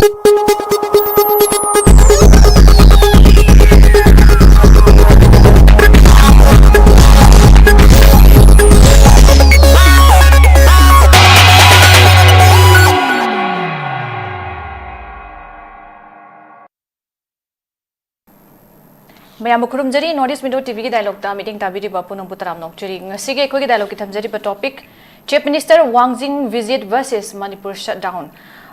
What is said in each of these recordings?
Mayam Kurumjari, Northeast Window TV dialogue ta meeting tabiri bapunong putaram nokchuri. Sige ko dialogue kitamjari pa topic Chief Minister Wangjing visit versus Manipur shutdown.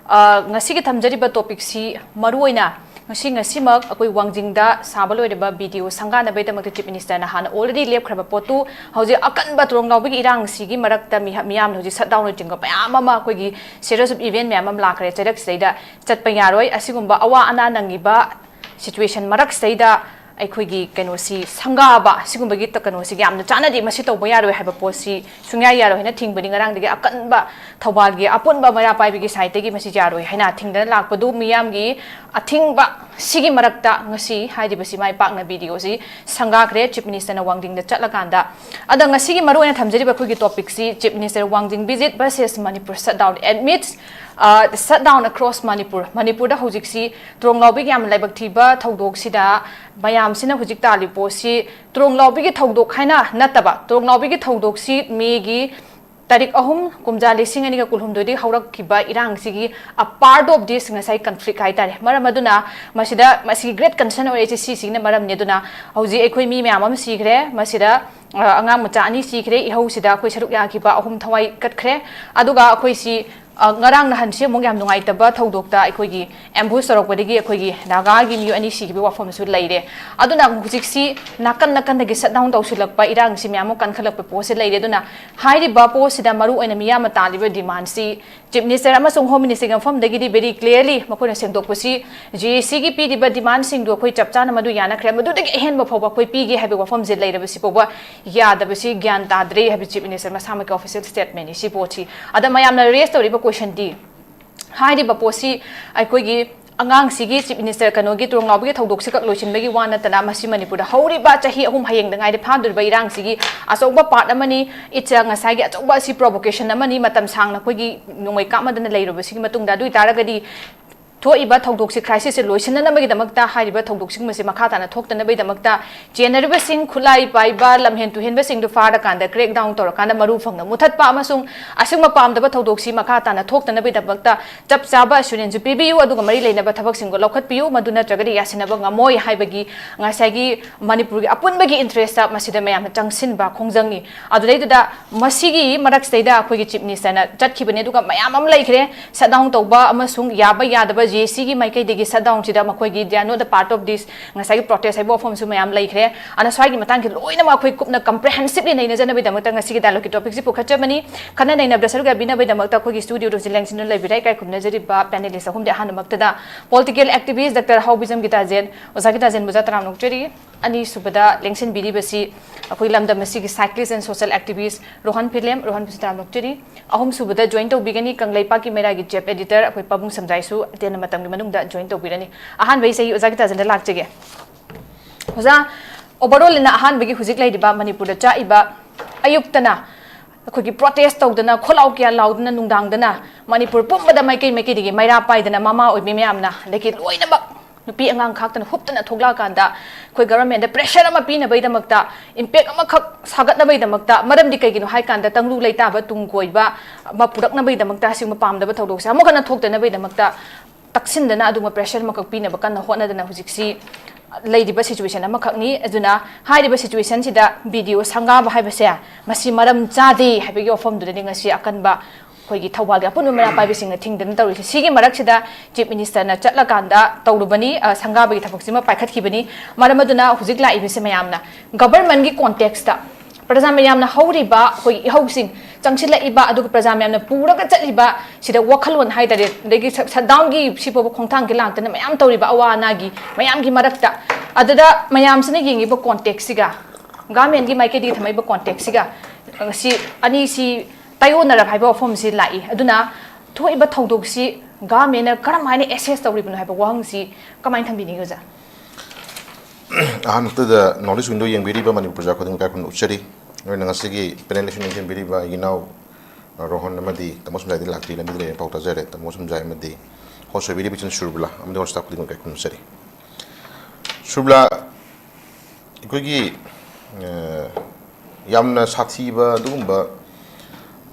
Ngasi kitamjari pa topic si maruoina ngasi mag akoi Wangjing da sabalo deba video sangga na beta mag Chief Minister na han already lep kraba potu hauji akan ba trong law bigi irang sigi marakta miyam hauji shutdown no jinga payam ama koi gi series of event miyam lakre chadak seida chat payaroi asigumba awa ana nangiba situation marak seida अखोगी कनोसी संगाबा सिगुंबगी त कनोसी यामना चानादि मसि तौबा यारो हैबा पोसी सुंया यारो हैना थिंगबनि ngaraंग दि अकनबा थौबालगी अपुनबा मरा पाइबिगी साइतगी मसि जारो हैना थिंगदन लाकपदु मियामगी अथिंगबा सिगी मरक्ता ngasi हाइदिबसि माइ पाकना भिडियोसी संगाख्रे चीफ मिनिस्टर ना वांगजिंग द चटलाकांदा अदा ngasiगी मरुना थमजरिबा खुगी टॉपिक सी chief minister Wangjing visit versus Manipur shutdown admits shutdown across Manipur. Manipur da hojik si trong lobby yam laibak thiba thodok sida bayam sina hojik tali posi trong lobby gi thodok haina nataba trong lobby gi thodok si megi tarik ahum kumja lising ani ga kulhum dodi haurak kiba irang sigi a part of this ngasai conflict hai tare maram aduna masida great concern or HC sing na maram ne duna hoji ekhoi mi myam am sigre masida angam macha ani sigre ihau sida khoi saruk ya kiba ahum thawai katkhre aduga khoi si ngarang na hansi mong yam nungai taba thodokta ekhoi ambush sorokpadi ekhoi naga gi mi ani si gi wafam su leire aduna hujik si nakan dagi shutdown tausilakpa irang si myam kan khalakpa pose leire duna hairi ba pose sida maru oina miyam taliba demand si chief minister amasung home minister fam dagi di very clearly makoi sengdokpasi GC gi pi diba demand sing do khoi chapchana madu yana khre madu dagi hen ba phoba khoi pi gi habi wafam je leire basi poba yadabasi gyan tadre habi chief minister masama ka official statement si pochi ada mayam na raise tori question di haidi ba posi aikoi gi angang sigi chief minister kanogi trong lawgi thodok sikak loichin bagi wana tana masi manipur da hauri ba chahi ahum hayeng dangai de phadur ba irang sigi asoba part amani itcha ngasai gi asoba si provocation amani matam sang na koi gi nongoi kamadana leiroba sigi matung da dui taragadi थो इबा थौदोक से crisis से लोइसन न बगी दमकता हाइबा थौदोक सिंग मसे मखा ताना थोकतन बगी दमकता जेनरबा सिंग खुलाई पाइबा लमहेन तुहेन बा सिंग दु फार कांदा क्रेक डाउन तोर कांदा मरु फंगना मुथत पा अमसुंग असिंग मपाम दबा थौदोक सि मखा ताना थोकतन बगी दमकता चप चाबा एश्योरेंस पिबियु अदुगा मरि लेनबा थबक सिंग लोखत PU मदुना त्रगदि यासिनबा ngमोय हाइबगी ngasagi manipur gi apun bagi interest ta masida mayam changsin ba khongjangni aduleida masigi marak seida khoi gi chief minister na chatkibane duga mayam am laikre shutdown toba amasung yaba yadaba JC gi mai kai degi shutdown sida makoi gi dia no the part of this ngasai protest hai bo form su mayam laikre ana swai gi matang ki loina ma khoi kupna comprehensively nei na jana bai damakta ngasi gi dialogue topic si pokhacha mani khana nei na brasar ga bina bai damakta khoi gi studio ro jileng sin lai birai kai khumna jari ba panelist ahum de han makta da political activist Dr. HAOBIJAM GITAJEN oza GITAJEN buja taram nokcheri ani subada lengsin bidi basi akoi lamda masi gi cyclist and social activist ROHAN PHILEM ROHAN buja taram nokcheri ahum subada join to bigani KANGLEIPAKKI MEIRA gi chief editor akoi pabung samjai su ten matam gi manung da join to birani ahan bai sei oza GITAJEN da lakchege oza overall na ahan bagi hujik lai diba manipur da cha iba ayuktana अखोगी protest तौदना खोलाउ क्या लाउदना नुंगदांगदना मणिपुर पुंबदा माइकै दigi मैरा पाइदना मामा ओइबि म्यामना लेकि लोइनबक नुपी अंगांग खाक्तना हुप्तना थोगला कांदा खोइ government दा pressure अमा पिना बैदमक्ता इम्पैक्ट अमा खक सागतना बैदमक्ता मरमदि कैगिनो हाइ कांदा तंगलु लैताबा तुंगकोइबा मा पुरकना बैदमक्ता सिंग पामदबा थौदोकसा अमुकना थोक्तना बैदमक्ता तक्सिनदना अदुमा प्रेशर मकक पिना बकना होनदना हुजिक्सी लेदिबा सिचुएशन अमा खकनी अदुना हाइदिबा सिचुएशन सिदा वीडियो संगा हाइबसे मसी मरम चादे हाइबगी ऑफम दुदनि ngasi अकनबा खोइगी थौबाल गा पुनु मरा पाइबिसिंग थिंगदन तौरिसि सिगी मरकसिदा चीफ मिनिस्टर ना चटला कांदा तौरुबनी संगाबगी थबकसिमा पाइखतखिबनी मरमदुना हुजिक लाइबिसे मयामना गवर्नमेंट गी कॉन्टेक्स्ट प्रजा मयामना हौरिबा खोइ हौसिंग चंगसिला इबा अदुग प्रजा मयामना पूरगा चलिबा सिदा वखलवन हाइदरे देगी शटडाउन गी सिपो खोंथांग गी लांगतना मयाम तौरिबा अवाना गी मयाम गी मरकता अदुदा मयाम सिना येंगिबा कॉन्टेक्स्ट सिगा गवर्नमेंट गी माइके दी थमैबा कॉन्टेक्स्ट सिगा सि अनि सि तायोनरा हाइबा फॉर्म सि लाई अदुना थोइबा थौदोक सि गवर्नमेंट करम हाइने एसेस तौरिबनो हाइबा वहंग सि कमाइन थंबिनि गजा अहमतदा नॉलेज विंडो येंबिरिबा मणिपुर जा खदम का कुन उचरी नोइना ngasi panelist येंबिरिबा इनाउ रोहन नमदि तमोसम जायदि लाक्ति लमिदले पाउता जरे तमोसम जाय मदि host video bikin SURBALA amde host staff dingo kai kun sari SURBALA ikoi yamna sathi ba dugumba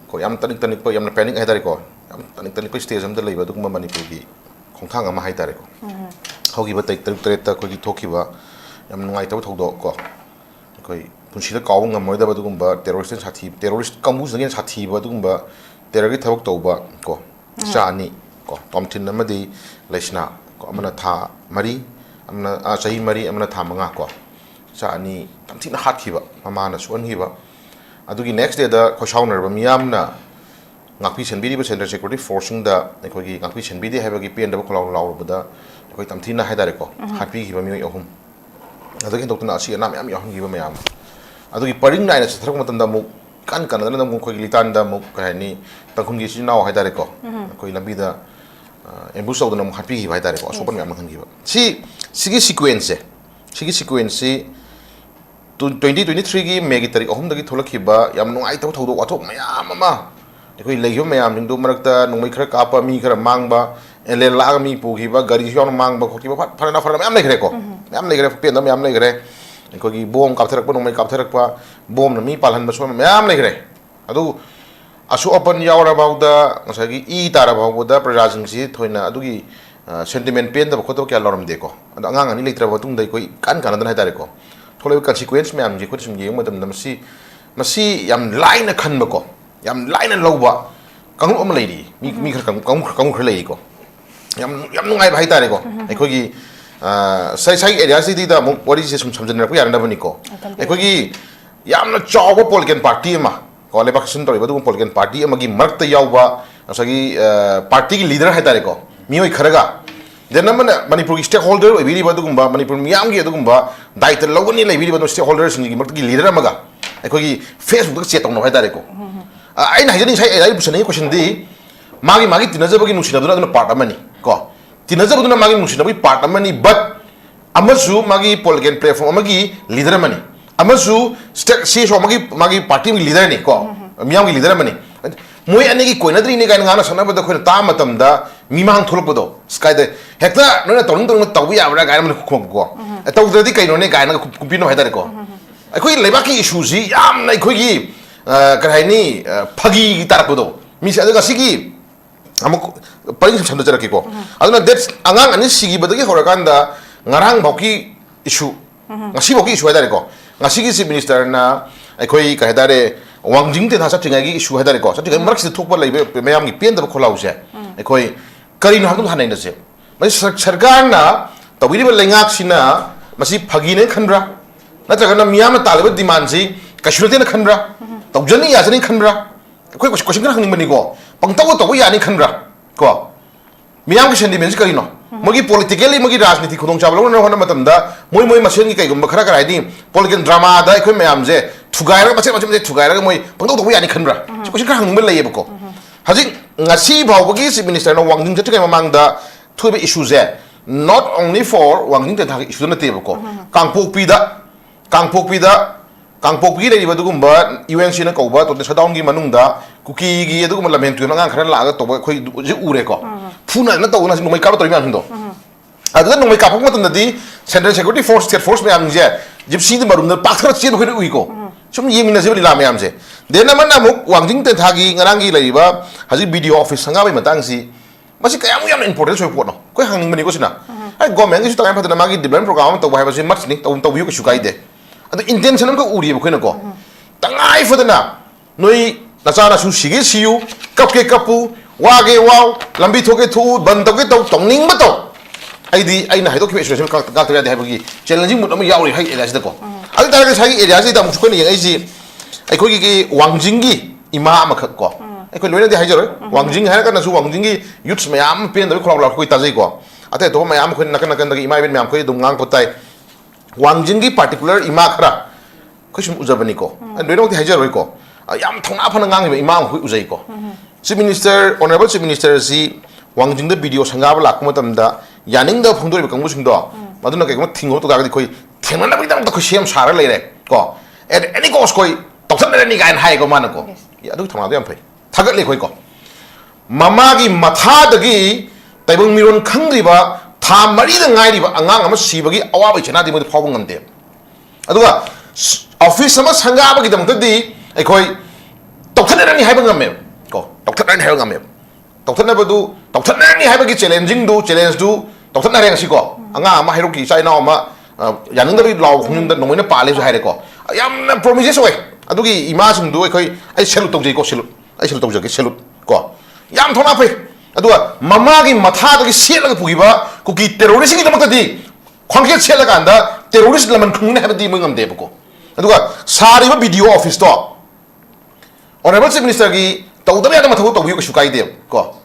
ko yam tanik pa yamna panic hai tare ko yam tanik pa stage amda leiba dugumba Manipur gi khongthang ama hai tare ko hogi ba tai taruk ta ko gi thoki ba yam nungai ta thodo ko koi punshida kaw ngamoi da ba dugumba terrorist kamu sangin sathi ba dugumba terror gi thabak toba ko chani ko tomthin amadi leisna ko amana tha mari amna chahi mari amana tha manga ko chani tamthina hathiba mamana suanhiba adugi next day da khosauner ba miyamna ngakpi senbidi ba center security forcing da ekhogi ngakpi senbidi habagi pen da kholaw law bada ekoi tamthina haidare ko hatpi gi ba mi ohum adugi doctor na asi na myam yohum gi ba myam adugi paring nai na thrak matam da mu kan da na mu khoi litan da mu kahani tangkhun gi sinaw haidare ko koi lambi da ambush da na mu hatpi gi ba haidare ko sopan myam khang gi ba sigi sequence 2023 gi megi tarik ahum dagi tholaki ba yam nungai taw thodo wathok mayam ama ekoi leihyo mayam hindu marakta nungmai khara kapa mi khara mangba ele la mi pugi ba gari hyon mangba khoti ba phana mayam legre ko mayam legre pen da mayam legre ekoi gi bom kaptharak ba nungmai kaptharak ba bom na mi palhan ba so mayam legre adu asu open yawra bauda ngasagi I tara bauda prajajing si thoina adugi sentiment pen da khoto kya loram de ko adu angang ani leitra ba tung dai koi kan dan hai tare ko tholai consequence me am ji khut sim yeng madam masi yam line khan ba ko yam line loba kang om lady mi kang khar lei ko yam nungai ba hai tare ko ekoi gi sai area si di da mo wari se sum samjan ra ko yar na bani ko ekoi gi yam na chaw political party ma ko le baksun tori ba du political party ma gi mark ta yaw ba asagi party gi leader hai tare ko mi oi kharaga Then Manipur stakeholder, we will do Manipur Miyangi, Diet Logani, like stakeholders in the leader Maga. I could Facebook set on Hidarico. I didn't say a question D. Magi Tinazabi Mushina part of money. Go. Tinazabuna Magi Mushina part of money, but Amazu Magi Polgan play for Magi, leader money. Amazu says Magi party leader Nico, Miyangi leader money. Moy anegi koina dri ni gan ngana sana bada khoina ta matam da mimang tholopodo sky de hekta no torung tawi abra gan man khok ko taw dadi kaino ne gan kupino haidare ko akhoi lebaki issue ji yam nai khoi gi karaini phagi tarapodo mi sa daga sigi amuk paring samda jaraki ko aduna that angang ani sigi badagi horakanda ngarang bauki issue ngasi bauki issue haidare ko ngasi gi chief minister na akhoi kaidare Wangjing te thasa tingai issue hadare ko sathi marak se thokpa leibe mayam gi pen da kholau se ekoi kari no hakun hanai na se mai sarkar na tawiri ba lengak sina masi phagi ne khanra natraga na miyam talaba demand si kashurate na khanra tawjani ya jani khanra ekoi question kan hangning bani ko pangtaw to ya ni khanra ko miyam gi sentiment si kari no mogi politically mogi rajniti khudong chablo na hona matam da moi masen gi kai gum khara kara di political drama da ekoi mayam je Tugaira macam tugaira moi pangtau to yani khanra ko sing khang mel lay ko haji ngasi bawgi si minister no Wangjing jatu kai mamang da thube issues not only for Wangjing ta issue na te ko kangpokpi lei badugum ba UNC na ko ba to shutdown gi manung da kuki gi adugum lamen tu na ngang khara la ga to ba khoi ji ure ko phuna na to na no mai ka to mi an do adha no mai ka phok matam da di central security force state force me am je gypsy de marum na pathar chen khoi ui ko sum ying na jibli lam yam je den man na muk Wangjing te thagi ngarang gi leiba haji video office sanga bai matang si masi kayam yam important soi pot no koi hangning mani ko sina ai government gi sutai phatana magi development program to bai ba much ni to view ko sukai de adu intention ko uri ba khoina ko tangai phatana noi nacha na su sige siu kapke kapu wage wow lambi thoke thu ban to ke to tongning ba to ai na haidok situation ka ta ya de habagi challenging mut am yauri hai area sida ko adu ta ga sai area sida mu ko ni ai ji ai ko gi Wangjing gi ima ma khak ko ai ko loina de hai jaro Wangjing ha ka na su Wangjing gi youths mayam pen da kholaw la ko ta jai ko ate to mayam ko na kan da ima ben mayam ko dum ngang ko tai Wangjing gi particular ima khara ko sum ujabani ko loina de hai jaro ko yam thongna phana ngang ima ko ujai ko chief minister honorable chief minister si Wangjing da video sanga ba lak matam da yaning da phungdori ba kangbu singdo maduna kai ko thingo to ga di khoi thengna na bi dam to ko sem sara le re ko at any cost koi toksan le ni gain hai ko man ko ya du thama yam phai thagat le khoi ko mama gi matha da gi ताइबंग मिरोन खंगरिबा था मरीदा ngairiba angang ama sibagi awabai chena di mo phawang ngamde aduga office ama sangaba gi damta di ekhoi tokhanani haiba ngame ko tokhanani haiba ngame tokhanna badu tokhanani haiba gi challenge du tokhanna reng si ko anga ama hairu ki chai na ama yaning da bi law khung da nomoina pale su haire ko yamna promises way adugi ima sing du ekhoi ai selu tokjei ko selu ai selu tokjei selu ko yam thona phai aduga mama gi matha da gi sela ga pugiba ku ki terrorist gi damak di khongke sela ga anda terrorist laman khung ne habdi mungam de ko aduga sari ba video office to honorable chief minister gi tawda ya da matha to bi ko shukai de ko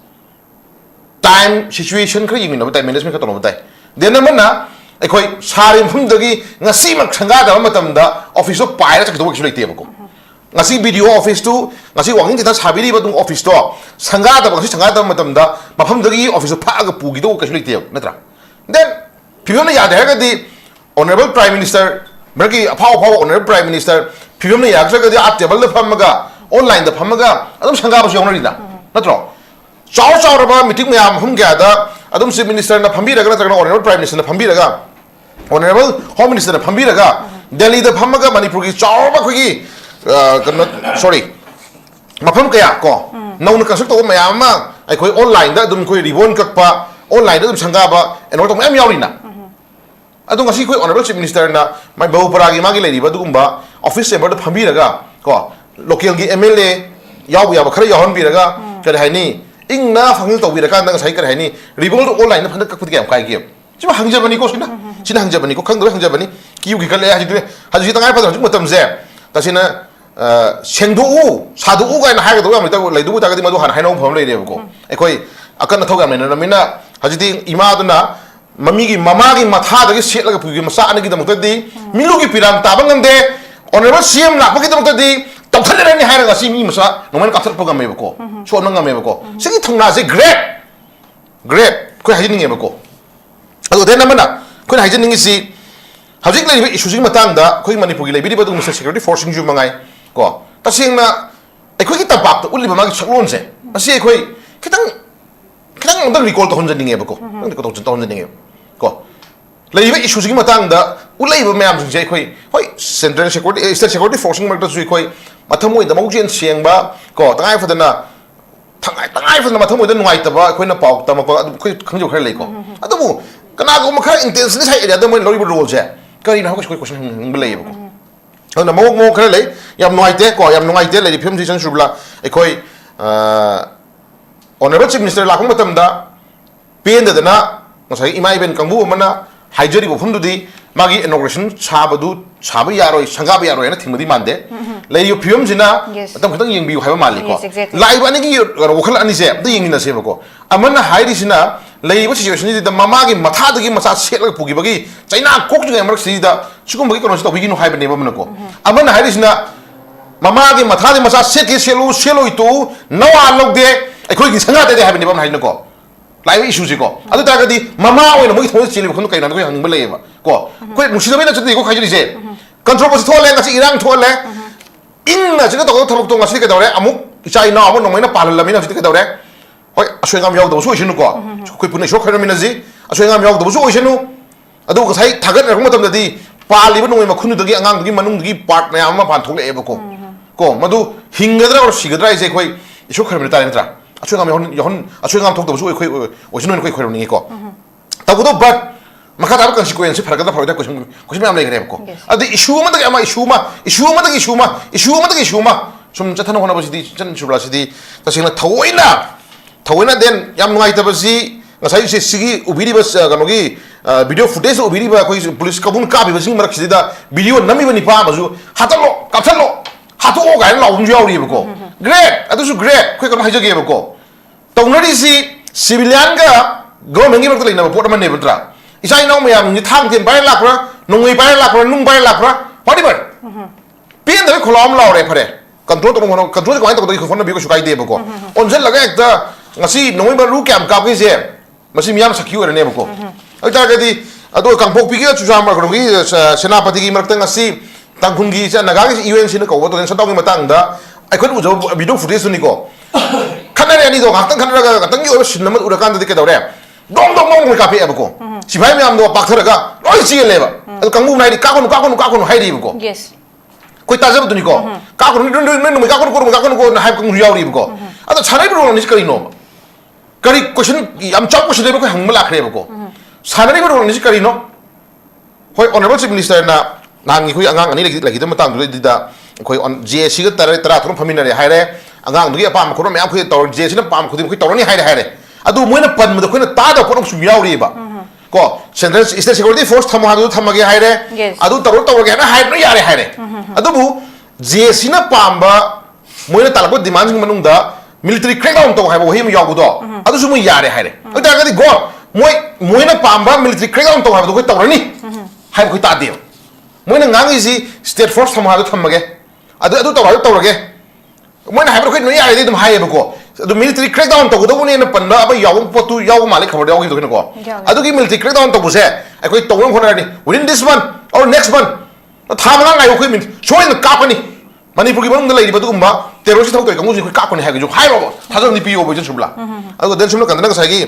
time situation khri yimi no time management ka to no dai den na mana ekhoi sari phum da gi ngasi mak thanga da matam da office to paira chak do ki sulai te ko ngasi video office tu ngasi wangin kita sabiri ba dung office to sanga da ngasi sanga da matam da mafam da gi office pha ga pu gi do ka sulai te natra then phibam na ya da ga di honorable prime minister mergi aphaw honorable prime minister phibam na ya ga di a table da pham ga online da pham ga adum sanga ba su yong ri da natro chaw chaw ra ba meeting ma yam hum ga da adum chief minister na phambi ra ga na honorable prime minister na phambi ra ga honorable home minister na phambi ra ga delhi da pham ga manipur gi chaw ba khu gi sorry mafam kaya ko nauna kan sakto mayama ai khoi online da dum khoi ribon kakpa online da dum sanga ba enor to mayam yawri na adu ngasi khoi honorable chief minister na mai bahu paragi magi lei ba dugumba office chamber da phambi raga ko local gi mla yawu ya ba khara yahon bi raga kare haini ingna phangil to bi raga nang sai kare haini ribon online na phanda kakput ga kai gi chiba hangjabani ko sina hangjabani ko khangdo hangjabani kiu gi kale haji tangai pa jum matam je tasina sengdu sadu ga na ha ga do am ta lai du ta ga di madu han hainong phom lai de ko ekhoi akan thog am na mina hajidi ima duna mami gi mama gi matha da gi set la ga pu gi masa ani gi dam ta di milu gi piram ta bangam de honorable cm la pa gi dam ta di tau thal ni ha ga si mi masa no man ka thal pa ga me ko so na ga me ko sigi thongna se great ko hajini nge ko ado de na mana ko hajini ngi si hajik lai issue sing matang da khoi manipur gi lai bi ba du mr security forcing ju mangai ko tasingna ekhoi ki tabak to uli ba magi chaklon se asi ekhoi kitang ndang recall to honja ninge ba ko ndang ko to honja ninge ko lai ba issue gi matang da ulai ba mayam jing je ekhoi hoi central security state security forcing mak ta su ekhoi mathamoi da maujen sieng ba ko tangai fadana mathamoi da nungai ta ba ekhoi na pau ta ma ko khoi khangjo khar lai ko adu kana ko ma khar intensely sai area da moi lori role je kari na ko question ng lai ba ko na mo khare le yam noite ko yam noite le film season SURBALA ekhoi honorable chief minister la khong matam da pen da na ngasai imai ben kangbu mana haijari bo phum du di magi inauguration chaba yaroi sanga ba yaroi na thingmadi mande le yu film jina matam khitang yeng bi haiba mali ko live ani gi wokhal ani se da yeng na se ba ko amana hairi sina leiba situation ni da mama gi matha da gi masa set la pugi bagi chaina kok ju emer si da chugum bagi kono to bigi no haiba ne ba mana ko amana hairi sina mama gi matha di masa set ki selo itu nawa log de ekhoi gi sanga de haiba ne ba haina ko live issue ji ko adu ta ga di mama oi no mo thoi chili khon kai na ko hang ba leiba ko ko musi da na chati ko khajiri je controversy thole ngasi irang thole inna chika to thok to ngasi ka dore amuk chaina amo no mai na palal lamina chiti ka dore hoi aswengam yaw do so isinu ko ko punai so khara mina ji aswengam yaw do so isinu adu ko sai thagat ra matam da di pali ba noi ma khunu da gi angang gi manung gi part na ama pan thole e ba ko madu hingadra or sigadra ise khoi isu khara mina ta ntra aswengam yon aswengam thok do so khoi osinu khoi khara ni ko ta ko do but maka ta kan sequence phara da phara da ko am lai gre ko adu issue ma da ama issue ma sum chathana hona ba si di chan SURBALA si di ta singna thawina den yam ngai ta ba si ngasai si sigi ubiri ba kano gi video footage ubiri ba koi police kabun ka bi ba sing marak si da video nami ba ni pa ba ju hatalo kapthalo hatu o ga la um ju yauri ba ko great adu su great koi kan haja ge ba ko tawnari si civilian ga government gi ba tlai na port man ne ba tra isai no mayam ni thang tin bai la pra nungui bai la pra nung bai la pra padi ba pin da kholom la ore phare control to no control ko ai to ko phone bi ko shukai de ba ko onjel laga ekta ngasi nongoi ba ru kyam ka ki je masi miyam sakhiu ne ba ko ai ta ga di ado kangpok pi gi chu jam ma ko gi senapati gi marak tang ngasi tangkhun gi cha naga gi UN sin ko to shutdown gi matang da ai khon u jo video footage ni ko khana re ani do ngak tang khana ga tang gi o sin namat ura kan da ke dore dong dong dong ka pe ko si bhai me am do pak thara ga loi chi le ba kangbu nai ka ko hai ri ko yes koi ta jab duni ko ka ko no ka ko hai ko yaw ri ko ado chanai ro ni kari no kari question am chap question le ko hang mala khre ko sanari ro ni kari no hoi honorable chief minister na nang kui angang ani lagi da matang du da koi on JC ga tara thon phamina re hai re angang du apam ko me am kui tor JC na pam khudim kui tor ni hai re adu moina pan mu da khoina ta da ko su yaw ri ba ko central state security force tham ha du tham ge hai re adu tor ge na hai no ya re hai re adu bu JC na pam ba moina tal ko demand manung da military crackdown to hai bo him yaw bu do adu su mu ya re hai re adu ga di go moina pam ba military crackdown to hai bu ko tor ni hai ko ta de moina ngang isi state force tham ha du tham ge adu tor ge moina hai ko no ya re dum hai ba ko adu military crackdown to do ni na pan ba ba yaw potu yaw malik khabar yaw gi ko adu gi military crackdown to bu se ai ko to ngom khona ni within this month or next month tha ma ngai ko min choi na ka pani manipur gi bang da lai ba du ba terrorist thau to ka mu ji ko ka pani ha gi ju hai ro tha jo ni pi o bo jin subla adu den sumla kan na sa gi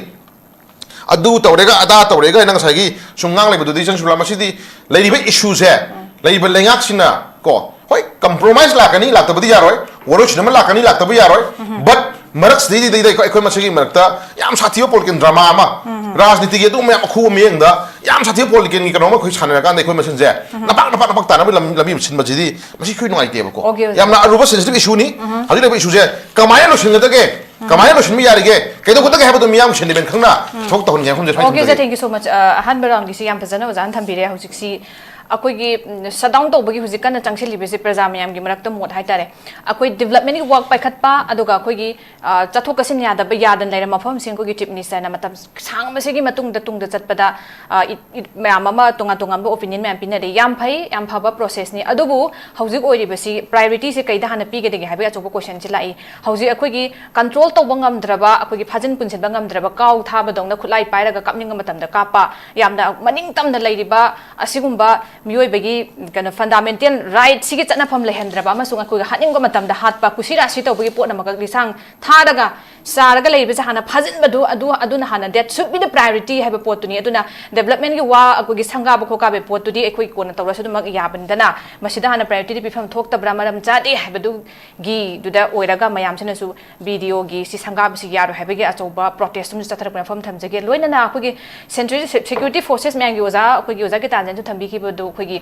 adu tawrega ada tawrega nang sai gi sungang lai bu di jin subla ma si di lai ba issue se lai ba lengak sina ko hoi compromise la kani la ta budi yaroi woro china ma la kani la ta bu yaroi but maraks di ko ekoi masigi marakta yam sathiyo polkin drama ma rajniti ge du me khu meng da yam sathiyo polkin ni kanoma khoi chana kan ekoi masin je na pak ta na lam sin ma ji masi khui ngai te ko yam na aruba sensitive issue ni hadi le issue je kamaya no sin da ge kamaya no sin mi yari ge ke do ko ta ge ha bu mi yam sin ben khangna thok ta hon ge khom je okay thank you so much han barang gi si yam pazana wazan tham bi re hojik si akoi gi shutdown to bagi hojik kan changse libe se praja mayam gi marak to mod hai tare akoi development gi work pai khat pa aduga akoi gi chathok kasin ya da ba yadan lai mafam sing ko gi chief minister na matam sang ma se gi matung da chat pada mayam ma tunga ba opinion mayam pin re yam phai yam phaba process ni adubu hojik oi ribe si priority se kai da hana pi ge de gi habi achoba question chi lai hojik akoi gi control to bangam draba akoi gi phajin punchen bangam draba kaw tha ba dong na khulai pai raga kapning matam da kapa yam da maning tam na lai riba asigumba mioi bagi kana fundamental right sigi chana pham lehendra ba ma sunga ko haning go matam da hat pa kusira si to bagi pot na makak lisang tha daga saraga leibe sa hana phajin badu adu na hana that should be the priority have a pot tu ni aduna development gi wa ko gi sanga ba ko ka be pot tu di ekoi ko na tawra su mak yaban dana masida hana priority bi pham thok ta bra maram cha di have du gi du da oiraga mayam chana su video gi si sanga bi si yaro have gi achoba protest tum sa thar pa pham tham jage loina na ko gi central security forces mang gi oza ko gi oza gi tan jan thambi ki bodu ko gi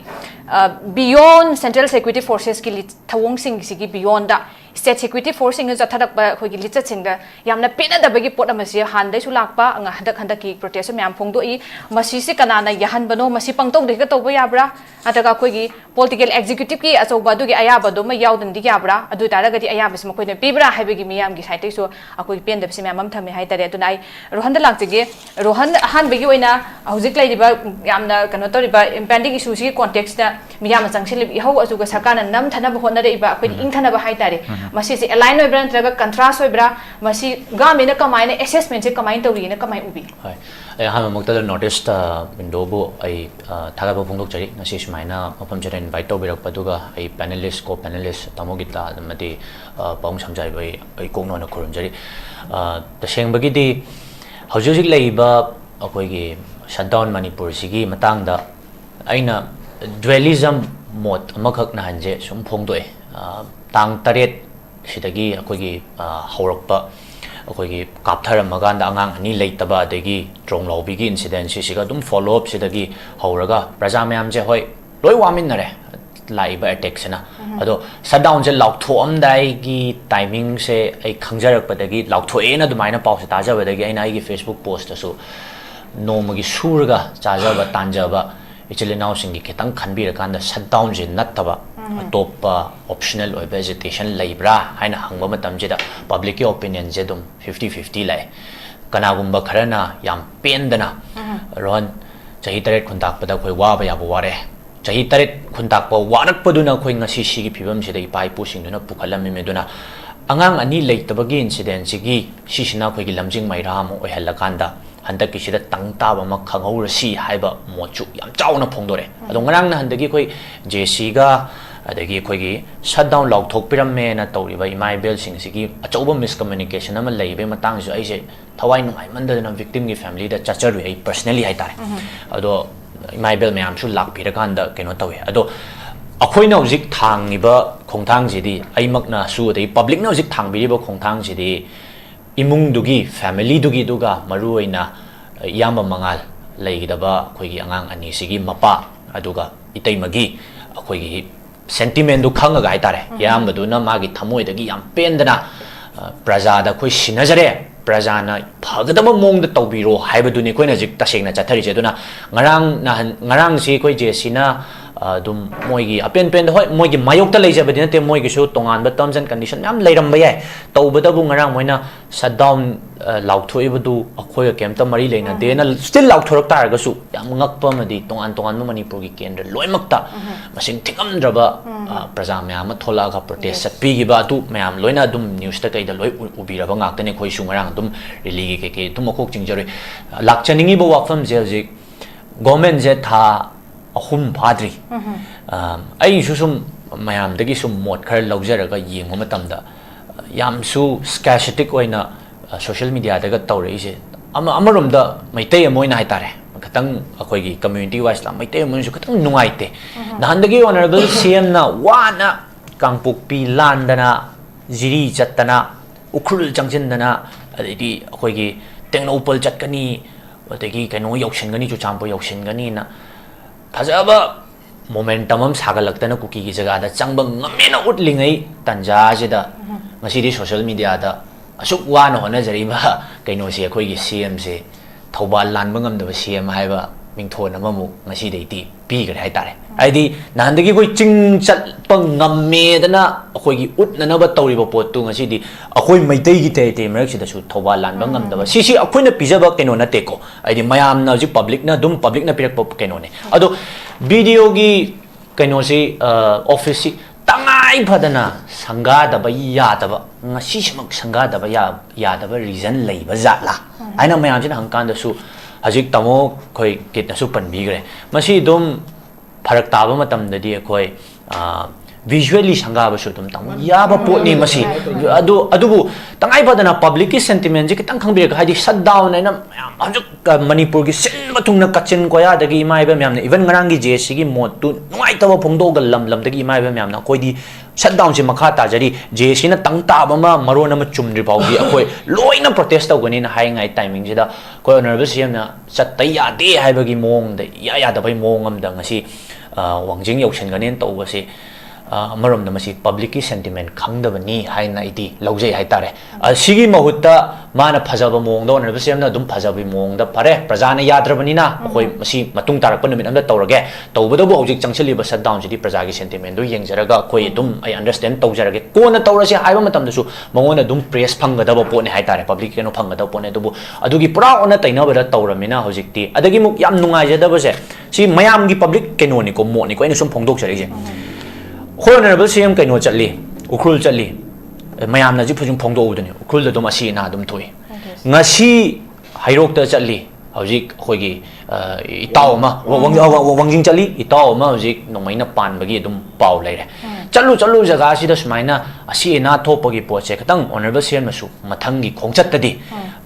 beyond central security forces ki thawong sing si gi beyond da state security force sing ja thadak ba khoi gi licha sing da yamna pena da bagi pot amasi han dai su lakpa anga hadak ki protest myam phong do I masi si kana na yahan bano masi pangtong de ka to ba yabra ataga khoi gi political executive ki achoba du gi ayaba do ma yauden di yabra adu tara ga di ayaba sma khoi ne pibra haibe gi miyam gi site so akoi pen da si myam am thame hai tare adu nai rohan da lak ge rohan han bagi oina hojik lai riba yamna kano to riba impending issue si context da miyam changsil hau azu ga sakana nam thana ba honna re iba akoi ing thana ba hai tare masi se align oi bran traga contrast oi bra masi ga me na kamai na assessment se kamai to ri na kamai ubi hai ai ha mokta da notice ta window bo ai thaga ba phongdok chari na si smaina mafam jare invite to birak paduga ai panelist ko panelist tamogita amadi paung samjai bai ai kongno na khurum jari ta seng bagi di hojik lai ba akoi gi shutdown manipur sigi matang da aina dualism mode amakak na hanje sum phongdoi tang taret sidagi akoigi haurakpa akoigi kaptharamaganda angang ani leitaba adagi trong lobigi incident siga dum follow up sidagi hauraga praja mayam je hoi loi wamin nare laiba attack sena ado shutdown je laukthom dai gi timing se ai khangjarak padagi laukthoe na dumaina pause taja badagi aina ai gi Facebook post asu nomagi surga chajaba tanjaba actually now singi ketang khanbira kanda shutdown je nattaba topa optional or vegetation libra haina hangba matam jeda public opinion jedum 50-50 lai kanagumba kharana yam pendana ron chahi taret khuntak pada khoi wa ba ya bo ware chahi taret khuntak pa warak paduna khoi ngasi sigi phibam sidai pai pu singduna pukhalam me duna angang ani leitabagi incident sigi sisina khoi gi lamjing maira mo oi halakanda handaki sida tangta ba ma khangaur si haiba mochu yam chauna phongdore adong ngrang na handaki khoi JC ga adagi akhoi shutdown lauthok piramme na tawriba imai bel sing sigi achauba miscommunication ama leibe matang ju aise thawai nungai mandana victim gi family da chacharu ai personally hai tare ado imai bel mayam su lak phira kanda keno tawe ado akhoi na hojik thangiba khongthang jidi aimakna su dei public na hojik thangbiriba khongthang jidi imung dugi family dugi duga maru aina yamba mangal leigidaba akhoi gi angang ani sigi mapa aduga itai magi akhoi gi sentiment du khanga ga itare yam badu na magi thamoi dagi yam pendana praja da khoi sinajare praja na phagadaba mong da tawbiro haibadu ni koina jik tasengna chathari je duna ngarang si khoi je sina dum moigi apen pen hoi moigi mayok ta leijabadi na te moigi su tongan ba terms and condition yam leiram ba yai tawbada bu ngarang moina shutdown lauthoi badu akhoi kem ta mari leina de na still lauthorok tar ga su yam ngakpa madi tongan manipur gi kendra loimakta masing thikam draba praja myam thola ga protest satpi gi ba tu myam loina dum news ta kai da loi ubira ba ngak tane khoi su ngarang dum release ke dum akhok jingjare lakchaningi bo wafam je je government je tha ahum bhadri ai su sum mayam dagi sum mot khar laujaraga yengma matamda yam su scarcity oina social media daga tawrei je amarom da maitai amoina haitare khatang akhoi gi community wise la maitai amoin su khatang nungaite nahandagi honorable cm na wana kangpuk pi landana jiri chattana ukhul changjindana adidi akhoi gi tengnopal chatkani adagi kaino yokshin gani chu champo yokshin gani na fazaba momentum am sagalakta kuki gi jaga da changba ngamena utlingai tanja jida ngasi di social media da asuk wana hona jari ba kaino se khoi gi cm se thobal lan bangam da cm haiba mingthon amamu ngasi dei ti pi gare hai tare aidi nandagi koi ching chat pang ngamme dana khoi gi utna ba tawri ba pot tu ngasi di akhoi maitai gi te marak sida su thobal lan bangam da si akhoi na pijaba kaino na te ko aidi mayam na ji public na pirak pop kaino ne ado video gi kaino si office si tangai phadana sangga da ba ya da ba ngasi simak sangga da ba ya da ba reason lei ba zatla aina mayam jin hangkan da su hajik tamo khoi kit na su pan bi gre masi dum pharak taba matam da di khoi visually sangga ba su dum tamo ya ba pot ni masi adubu tangai phadana public sentiment ji kitang khangbi ga hadi shutdown aina hajik manipur gi sin matung na kachin ko ya dagi mai ba myam na even ngarang gi jc gi mot tu nuai tawa phongdo ga lam dagi mai ba myam na koi di shutdown si makha ta jari jc na tang ta ba ma maron na chumri pau gi akoi loina protest taw gani na hai ngai timing ji da koi honorable cm na chat tai ya de hai ba gi mong de ya da bai mong am da ngasi wangjing yokshin gani taw ba si amarom da masi public sentiment khangdabani haina iti laujai hai tare sigi mahutta mana phajaba mong da honorable cm na dum phajabi mong da pare prajana yadrabani na khoi masi matung tarak panumit amda tawrage tawbada bo hojik changchali ba shutdown jidi praja gi sentiment do yengjaraga khoi dum I understand tawjarage kona tawrasi haiba matam da su mangona dum press phangada ba pone hai tare public keno phangada pone dubu adugi pura ona taina ba da tawramina hojikti adagi muk yam nungai jada ba se si mayam gi public keno ni ko mo ni ko ina sum phongdok jare je honorable cm kaino chatli ukhul chatli mayam na ji phujung phongdo udani ukhul da dum asi na dum thoi ngasi hairok ta chatli hojik khoi gi itaw ma wangjing chatli itaw ma hojik nomaina pan bagi dum paw leire chalu jaga si da sumaina asi na thopagi poche katang honorable cm masu mathang gi khongchat tadi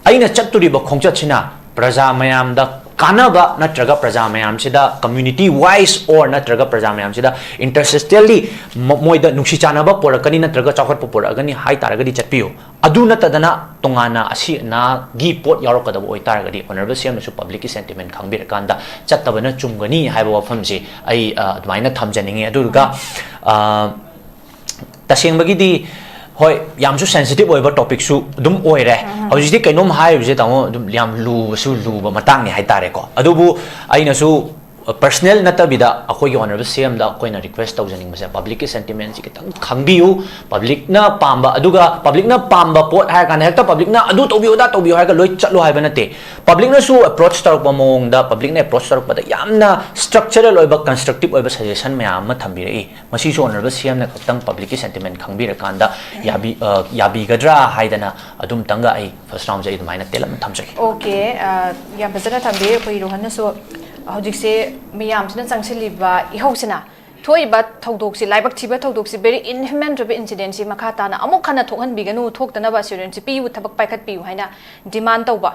aina chatturi ba khongchat china praja mayam da kanaba natraga praja mayam sida community wise or natraga praja mayam sida intersectionally moida nungsi chana ba porakani natraga chakhat porakani hai taragadi chatpiyo adu natadana tongana asi na gi pot yarokada bo taragadi honorable cm su public sentiment khangbir kanda chattabana chumgani haiba wafam si ai admaina thamjaningi aduga tashengbagi di hoi yam su sensitive oiba topic su dum oire hojidi kainom hai je tamo dum yam lu ba matang ni hai tare ko adubu aina su personal natabida akoi gi honorable cm da koina request tawjaning mase public sentiment ji kitang khangbiu public na pamba aduga public na pamba pot hai kan hekta public na adu tobiu hai ka loi chatlo hai banate public na su approach tarok pamong da public na approach tarok pada yamna structural oiba constructive oiba suggestion mayam ma thambire e masi su honorable cm na kitang public sentiment khangbira kanda yabi gadra haidana adum tanga ai first round jai maina telam thamjai okay yam bazana thambe koi rohan so hojik se miyam sina changchili ba ihausina थोइबा थौदोक्सि लाइबक थिबा थौदोक्सि भेरी inhuman रब incident सि मखा ताना अमुक खना थोहन बिगनु थोक्तनबा एश्योरेंस पियु थबक पाइखत पियु हाइना डिमांड तौबा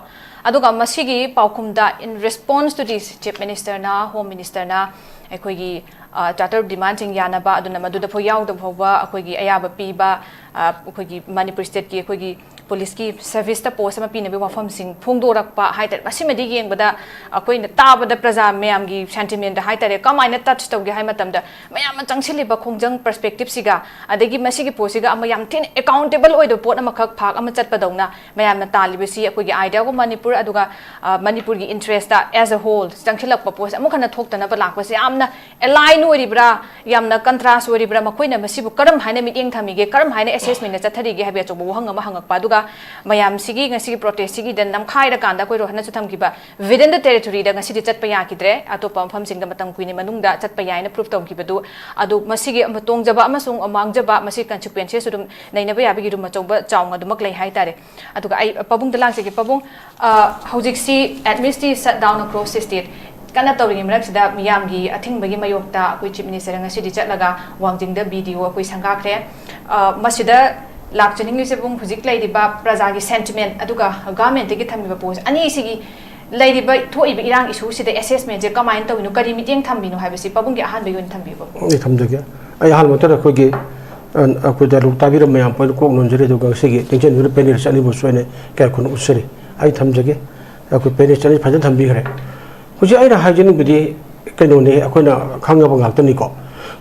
अदुगा मसिगी पाउकुमदा in response to this chief minister ना होम मिनिस्टर ना अखोगी चार्टर डिमांड यानबा अदुना मदुदा फो यावद भोबा अखोगी अयाबा पीबा अखोगी मणिपुर स्टेट की अखोगी पुलिस की सर्विस पोस्ट में पीने वफम फोंदोरक्पा हाइतर मसिमदि येंबदा अखोइना ताबदा प्रजा मैम की सेंटिमेंट हाइतर कमायना टच तौगे हाइ मतमदा मैम चंगसिलिबा खोंजंग पर्सपेक्टिव सिगा अदगी मसिगी पोसिगा अमा याम थिन अकाउंटेबल ओइदो पोट अमखक फाक अमा चटपदौना मैम तालिबसी अखोगी आइडिया को मणिपुर अदुगा मणिपुर की इंटरेस्ट एज अ होल चंगसिलक्पा पोस्ट अमुखना थोक्तनबा लाक्पसे यामना एलाइन ओइरिब्रा यामना कंट्रास्ट ओइरिब्रा मखोइना मसिबु करम हाइना मीटिंग थमिगे करम हाइना असेसमेंट चथरिगे हाबे चोबो वहंग अमा हंगकपा अदुगा ma'am सिगी ngasi protest sigi den nam khai da kanda koi rohana chu thamkiba within the territory da ngasi chatpa ya kidre atopa pham sing da matam kuini manung da chatpa ya na proof tom kibadu adu masigi amatong jaba amasung amang jaba masi consequences dum naina ba ya bi dum chauba chaung adumak lai hai tare aduga ai pabung da lang sigi pabung hojik si administrative shutdown across the state kana tawring mrak sida miyam gi athing bagi mayokta koi chief minister ngasi di chatlaga wangjing da video koi sanga khre masida लाक्चनिंग से बुंग हुजिक लाइदिबा प्रजा की sentiment अदुगा government की थमिबा post अनी सिगी लाइदिबा थोइबा इरांग issue सिदे assessment जे कमाइन तविनु करी meeting थमिनु हाइबसी Pabung की Ahaan Bayon थमिबा नि थमजगे आई हाल मतर अखोगी अखो दालु ताबिर मयाम पल कोक नोंजरे दुगा सिगी टेंशन नु पेनिर सनी बसोने क्या खुन उसरी आई थमजगे अखो पेनिर सनी फजन थमबी खरे हुजि आइना हाइजेनिक बिदि कैनोने अखोना खांगबा गाक्तनिको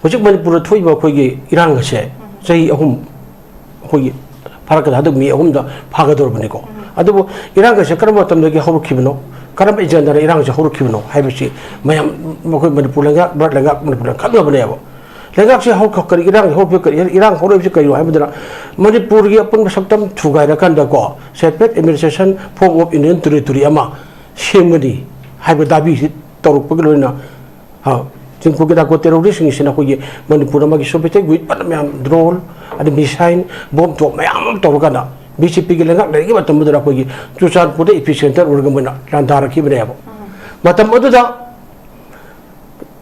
हुजि मणिपुर थोइबा अखोगी इरांग से सही अहुम अखोगी फरक दादु मी अहुम दा फागदोरबनिको अदुबो इरांग से करम मतमदगी हरुखिबनो करम एजेंडा इरांग से हरुखिबनो हाइबसी मयाम मखोय मणिपुर लंगा ब्रड लंगा मणिपुर खगबनेबो लेगाक से हौक करी इरांग हौक करी इरांग हौरब से करियो हाइबदरा मणिपुर की अपन सकतम थुगाइरा कांदा को separate administration form of Indian territory अमा सेमगदी हाइब दाबी तौरपग लोइना हा जिनको के दाको टेररिस्ट नि सिना कोगी मणिपुर मा की सोपेटे गुइट पन मैम ड्रोन अदि मिसाइल बम तो मैम तौरगाना बीजेपी के लेगा लेगी मतम दरा कोगी चुचानपुर एपिसेंटर उरगमना लांदार की बनेबो मतम अदुदा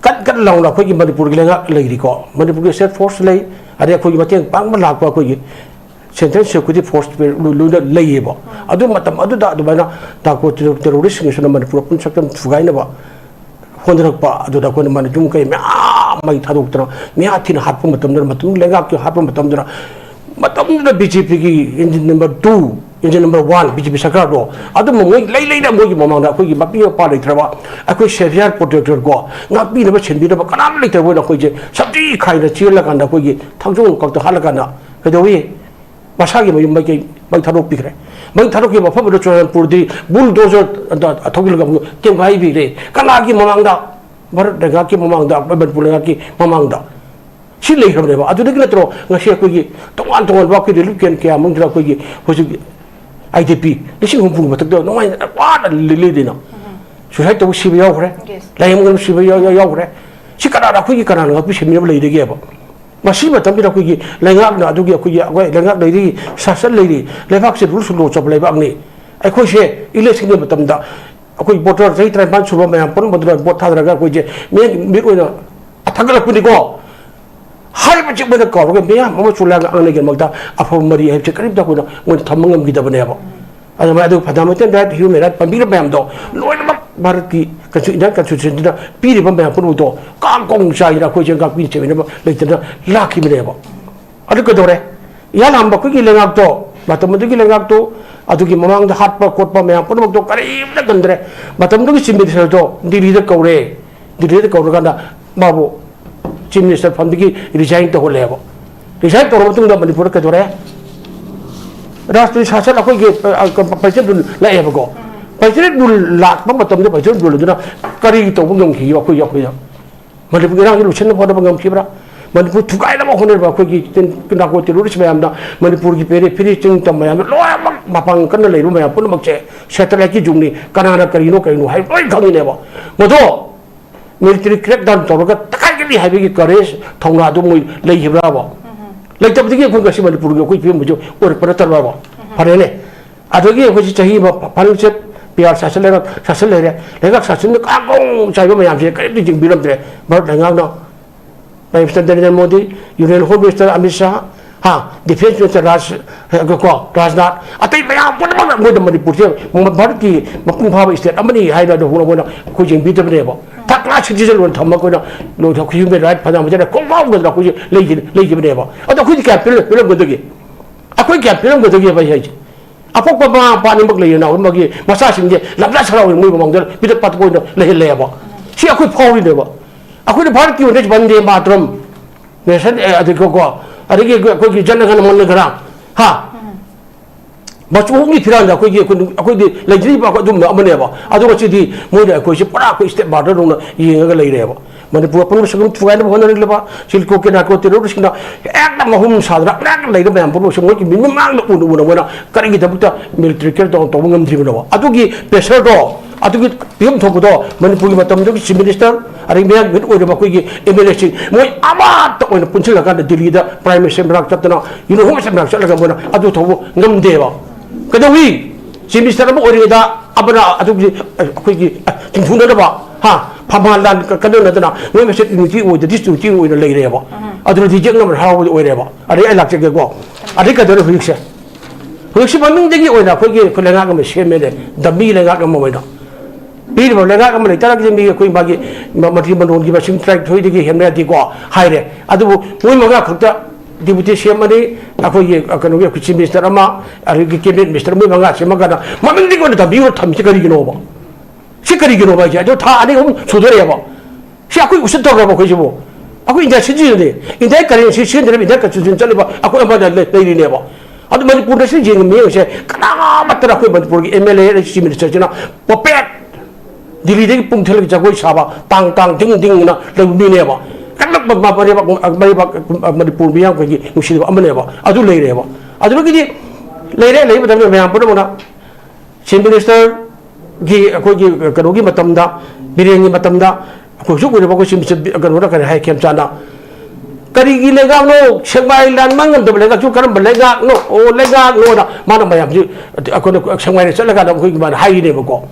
कट लाउना कोगी मणिपुर के लेगा लेगिको मणिपुर के स्टेट फोर्स लई अरे कोगी मतें पांग लाकवा कोगी सेंट्रल सिक्योरिटी फोर्स पे लुना लेयेबो अदु मतम अदुदा अदुबाना दाको टेररिस्ट नि सिना मणिपुर पुन सकतम थुगाइनबा होंदरकपा अदुदा कोन मन जुम कई मई थादोक्तरा मिया थिन हाप मतम लेगा के हाप मतम बीजेपी की engine number 2 engine number 1 BJP सरकार दो अदु मोई लेना मोई ममांदा कोई मपी पा लेथरबा अखोई सेवियर प्रोटेक्टर को ngapi na chenbi na kanam leiter bo na koi je sabji khai na chila kan da koi thangjo kok ta hala kan na kedowi masagi mai mai ke mai tharo pikre mai tharo ke bafa bo choran purdi bulldozer athogil ga kem gai bi re kana ki mamangda bar daga ki mamangda ban pulenga ki mamangda chile hab reba adu de tro ngasi koi tongan ba ki relief ken ke among dra koi hoji IDP lising hum pung matak do no mai wa li de na suhai to sibi yaw khre lai mong sibi yaw khre chikara ra koi kana na bi semi lai de ge ba masi ba tam bi ra koi lengak na adu ge koi agoi lengak lai ri sasal lai ri lebak se rul su lo chop lai ba ni ai koi se election ni batam da akoi voter sai trai ban suba ma pon bodra bot thadra ga koi je me mi koi na athagala puni ko hai ba chik ba da ko ga me ya mo chula ga ane ge magda afo mari hai che karib da ko na mo thamangam gi da bane ba ada ma adu fundamental right human right pambi ba am do loi ma Bharat की constitution पीरी मैं पुनः कौन चाई कोई जगह P चे लेना lucky मेब अदौरे याम की लेंगाक तो लेंगाक तो ममांग हाप खोप मैं पुनः करीम गंद्रे चीफ मिनिस्टर तो दिल्ली कौरे दिल्ली कौरकान माबू चीफ मिनिस्टर फंड की रिजाइन तौलेब रिजाइन तौर मनपुर कदौरे राष्ट्रीय शासन अखोई पैसे लाएबको पैसे लाख पैसे करी तब गमी अखोई मनपुर इरांग लुसन होना गमीब्रा मनपुर थुगाइब होनब अखोई नाको टेरोरिस्ट मैम मनपुर की पेरे फिर चिंग तम मैम लोम मपांग कन लेरु मैम पुनमक सेटेलाइट की जुगनी कनाना करीनो करीनो है लोई खंगनेब मदो मिलिटरी क्रैकडाउन तौर तकाइगली है करेज थौना मोई लेब्राब लेटबदी अखोई मनपुर की अखोई फिल्म ओरपर तरब फरेने अखोई चाही फाइनेंशियल PR शासन लेगा शासन कागों चाहिए मैं यहाँ से करीब जिंग बिरम दे बहुत लंगा ना Prime Minister Narendra Modi, Union Home Minister Amit Shah, Defense Minister Rajnath, Atai Mayam, what about Manipur? Mumbarki, Makumha State, Amani, Haida, the Huna, Kujin Bitabnebo. Taklash Diesel and Tamakuna, no human right, Panama, come out with the Lady Neva. Or the Kuji Captain, with the game. A quick captain with the game by age. A Papa Panimagli, now, Magi, Massaging, Laplace, move among them with the Patagonia, Lehileva. See, I could pour in over. I could park you next one day, Matram. They said, I think go. I think you could be general on the ground. Ha! But only Tiranda could like Liba do not maneuver. I don't want to see more than a question, but I could step out on a year later. When the poor promotion to find one river, she'll cook and I go to the Russian. Act of home Sadra, later than promotion working in the man when cutting it up military care on Tomum Tribunal. I took it Pesero. I took it Pim Topodo, Manipur Minister, I remain with Udabakugi, emulating. My Amat when the Punchilla got the leader, Prime Minister Rakatana, you know who is a Rakatana, I do Namdeva. Kadawi, Minister Orida, Abana, I took it quickly, Tinfunaba, Pamalan, Kadana, when we said in the district with the lady ever. I don't reject number how whatever. I like to go. I think I don't know Riksha. Riksha, I mean, the way I could get Kulanga machine, the meal and Agamaway. People like I'm going to tell me a queen baggy, Matiman don't give us some track to him at the go, hide. I do Wimaka, Deputy Shamani, I can work with Mr. Ama, I will give Mr. Mimanga, Magana. Mamma, they're going to be your time, Chicago. Chicago, I don't have to do she should talk about Kujimo. I quit that city. In that case, she shouldn't be that to Jalaba, I couldn't buy that lady never. I don't want to put the in me, say, Kanama, MLA, Minister, Popet. Dili pung thel jago saba tang ding na lebi neba kalak ba Manipur biang ko gi musi amaneba adu leireba adu gi leire ba tam me ampur mona Chief Minister gi ko gi kanogi matamda birengi matamda ko su ko ba ko sim kanora kan hai kem chana kari gi lega no sengbai lan mangam to lega chu karam lega no o lega no na mana mayam ji ko sengbai se lega da ko gi ban hai ne ba ko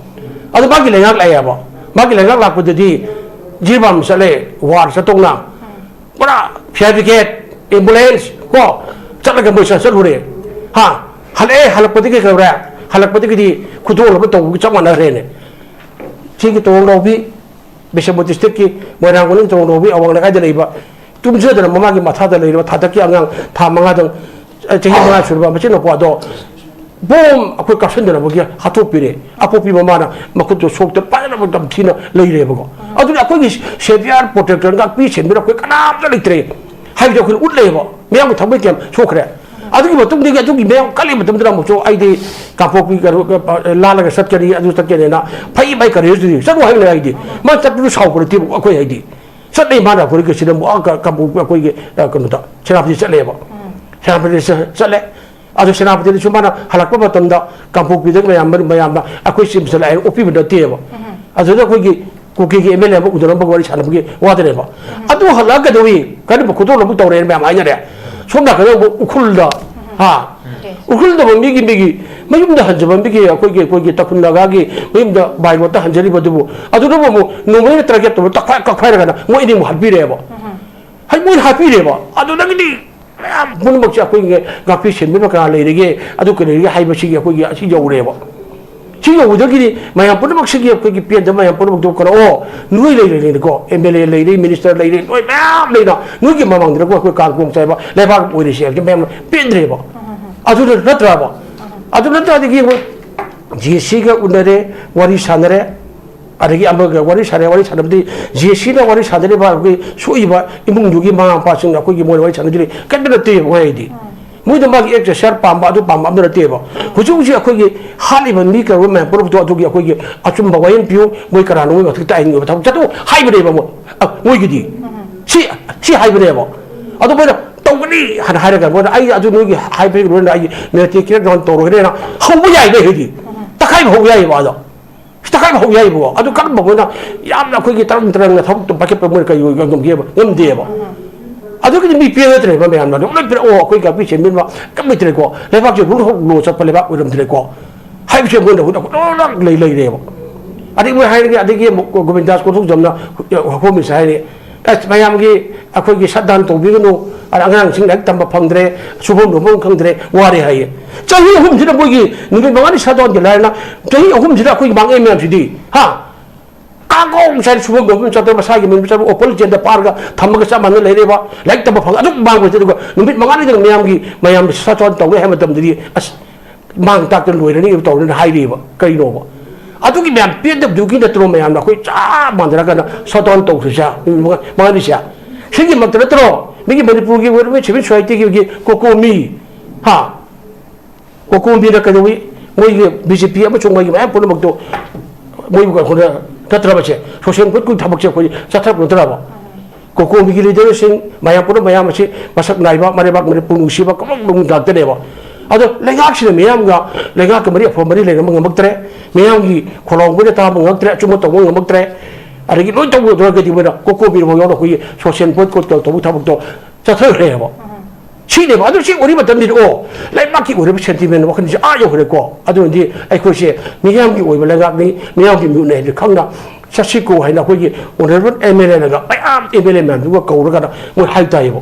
ಅದು ಬಾಗಿಲ ಯಾಕಲಯ್ಯಬ ಬಾಗಿಲ ಯಾಕಲಾಕುದದಿ ಜೀವಂ ಸಲೆ war ಸತೋಂಗ್ನಾ ಪರ ಫಿಯಾಬಿಕೇಟ್ ambulance ಕೋ ಚಲಗ ಮೊಯ್ಸ ಸಲುರೆ ಹಾ ಹಲೆ ಹಲಪದಿಗೆ ಕವರ ಹಲಪದಿಗೆ ಖುದೋಲ ಬತ ಚಮನ ರೇನೆ ಸಿಗಿ ತೋಂಗ್ರೋಬಿ ಬಿಶಬ district ಮೊರಾಂಗುನಿ ತೋಂಗ್ರೋಬಿ ಅವಂಗ ಕಾಯ್ದ ಲೈಬ ತುಮ್ಸದನ ಮಮಾಗಿ ಮಥಾದ ಲೈಬ ಥಾದಕಿ ಅಂಗಾಂ ಥಾ ಮಂಗಾದಂ ಚಹಿ manga ಸುರ್ಬಾ ಮಚಿನ ಪೋದೋ Bom, aku kapsen dalam bagian hatu pire, aku pi mana, makut tu sok terpakai dalam damcina lagi bago. Adu aku ni seviar protector tak pi sembira aku kenapa tak litre, hai jauh aku utle bago, memang aku thambai kiam sok re. Adu kita betul dia tu kita memang kali betul dalam musuh, ID kapok pi lala ke sat kari, adu sat kari na, pai pai kari itu, satu hai le ID, macam tu sahau berarti aku ID. Sat ni mana aku ni sedang buat kapok aku ni kanu tak, cenap di sat le bago, cenap di sat le. Adu senapati itu cuma halakpa batanda kampung pidak mayam aku simsel air opi benda tiba. Adu tu aku ki MLA aku udah nampak wali sana pergi water apa. Adu halak kedui kan aku tu lalu tahu mayam aja deh. Semua kan ukul dah, ukul dah bagi, mayum dah hancur bagi aku ki takun lagi, mayum dah bayi mata hancur ibu tu. Adu tu mau nomor terakhir tu tak kaya kan, mau ini mau happy deh apa. Hai mau happy deh apa. Adu dah gini. Pun maksud aku ini gapi sendiri macam lagi lagi, adu kena lagi hai masih aku ini si jauh reba, si jauh dah gini, macam pun maksud aku ini pian jam macam pun maksud aku oh, nui lagi ko, MLA lagi, Minister lagi, nui macam lagi na, nui ke mamang dia aku kalkung saya ba, lepas boleh siapa, macam pian reba, adu dah teraba, adu dah terada gini, GSC ke undare warisan re. Ada lagi ambil warisan berarti GSC na warisan dari bahagian suai bah imung juga mana pasang aku gini mau warisan jadi kan berarti apa ini? Mungkin bagi ekser pamba tu pamba berarti apa? Khusus aku gini hal ini mikir aku memang perlu tu aku gini acum bawain piu mau kerana mau kita ingin betul jatuh hai berapa mau gini si hai berapa? Atau berapa? Tahu ni hari kan? Mana ayah tu ni hai berapa? Ayah nanti kira jangan torok ni na, hau ya ini hedi, tak hai hau ya ini ada. Setakat bahu ya ibu, aduh kan bahu na, ya amna aku kita terang na tahu tu pakai pemerintah kayu ngam dia ba, aduh kita mi piang terus, macam mana? Orang pernah oh aku kita pergi sembunyi ba, kami terus ko, lepas tu dulu lu cepat lepas udah terus ko, hai pergi sembunyi dah, orang lay dia ba, adik mulai hari ni adik dia gomendas ko tu jamna, aku misalnya mayam gi akoi gi shutdown to bi no angang sing lek tamba phangdre subom no khangdre wari hai chahi hum jira bogi ngi bangani shutdown gi la na chahi hum jira akoi bang em sidi ha kago sai subom no chato masa gi min chato opol jenda parga thamaga sa man le re ba lek tamba phang adu bang ko jida ngi bangani jang mayam shutdown to he matam di as mang tak ten loi ni to ni hai ri ba kai no ba adugi mayam piedab dugi na tro mayam na koi cha mandra kana shutdown to sa mangani sha sigi maktra tro migi manipur gi wor me chibin soiti gi kokomi ha kokomi da kadoi moi gi bjp ama chungma gi ma pon mak to moi ko khona tatra ba che social put ku thabak che ko chathap no tra ba kokomi gi leader sing mayam pon mayam chi masak nai ba mare bak mare punu si ba kam lung dak te ba ado lengak si mayam ga lengak ka mari phom mari le ngam mak tre mayam gi kholong bu ta ngam tre chumo to ngam mak tre arigi loi to do ga di ba kokomi ro yo ko social put ko to thabak to chathre ba chi ne ba ado chi ori ba tam di o lai mak ki ori ba sentiment wa khan ji a yo hre ko ado di ai ko she mayam gi oi ba lengak ni mayam gi mu ne di khang na chachi ko hai na ko gi honorable mla na ga ai am mla man du ko ro ga mo hai tai bo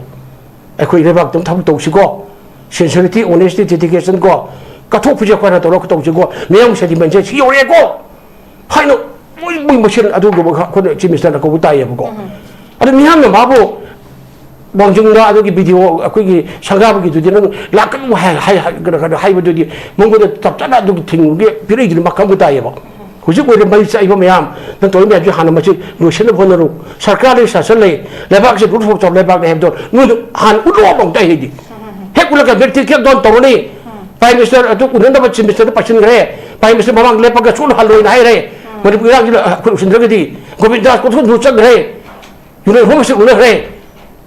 ai ko ire ba tam thab to si ko sincerity honesty dedication ko ka thok puje ko na to ko to si ko mayam sentiment je chi yo re ko hai no moi machine adu go ko chi mister na ko tai bo ko ado mayam na ba bo Wangjing da adugi video akoi sangab gi dudi nang lakan hai hai dudi monggo da tap tana du thing gi pire gi makam gu tai ba huji ko mai sai ba mayam nang to me ju hana ma chi lotion phon ru sarkar le sasal le lebak se group of lebak ne do nu han u lo bang tai di he kula ka berti ke don to ni prime minister atu unen da ba chi minister pachin gre prime minister bawang lepak ga chun haloi nai re manipur ra gi ko sindra gi di govindas ko thun chak gre yune hom se ule re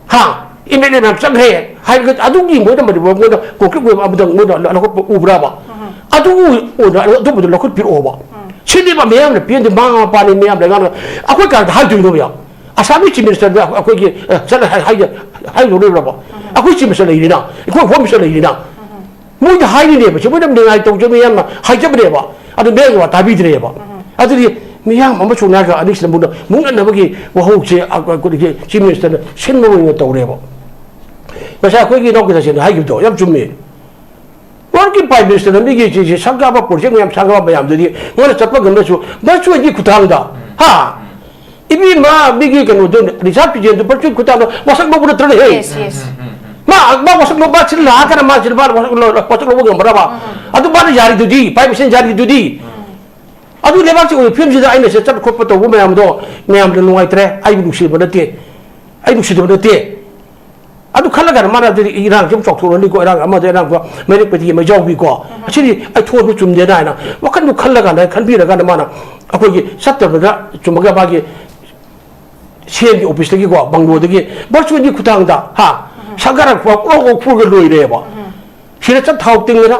ha imele nam sang he hai ga adugi mo da ma mo da ko ke go abdang mo da la ko ubra ba adu o da do bu la ko pir o ba chini ba me am ne pin de ma pa ni me am da ga akoi ka ha du no ya asami chi minister da akoi ki sa hai lo ba akoi chi minister le ni na ko ho minister le ni na mo da hai ni ba chi mo da ne ngai to jo me am hai ja ba ba adu me ga ta bi de ba adu di miyang mama chuna ga adik sem bunda mung na bagi wa ho che ko di chief minister sin mo yo to re ba masa ko gi no ga sin hai gi to yam chum me war ki prime minister na mi gi chi sangga ba project yam sangga ba yam di ngora chapa ga chu ba chu gi kutang da ha ibi ma mi gi ga no do reserve pi je do par chu kutang da wasak mo bu tra he yes ma wasak mo ba chi la ka ma chi ba wasak lo ga ba ba adu ba yari du di prime minister yari du di adu lebak chi film ji da ai ne se chap khop to bu mayam do nuai tre ai bu shi ba de ai bu shi de te adu khala ga ma na de irang jom chok thoro ni ko irang ama de irang ko me ni peti me jaw bi ko achiri ai thor bu chum de da na wa kan du khala ga na khan bi ra ga ma na akoi gi sat ta ga chum ga ba gi chen di office gi ko banglo de gi ba chu ni khutang da ha sagara ko ko fu ga loi re ba shi na chat thau ting na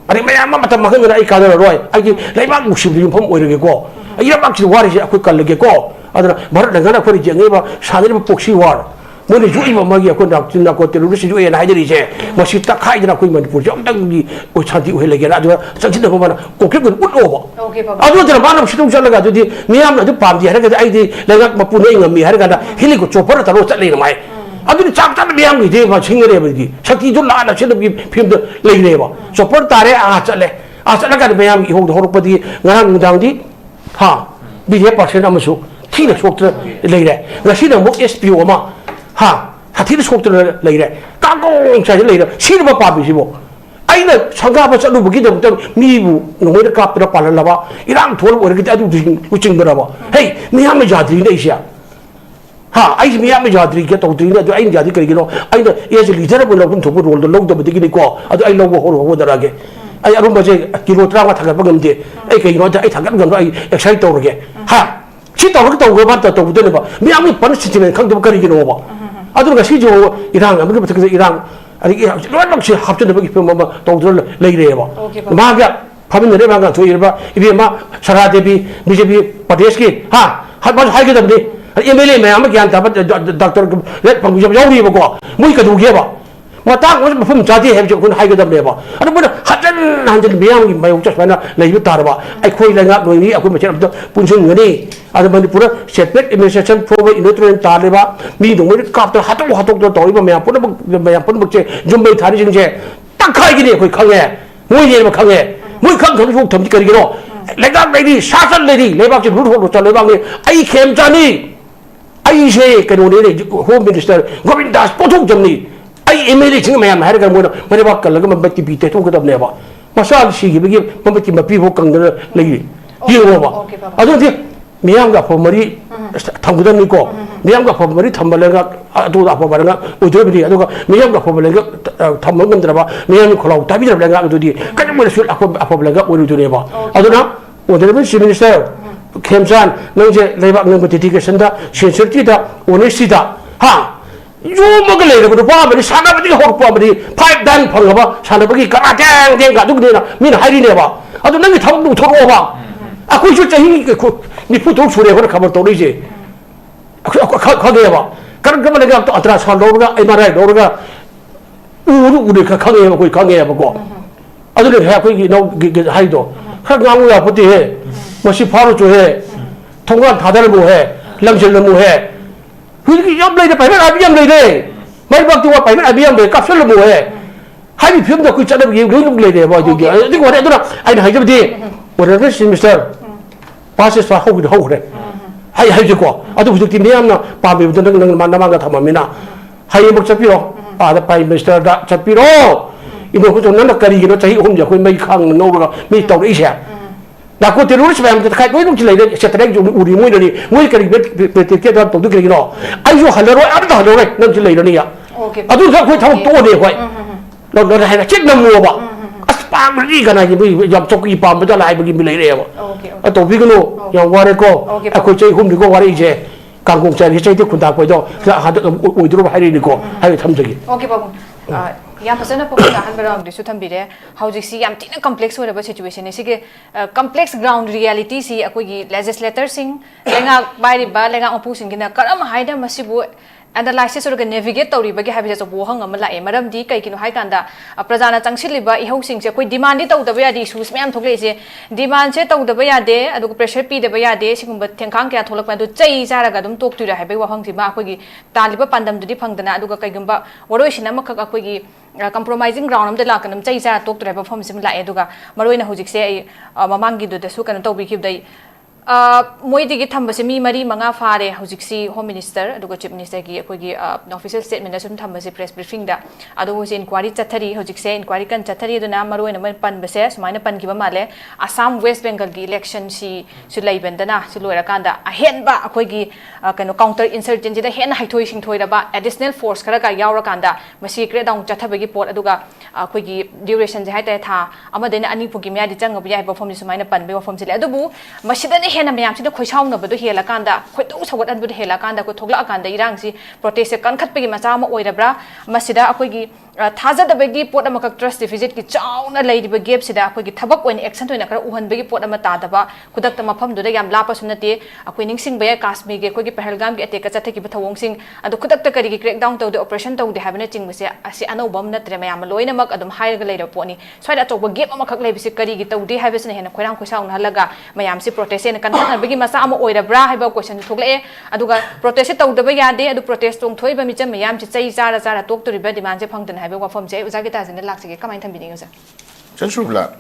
아니 mayam ma matam mahang na ikala roi ai leibak musib di phom oire ko ai ra bak chi wari je akoi kal ge ko adra bharat na gana khori je ngai ba sanir ba poksi war mo ni ju ima ma gi akoi dak tin na ko te ru si ju e na hajri je ma si ta khai na koi manipur je dang gi o chanti o hele ge na adra changchi na ko ma ko ke ko ut o ba okay baba adra dra ma na si tung chal ga di miyam na du pam di har ga ai di leibak ma pu nei ngam mi har ga da hili ko chopar ta ro chat le na mai aduni chak chak miyam gi de ba chingre ba gi sakti ju la na chen gi phim de le ne ba chopar tare a chale ga miyam gi hong hor pa di ngang dang di ha bi he percent am su thi na sok tra le re ga si na mo spo ma ha ha thi na sok tra le re ka gong cha le re si ba pa bi si bo ai na sangga ba chalu bu gi de mi bu no mo de ka pra pa la ba irang thol or gi adu u ching ba ba hey miyam ja di ne sia ha ai miyam jadri ke to dina do ai jadi kari no ai da as leader bo lo kun thobu role do log do bidi ni ko adu ai log ho ho dara ge ai arum ba je kilo tra ma thaga bagam de ai kai no da ai thaga gam ai excite to ge ha chi to go ba to bu de ba miyam ni pan si ne khang do kari gi no ba adu ga si jo irang am ga ta irang ari lo lo si hap de ba ki ma to do le re ba ma ga phamin ne ba ga to ir ba ibi ma sara devi bjp pradesh ki ha ha ba hai ge da ni MLA मैं आम ज्ञान था doctor ले पंग जब जाऊँ नहीं बको मुझे कदू गया बा matang was from Jadi have you couldn't hide them never. I don't want 100 million my just when I lay with Tarba. I quite like up when I could make up the Punjuni. As a Manipura, separate administration provide nutrient Taliba, me the way after Hato the Toiba may put Jumbe Tarijin. Takai, quick come here. We never come here. We come to the Tomikano. Like that lady, Shashan lady, Lebak to Ruto to Lebang. I came Johnny. I say, can only Home Minister, Govindas, Potok Germany. I immediately may have had a whenever Kalagam Betty beat it over the never. Masal, she give Mamatima people come the lady. You know, I don't think Mianga for Marie Tangudaniko, Mianga for Marie Tambalega, do that for Barana, Udribity, Mianga for Balega, Tamagandraba, Miami Colo, Tabitha Blaga to the Canada shoot up for Blaga, what do you never? I don't know, whatever she minister. Kemsan, Nanje, Levak Namatika Senda, Shinsertita, Unisita. Ha! You Mogale, the property, Sanabati, whole property, pipe down Pangaba, Sanabaki, Karatang, Gadugina, Mina Harineva. I don't know how to talk over. I could say he put out for the cover to Rigi. Kageva. Kangamanaga to Atras Haloga, Emara, Dorga, Udika Kageva, we can't ever go. I don't have get Hido. Kagawa put the hair. Masi paru tu hai, thongwan thadar mu hai, langsil mu hai. Hui yam lei de pai mai abiyam lei de, mai bak tu wa pai mai abiyam de kapsul mu hai. Hai phim da kui chadab gi lung lei de ba ji gi. Ti ko de tu na ai hai jab di. Whatever Mr. Passes for how ho de. Hai ji ko. Adu bu ti niam na pa be bu nang man na ga thama mina. Hai bak chapiro. Da pai Mr. da chapiro. Ibo ko na kari gi no chahi hum ja koi mai khang no ga mi tau ri sha. Now, go to the roots of the kite, we don't lay it, set a regular Uri, we can get up to do it. I do hello, I don't know, not to lay it. I don't have quite how to do it. Not that I had a chicken over. A spam regan, I give jump talking palm, but I will give me later. I don't know, young Warrico, I could say whom to go what is it. Kangkong said he said to contact with dog, we drove Harry-Nico, Harry Tamsaki. Okay, Babu. Yam pasana po na hanbara disu thambire hauji si yam tina complex ora ba situation sige complex ground reality si akoi legislator sing lenga bai ba lenga opposition gina karam haida masibu analysis or navigate tori bagi habi sa bohang amala e maram di kai kino hai kanda prajana changsiliba ihau sing se koi demand di tawda ba di issues myam thokle je demand se tawda ba ya de adu pressure pi de ba ya de singumba thengkhang kya tholak pa du chai jara ga dum tok tu ra habi wahang si ma koi gi taliba pandam du di phangdana adu ga kai gumba waroi sinama kha koi gi compromising ground am de la kanam chai jara tok tu ra ba form sim la e duga maroi na hujik se ai mamangi du de su kan tobi khib dai Moidigi Tambasi Mari Manga Fare, Huziksi, Home Minister, the Chief Minister, official statement, as soon Tambasi press briefing that otherwise inquiry Chatari, Huziksi, inquiry can Chatari, the Namaru and Pan Beses, Minor Pan Gibamale, Assam West Bengal election, she should lay Bendana, Sulurakanda, a hen ba, a quiggy, can counter insurgency, the hen hituishing toida, additional force, Karaka Yaurakanda, Masi down Chatabagi Port Aduga, a quiggy duration, the Hatata, Amadena Anipugimia, the Jang of Yabo from this minor pan, from Ziladubu, Mashidani. Hena mayam si khoi saung na badu hela kanda khoi to sawat an badu hela kanda ko thogla kanda irang si protest kan khat pegi macha ma oirabra masida akoi gi thaja da begi pot ama kak trust deficit ki chauna lei di gap sida akoi gi thabak oin action toina kar uhan begi pot ama ta daba kudak ta mafam du da yam lapa sunate akoi ning sing baya kashmir ge koi gi pahalgam gi attack ka chathe ki bathawong sing adu kudak ta kari gi crackdown to the operation to the habina ching base asi ano bam na tre mayam loina mak adum hair ga lei ra poni soida to gap ama kak lei bisi kari gi to di habis na hena khoirang khoi saung na halaga mayam si protest kan kan bagi masa ama oirabra haiba question thokle aduga protest tawdaba yade adu protest tong thoiba mi cham yam chi chai jara jara tok to riba demand je phangdan haiba wa form je uja gita jene laksige kamai tham biding uja chanshubla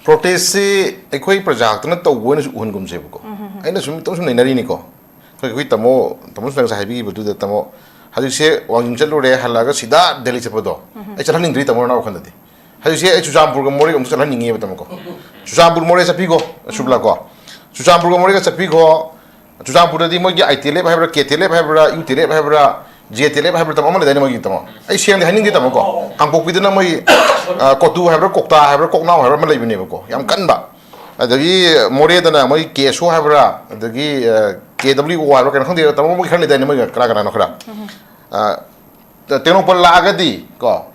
protest se ekoi project na to wona un gum se ko aina sum to sum nari ni ko koi tamo sang sa haibi budu da tamo haju se wangjing chalu re halaga sida delhi chepodo ai chalan indri tamo na khanda di haju se chujampur ko mori ko chalan ningi tamo ko chujampur mori sa pigo shubla ko Chujampur Moriga Chapigo, Chujampur di Mogi, I tele, Habra, Ketele, Habra, you tele, Habra, Jetele, Habra, Tamama, the Nemogitamo. I see the Henning Tamoko. I'm cook with the Namoi, Kotu, Habra, Kokta, Habra, Kok now, Habra, Malay Nebuko. Yam Kanba. The Moria than a Moi Keso Habra, the KW, I reckon the Tamoki, the Nemoga, Kraganokra. The Tenopol Lagadi, go.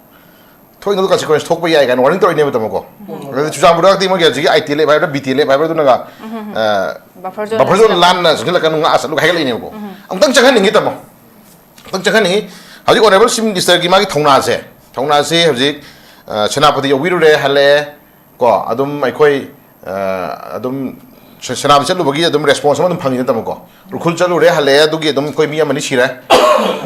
Toy consequence talk by and one to enable Tamoko. Chujampur di Mogi, I tele, Habra, BTL, Habra, Buffer land as Hilakan look highly I'm done checking it. Don't check any. How you whatever sim this Gimaki Tonaze. thongna se hojik senapati yobirure hale ko adum aikoi adum senapati chalubagi adum response adum phangi tam ko rukhul chalure hale adugi adum koi mi amani sire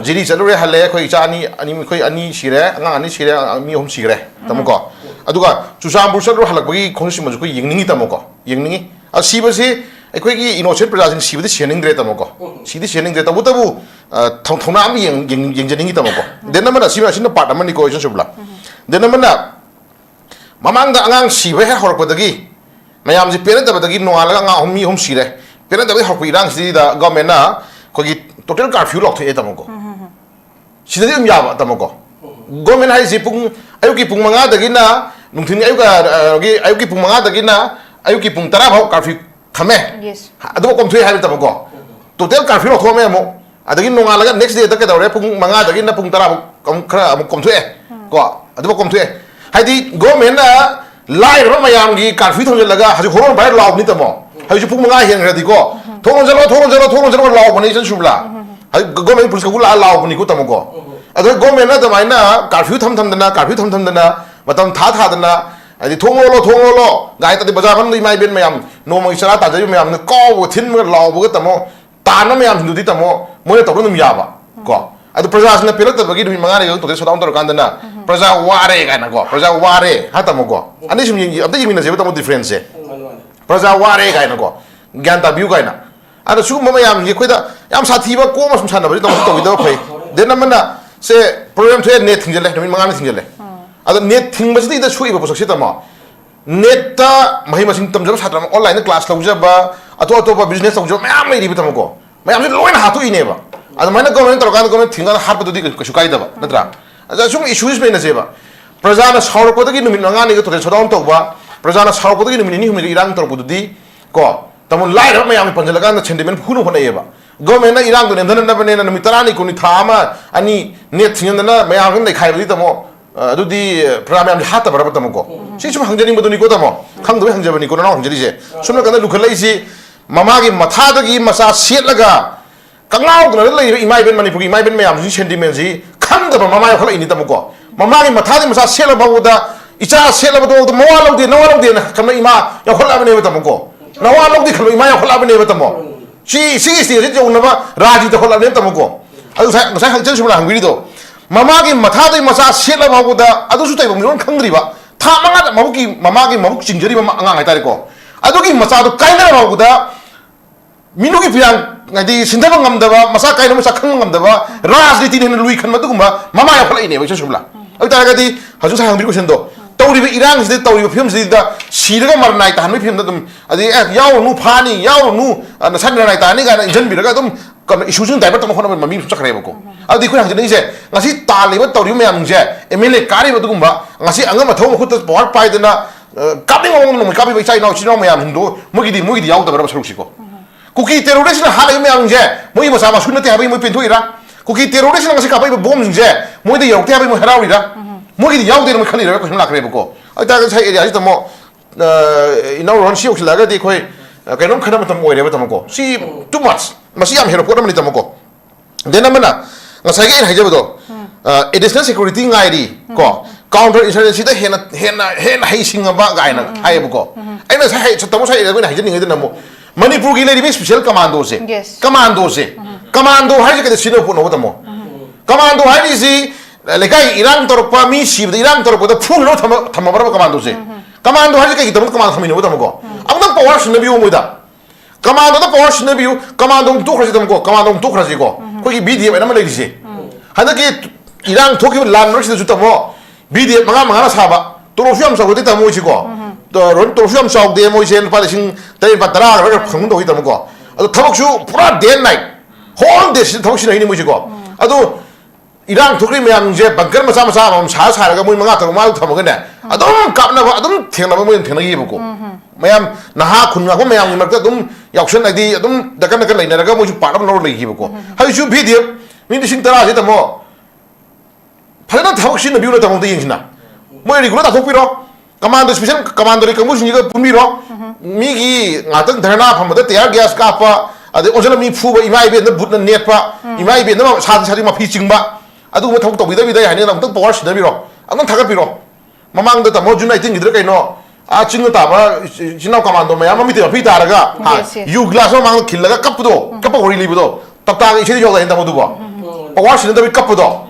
jiri chalure hale koi chani ani koi ani sire anga ani sire mi hom sire tam ko aduga chusambur chalur halakbagi khonsi maju ko yingningi tam ko yingningi a sibasi ꯑꯩꯈꯣꯏꯒꯤ innocent ꯄ꯭ꯔꯖꯥꯁꯤꯡ ꯁꯤꯕꯗꯤ ꯁꯤꯍꯟꯅꯤꯡꯗ꯭ꯔꯦ ꯇꯥꯃꯣꯀꯣ ꯁꯤꯗꯤ ꯁꯤꯍꯟꯅꯤꯡꯗ꯭ꯔꯦ ꯇꯧꯕꯇꯕꯨ ꯊꯧꯅꯥ ꯑꯃ ꯌꯦꯡꯖꯅꯤꯡꯉꯤ ꯇꯥꯃꯣꯀꯣ then ꯑꯃꯅ ꯑꯁꯤꯅ part ꯑꯃꯅꯤꯀꯣ Surbala then ꯑꯃꯅ ꯃꯃꯥꯡꯗ ꯑꯉꯥꯡ ꯁꯤꯕ ꯍꯦꯛ ꯍꯧꯔꯛꯄꯗꯒꯤ ꯃꯌꯥꯝꯁꯤ ꯄꯦꯟꯅꯗꯕꯗꯒꯤ ꯅꯣꯡꯉꯥꯜꯂꯒ ꯑꯉꯥꯡ ꯃꯤ ꯑꯍꯨꯝ ꯁꯤꯔꯦ ꯄꯦꯟꯅꯗꯕꯒꯤ ꯍꯧꯔꯛꯄ ꯏꯔꯥꯡꯁꯤꯗ ꯒꯚꯔꯟꯃꯦꯟꯠꯅ ꯑꯩꯈꯣꯏꯒꯤ ꯇꯣꯇꯦꯜ ꯀꯥꯔꯐ꯭ꯌꯨ ꯂꯥꯎꯊꯣꯛꯑꯦ ꯇꯥꯃꯣꯀꯣ ꯁꯤꯗꯗꯤ ꯑꯗꯨꯝ ꯌꯥꯕ ꯇꯥꯃꯣꯀꯣ ꯒꯚꯔꯟꯃꯦꯟꯠ ꯍꯥꯏꯁꯤ ꯑꯌꯨꯛꯀꯤ ꯄꯨꯡ 5ꯗꯒꯤꯅ ꯅꯨꯡꯊꯤꯟꯒꯤ ꯑꯌꯨꯛꯀꯤ ꯄꯨꯡ 5ꯗꯒꯤꯅ ꯑꯌꯨꯛꯀꯤ ꯄꯨꯡ 10 ꯐꯥꯎ ꯀꯥꯔꯐ꯭ꯌꯨ ꯊꯝꯃꯦ ꯑꯗꯨꯕꯨ ꯀꯣꯝꯊꯣꯛꯑꯦ ꯍꯥꯏꯕ ꯇꯥꯃꯣꯀꯣ ꯇꯣꯇꯦꯜ ꯀꯥꯔꯐ꯭ꯌꯨ ꯂꯧꯊꯣꯛꯑꯝꯃꯦ ꯑꯃꯨꯛ ꯑꯗꯒꯤ ꯅꯣꯡꯉꯥꯜꯂꯒ ꯅꯦꯛꯁ ꯗꯦꯗ ꯀꯩꯗꯧꯔꯦ ꯄꯨꯡ 5ꯗꯒꯤꯅ ꯄꯨꯡ 10 ꯐꯥꯎ ꯈꯔ ꯑꯃꯨꯛ ꯀꯣꯝꯊꯣꯛꯑꯦ ꯀꯣ ꯑꯗꯨꯕꯨ ꯀꯣꯝꯊꯣꯛꯑꯦ ꯍꯥꯏꯗꯤ ꯒꯣꯔꯃꯦꯟꯠꯅ ꯂꯥꯏꯔꯕ ꯃꯌꯥꯝꯒꯤ ꯀꯥꯔꯐ꯭ꯌꯨ ꯊꯝꯖꯤꯜꯂꯒ ꯍꯧꯖꯤꯛ ꯍꯣꯔꯣꯟ ꯚꯥꯏꯔ ꯂꯥꯎꯕꯅꯤ ꯇꯥꯃꯣ ꯍꯧꯖꯤꯛ ꯄꯨꯡ 5 ꯍꯦꯟꯈ꯭ꯔꯗꯤꯀꯣ ꯊꯣꯡ ꯂꯣꯟꯖꯜꯂꯣ ꯂꯥꯎꯕꯅꯤ ꯏꯆꯟ ꯁꯨꯔꯕꯂꯥ ꯍꯧꯖꯤꯛ ꯒꯣꯔꯃꯦꯟꯠ ꯄꯨꯂꯤꯁ ꯀꯥꯡꯕꯨ ꯂꯥꯛꯑ ꯂꯥꯎꯕꯅꯤꯀꯣ ꯇꯥꯃꯣꯀꯣ ꯑꯗꯣ ꯒꯣꯔꯃꯦꯟꯠꯅ ꯑꯗꯨꯃꯥꯏꯅ ꯀꯥꯔꯐ꯭ꯌꯨ ꯊꯝꯊꯝꯗꯅ ꯃꯇꯝ ꯊꯥꯗꯅ ꯍꯥꯏꯗꯤ ꯊꯣꯡ ꯂꯣꯜꯂꯣ ꯒꯥꯏ ꯇꯗꯤ ꯕꯖꯥꯔ ꯃꯅꯨꯡꯗ ꯏꯃꯥ ꯏꯕꯦꯟ ꯃꯌꯥꯝ ꯅꯣꯡꯃꯒꯤ ꯆꯔꯥ ꯇꯥꯖꯔꯤꯕ ꯃꯌꯥꯝꯅ ꯀꯥꯎꯕ ꯊꯤꯟꯕꯒ ꯂꯥꯎꯕꯒ ꯇꯥꯃꯣ ꯇꯥꯟꯕ ꯃꯌꯥꯝꯁꯤꯡꯗꯨꯗꯤ ꯇꯥꯃꯣ ꯃꯣꯏꯅ ꯇꯧꯕ ꯑꯗꯨꯝ ꯌꯥꯕ ꯀꯣ ꯑꯗꯨ प्रजाꯁꯤꯅ ꯄꯦꯜꯂꯛꯇꯕꯒꯤ ꯅꯨꯃꯤꯠ 5ꯅꯤ ꯇꯣꯇꯦꯜ ꯁꯠꯗꯥꯎꯟ ꯇꯧꯔꯀꯥꯟꯗꯅ प्रजा वारे गायनाको प्रजा वारे हा तमोको अनि सुम अब्दा यिमिनसेबो तमो डिफरेंस से प्रजा वारे गायनाको ज्ञान ताबिउ गायना अदा सुम मयाम ये खोइदा याम साथीबा कोम सुम सानबरि तमो तोगिदो फै देनमना से प्रॉब्लम थे नेट थिंजले नमिन 5 थिंजले अदा नेट थिंगबसिदि दा सुइबा पोसक्से तमो नेट ता महि मसिंग तमजब सात्रम ऑनलाइन क्लास लौजबा अतो बिजनेस लौजब मयाम लैरिबा तमोको मयाम से लोइन हातु इनेबा अदा मैंने गवर्नमेंट तरकान गवर्नमेंट थिंगा हारपदुदि कछु काइदबा नत्रा अजा सुम इश्यूज में नसेबा प्रजाना सावरपदगी नुमिन 5 नि टोटल शटडाउन तौबा प्रजाना सावरपदगी नुमिन 2 हुमि इरांग तरपदुदि को तमो लाइर मयाम पंजलगान सेंटिमेंट फुनु होनेबा गवर्नमेंट ना इरांग ने धननबने नुमिन 30 कुनि थामा अनि नेट थिंगना मयाम ने खाइबदि तमो अदुदि प्रजा मयाम हातबरब तमको सिसुम हंजनि मदुनि को तमो खंगदबे हंजबनि को ना हंजरिजे सुमना कन लुखलैसि ममागी मथादगी मसा सेटलगा कंगाउदना लैबा इमाइबेन मणिपुरी इमाइबेन मयाम सेंटिमेंट जी खंगदब ममाय खला इनि तमको ममागी मथादि मसा सेलबाउदा इचा सेलबदो मवा लौदे नवा लौदे खमना इमा यखलाबने तमको नवा लौदे खमना इमा यखलाबने तमो सी जोनबा राजी तखलाबने तमको अदु sai hangchen sumla hangwirido mamagi mathadai masa setlabauda adu su taiba miron khangriba tha manga mabuki mamagi mabuk jingjari mama anga ngai tare ko adugi masa du kaina bauda minugi piang ngadi sindaba ngamdaba masa kaina masa khang ngamdaba rajniti ne lui khan maduguma mama ya phalai ne ba sumla adu taragadi haju sai hangri question do tawriba irang side tawriba film side siraga marnai ta hanmi film da dum adi yaw nu phani yaw nu na sanrai ta ni ga injan biraga dum kan issue jun daiba tam khona mami chakre ba ko adi khoi hangni je ngasi taliba tawri mayam je mla kari ba dugumba ngasi angama thom khut power pai dana kabi ngom no kabi ba chai no chino mayam hindu mugidi yaw da ba saruk siko kuki terrorist na halai mayam je moi ma sama sunati habai moi pintu ira kuki terrorist na ngasi kabai ba bom je moi de yaw te habai moi harawi ra moi yaw de moi khani ra ko sum lakre ba ko ai ta sai area ji tamo ino ron si oxilaga de khoi kainom khana matam oire ba tamko si too much masi yam hero podam ni tamko denamana ngasai ge haijabado additional security ngairi ko counter insurgency da hena haisinga ba gaina haibu ko aina sai tamo sai ga haijani ngai namo Manipur ki lady special commando se commando hai ke sino puno tamo commando hai si lekai irang torpa mi sib irang torpa da phul no thama bara commando se commando hai ke tamo commando thami no tamo ko amna power shne bi moida commando da power shne bi commando to khasi tamo ko commando to khasi ko ko ki bdf na ma lady se hada ki irang thoki lan no se ju tamo bdf manga na saba to ro fiam sa ko tamo chi ko ron to fiam sa de mo sen pa sing tay pa tara ra khang do hi tamo ko ado thabak su pura day and night whole day thabak sin hi ni mo chi ko ado irang thukri mayam je banker masa am sa ga moi manga tar ma thamo ga ne adum kapna ba adum thengna ba moi thengna gi ba ko mayam na ha khun ga ko mayam ni mak adum yakshan ai di adum dakan laina ga mo ju param no lai gi ba ko hai su video min sing tara je tamo phana thabak sin bi no tamo de yin na moi regular ta thokpiro commando special commando ri kamu singa pumiro mi gi ngatang dharna phamada tear gas ka pa ade ojala mi phu ba imai be na butna net pa imai be na sa ma phi chingba adu ma thok to bi da hani na tak power sin biro among Takapiro. Mamang the Tamo United Hidrakano, Chinutama, Chino Commando, Mayamami, Pitaraga, you glass among Kilaga Capudo, Capori Libido, Tata is in the Moduba. Washington Capudo.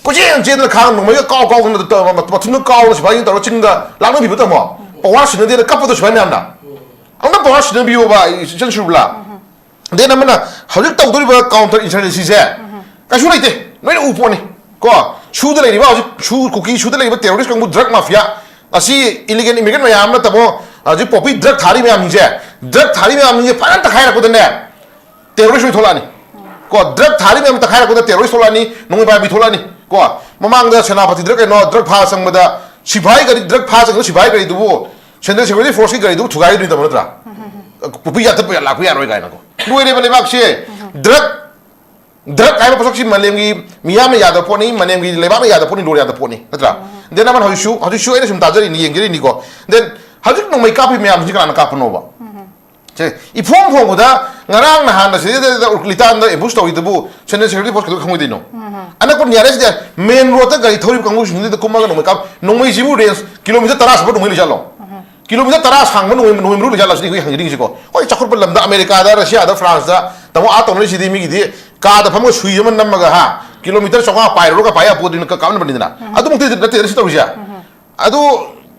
Kucing General Kang, Maya call on the Patino calls by interrupting the Lama Bibutamo. Washington did a couple of Svanana. I'm not Washington view by Shula. Then I'm gonna how you talk to counter insurgency there. That's what I did. No uponi. Go. Shoot the lady, shoot cookie, shoot the lady, but terrorists come with drug mafia. I see illegal immigrant Mayam, as you poppy drug Tari Mamja. Drug Tari Mamja, Paranta Hira put in there. Terrorist with Holani. Go. Drug Tari Mam Takara with the terrorist Holani, no by Bitolani. Go. Mamang the Senapati drug and no drug passing with the Shibai drug passing, Shibai do war. Send security force to guide in the Motra. Pupia Lapia Regano. Do it even if drug I was actually Malengi, Miami Yadaponi, Manemi, Levama Yadaponi, Doria the pony. Then I'm how to show any some Tazer in the Ingenico. Then how do you know my copy me? I'm going to Capanova. If home home with that, Narang Handa, the Litanda, a booster with the boo, send a security force to come with you. And I put the arrest there, main road, I told you, conclusion, the Kumaga, no way she would raise kilometer Taras, but Milijalo. Kilometer Taras hang no rule Jalas, we go. Oh, Chakupalam, the America, Russia, the France, the Atom Rishidi, Car the Pamos, human Namaga, kilometers of our Pyroga Paya put in a Kakamana. I don't think that is Storia. I do,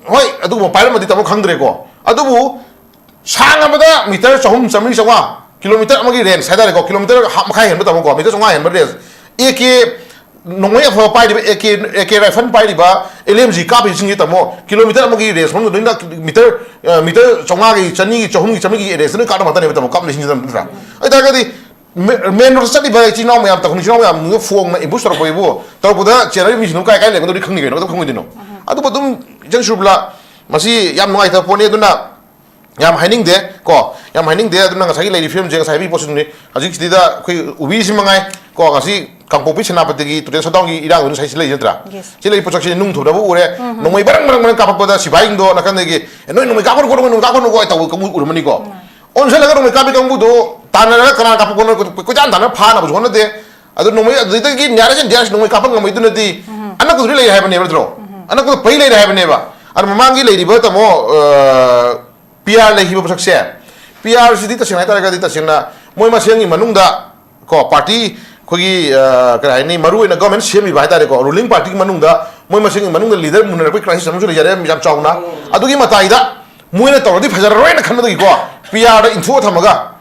why, I do a pyramid of Hungrego. I do Sangamada, meters of home, some kilometer Magian, Sadako, kilometer Hamakai, but I'm going to go, but there's AK. No way of a party, a rifle party bar, LMG copies in it more. Kilometer Magi race, 1 meter, Somagi, Chani, Chohumi, Chamiki, it is no kind of a competition. I tell you, men of study by Chino, I am talking to form a booster of a war. Topuda, Cherry, no guy, I don't come here, not come with you. I do put Jenshubla, Masi, Yam White of Poneduna. Yam hiding there, call. Yam hiding there, the Nangasai lady film, James Heavy possibly. As you did that, Ubizimangai, call, I see. Competition apathy to the Sadongi Iran says later. Chile protection nung to the war, no way better Capacoda, Shibaindo, Nakanegi, and no Capaco, no Capaco, will come with Manico. On Salago, Capicamudo, Tana, Capaco, Kujan, Pana was one of the I don't know where they get Yaras and Jash, no Capaco, we do not the. I'm not going to really have a never draw. I'm not going to pay later, have a never. I'm a mangy lady, but a more PR like he was success. PR is the Sina, Moimasin, Manunda, party. Kogi kaini maru ina government semi bai ta ko ruling party manungda moi masing manungda leader munna ko crisis samju le jare jam chauna adugi matai da muina tawdi phajara roina khanma gi ko PR da info thamaga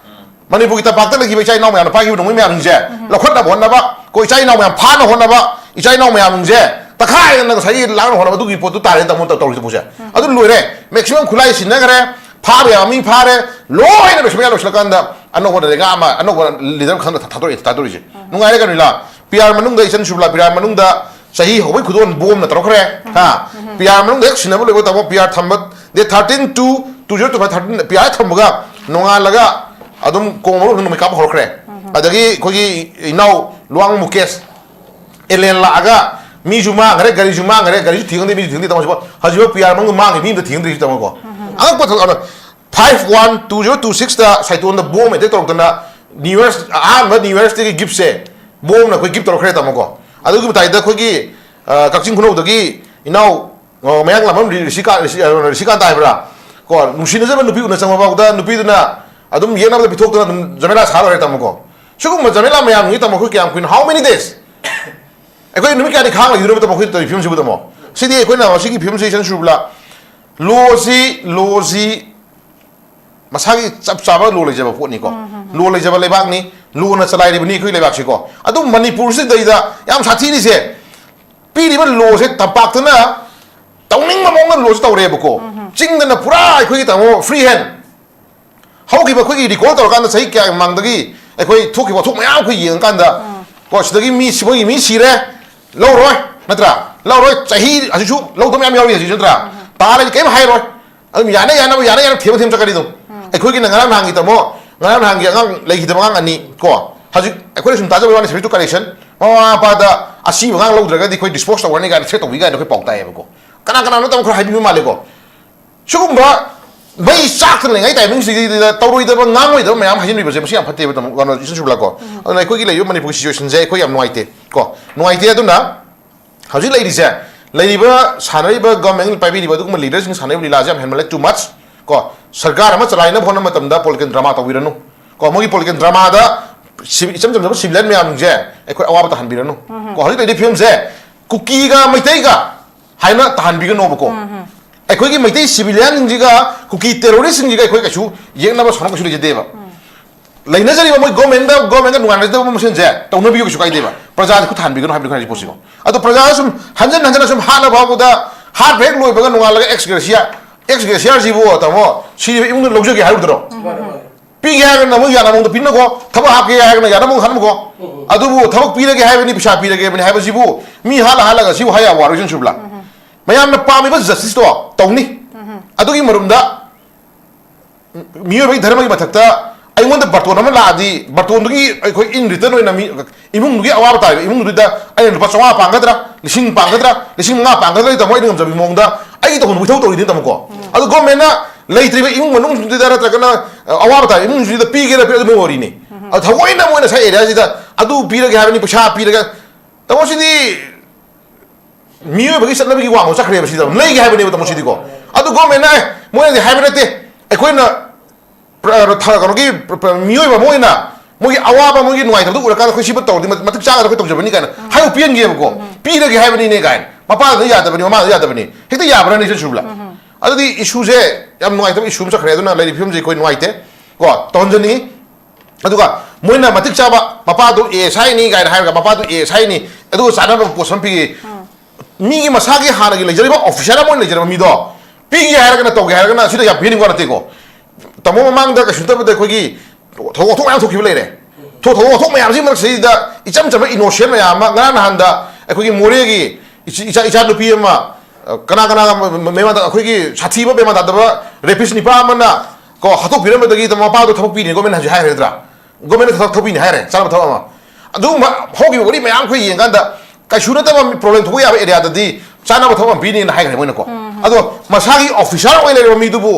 manipur gi ta pakta lagi bai chai naw ma pa gi no moi ma je lakhot na bonna ba ko chai naw ma pha na honna ba chai naw ma je ta khai na sai lang honna du gi potu tare ta mon ta tawri se adu loire maximum khulai sin na gare pha be ami pha re loina be shmya lo shlakanda ano ko de gama ano ko leader khanda ta je nungai ka nila PR manungda isan subla PR manungda sahi hoi khudon bom na tarokre ha PR manungda sinabo lebo tamo PR thambat de 13 to 2013 PR thamga nonga laga adum komoro no makeup horkre adagi khogi inau luang mukesh elen la aga mi juma ngare gari thingde mi thingde tamo hajibo PR mangu mang mi de thingde tamo ko ang ko 512026 da saiton da bom de torokna New Year's New Year's Day gift se bom na koi gift tor khre tamako adu gi tai da khoi gi kakching khuno da gi inau mayang lamam risika dai bra ko nusin na nupi na changma ba da nupi na adum yena da bithok da jamela sa re tamako sugum jamela mayang ni tamako kyam kuin how many days ekoi numi ka ni khang yu da tamako to film sibu tamo sidi ekoi na sigi film session shubla lozi masagi chap chaba lo le jaba phoni ko lo le jaba lebak ni lo na chalai ni khoi lebak si ko adu manipur se dai da yam sathi ni se pi ri ba lo se tapak na tawning ma mong lo se tawre ba ko ching na pura khoi ta mo free hand how ki ba khoi ri ko tor kan sai kya mang da gi khoi thuk ki ba thuk ma yam khoi yeng kan da ko si da gi mi si bo gi mi si re lo roi natra lo roi chahi asu chu lo dom yam yawi si natra ta le kem hai roi adu yana them chakari do ꯑꯩꯈꯣꯏꯒꯤ ꯉꯔꯥꯡ ꯅꯍꯥꯟꯒꯤ ꯇꯥꯃꯣ ꯉꯔꯥꯡ ꯅꯍꯥꯟꯒꯤ ꯑꯉꯥꯡ ꯂꯩꯈꯤꯗꯕ ꯑꯉꯥꯡ ꯑꯅꯤ ꯀꯣ ꯍꯧꯖꯤꯛ ꯑꯩꯈꯣꯏꯅ ꯁꯨꯝ ꯇꯥꯖꯕ ꯋꯥꯅꯤ ꯁꯦꯐꯇꯤ ꯀꯔꯦꯛꯁꯟ ꯃꯃꯥ ꯃꯄꯥꯗ ꯑꯁꯤꯕ ꯑꯉꯥꯡ ꯂꯧꯗ꯭ꯔꯒꯗꯤ ꯑꯩꯈꯣꯏ ꯗꯤꯁꯄꯣꯁ ꯇꯧꯔꯅꯤ ꯀꯥꯏꯅ ꯊ꯭ꯔꯦꯠ ꯇꯧꯕꯤ ꯀꯥꯏꯅ ꯑꯩꯈꯣꯏ ꯄꯥꯎ ꯇꯥꯏꯌꯦꯕꯀꯣ ꯀꯅꯥꯅꯣ ꯇꯥꯃꯣ ꯈꯔ ꯍꯥꯏꯕꯤꯕ ꯃꯥꯜꯂꯦꯀꯣ ꯁꯤꯒꯨꯝꯕ ꯃꯩ ꯆꯥꯛꯇꯅ ꯂꯩꯉꯩ ꯇꯥꯏꯃꯤꯡꯁꯤꯗ ꯇꯧꯔꯣꯏꯗꯕ ꯉꯥꯡꯉꯣꯏꯗꯕ ꯃꯌꯥꯝ ꯍꯥꯏꯖꯤꯟꯕꯤꯕꯁꯦ ꯃꯁꯤ ꯌꯥꯝ ꯐꯠꯇꯦꯕ ꯇꯥꯃꯣ ꯀꯩꯅꯣ ꯏꯁꯟ ꯁꯨꯕꯂꯥꯀꯣ ꯑꯗꯨꯅ ꯑꯩꯈꯣꯏꯒꯤ ꯂꯩꯔꯤꯕ ꯃꯅꯤꯄꯨꯔꯒꯤ ꯁꯤꯆꯨꯋꯦꯁꯟꯁꯦ ꯑꯩꯈꯣꯏ ꯌꯥꯝ ꯅꯨꯡꯉꯥꯏꯇꯦ ꯀꯣ ꯅꯨꯡꯉꯥꯏꯇꯦ ꯑꯗꯨꯅ ꯍꯧꯖꯤꯛ ꯂꯩꯔꯤꯁꯦ लेरिबा सानरिबा गवर्नमेंट पाइबिरिबा दुगम लीडर्स सिंग सानरिबा लीला जाम हेनमले टू मच को सरकार अमा चलाइना फोन मतमदा पॉलिटिकल ड्रामा तविरनु को मोगी पॉलिटिकल ड्रामा दा इचम जम सिविलियन म्याम जे एखो अवाब तहनबिरनु को हरि तैदि फिल्म जे कुकी गा मैतै गा हाइना तहनबिगनो बको एखो की मैतै सिविलियन जिगा कुकी टेररिस्ट जिगा एखो कछु येंगना सनो कछु जेदेबा लेना जरी मोई गवर्नमेंट नुआन दब मसिन जे तौना बियो कछु काइदेबा प्रजा खु थानबिगनो हाबिनो खानि पोसिगो अतो प्रजा सुम हंजन सुम हाना भाबुदा हार भेक लोइबगा नुआलगा एक्स ग्रेसिया जिबो तमो सि इमुन लौजगे हारुदरो पीगे हागना मो याना मो पिनको थब हाके हागना याना मो हनमको अदुबु थबक पीरगे हाइबनि पिसा पीरगे बनि हाइबा जिबु मी हाला हालागा सिबु हाया वारुजन सुबला मयामना पामिबा जस्टिस तो तौनी अदुगी मरुमदा मियो धर्म की मथक्ता अइमोंद बर्तोन अमा लादी बर्तोन दुगी अखोय इन रिटर्न ओइना मी इमुंग दुगी अवाब ताय इमुंग दुदा अइ रुपा 500 पांगदरा लिसिंग पांगदरा लिसिंग 5 पांगदरा तमो इन जबि मोंगदा अइ तो हुन बिथौ तोरिदि तमको अदु गवर्नमेंट ना लेत्रिबे इमुंग मनुंग दुदा रत्रगना अवाब ताय इमुंग दुदा पीगेरा पे अदु मोरिनी अदु थवोइना मोइना सा एरिया जिदा अदु पीरगे हाबनि पैसा पीरगे तमो सिदि मियो बगी सनबगी वांगो चखरे बसिदा लेगे हाबनि तमो सिदि को अदु गवर्नमेंट ना मोइना हाबनते अखोइना कौनगी मियोब मोइना मोगी अवाब मोगी नुआई तब उरका खुशी तौर मतिक चागा खो तौजबनी गायन हायो पियनगेबको पीरगे हाबनी ने गायन मपा यादबनी ममा यादबनी हेक्ता याब्रानी सुबला अदि इशू जे याम नुआई तब इशू चखरे अदुना लेरि फिल्म जे कोइ नुआइते को तौनजनी अदुगा मोइना मतिक चाबा मपा दो ए साइनी गायन हायगा मपा दो ए साइनी अदु साना पोसन पी मीगी मसागी हानगी लेजरिबा ऑफिसर मोइन लेजरिबा मीदो पीगी हायरगना तौगे हायरगना सिदा या फिनिंग वानतेको तमो ममांगदा कछु तबदे खोगी थोगो थोग याम थोखिबा लेरे थोगो थोग मयाम जि मरसिदा इचम चम इनोसेंट मयाम ngana nahanda अखोगी मोरेगी इचा लुपी अमा कना मेमा अखोगी साथीबा बेमा दादबा रेपिस निपा मना को हतो फिरमदगी तम पादो थोक पीनि गवर्नमेंट हजि हायरेद्रा गवर्नमेंट थोक थोपिनि हायरे चाल थोक अमा अदु होगी वरी मयाम खो येंगादा कछु नतम प्रॉब्लम थोग याबा एरिया ददी चाना थोक पीनि हायरे मोइनको अदो मसागी ऑफिसर ओइ लेरे मीदुबु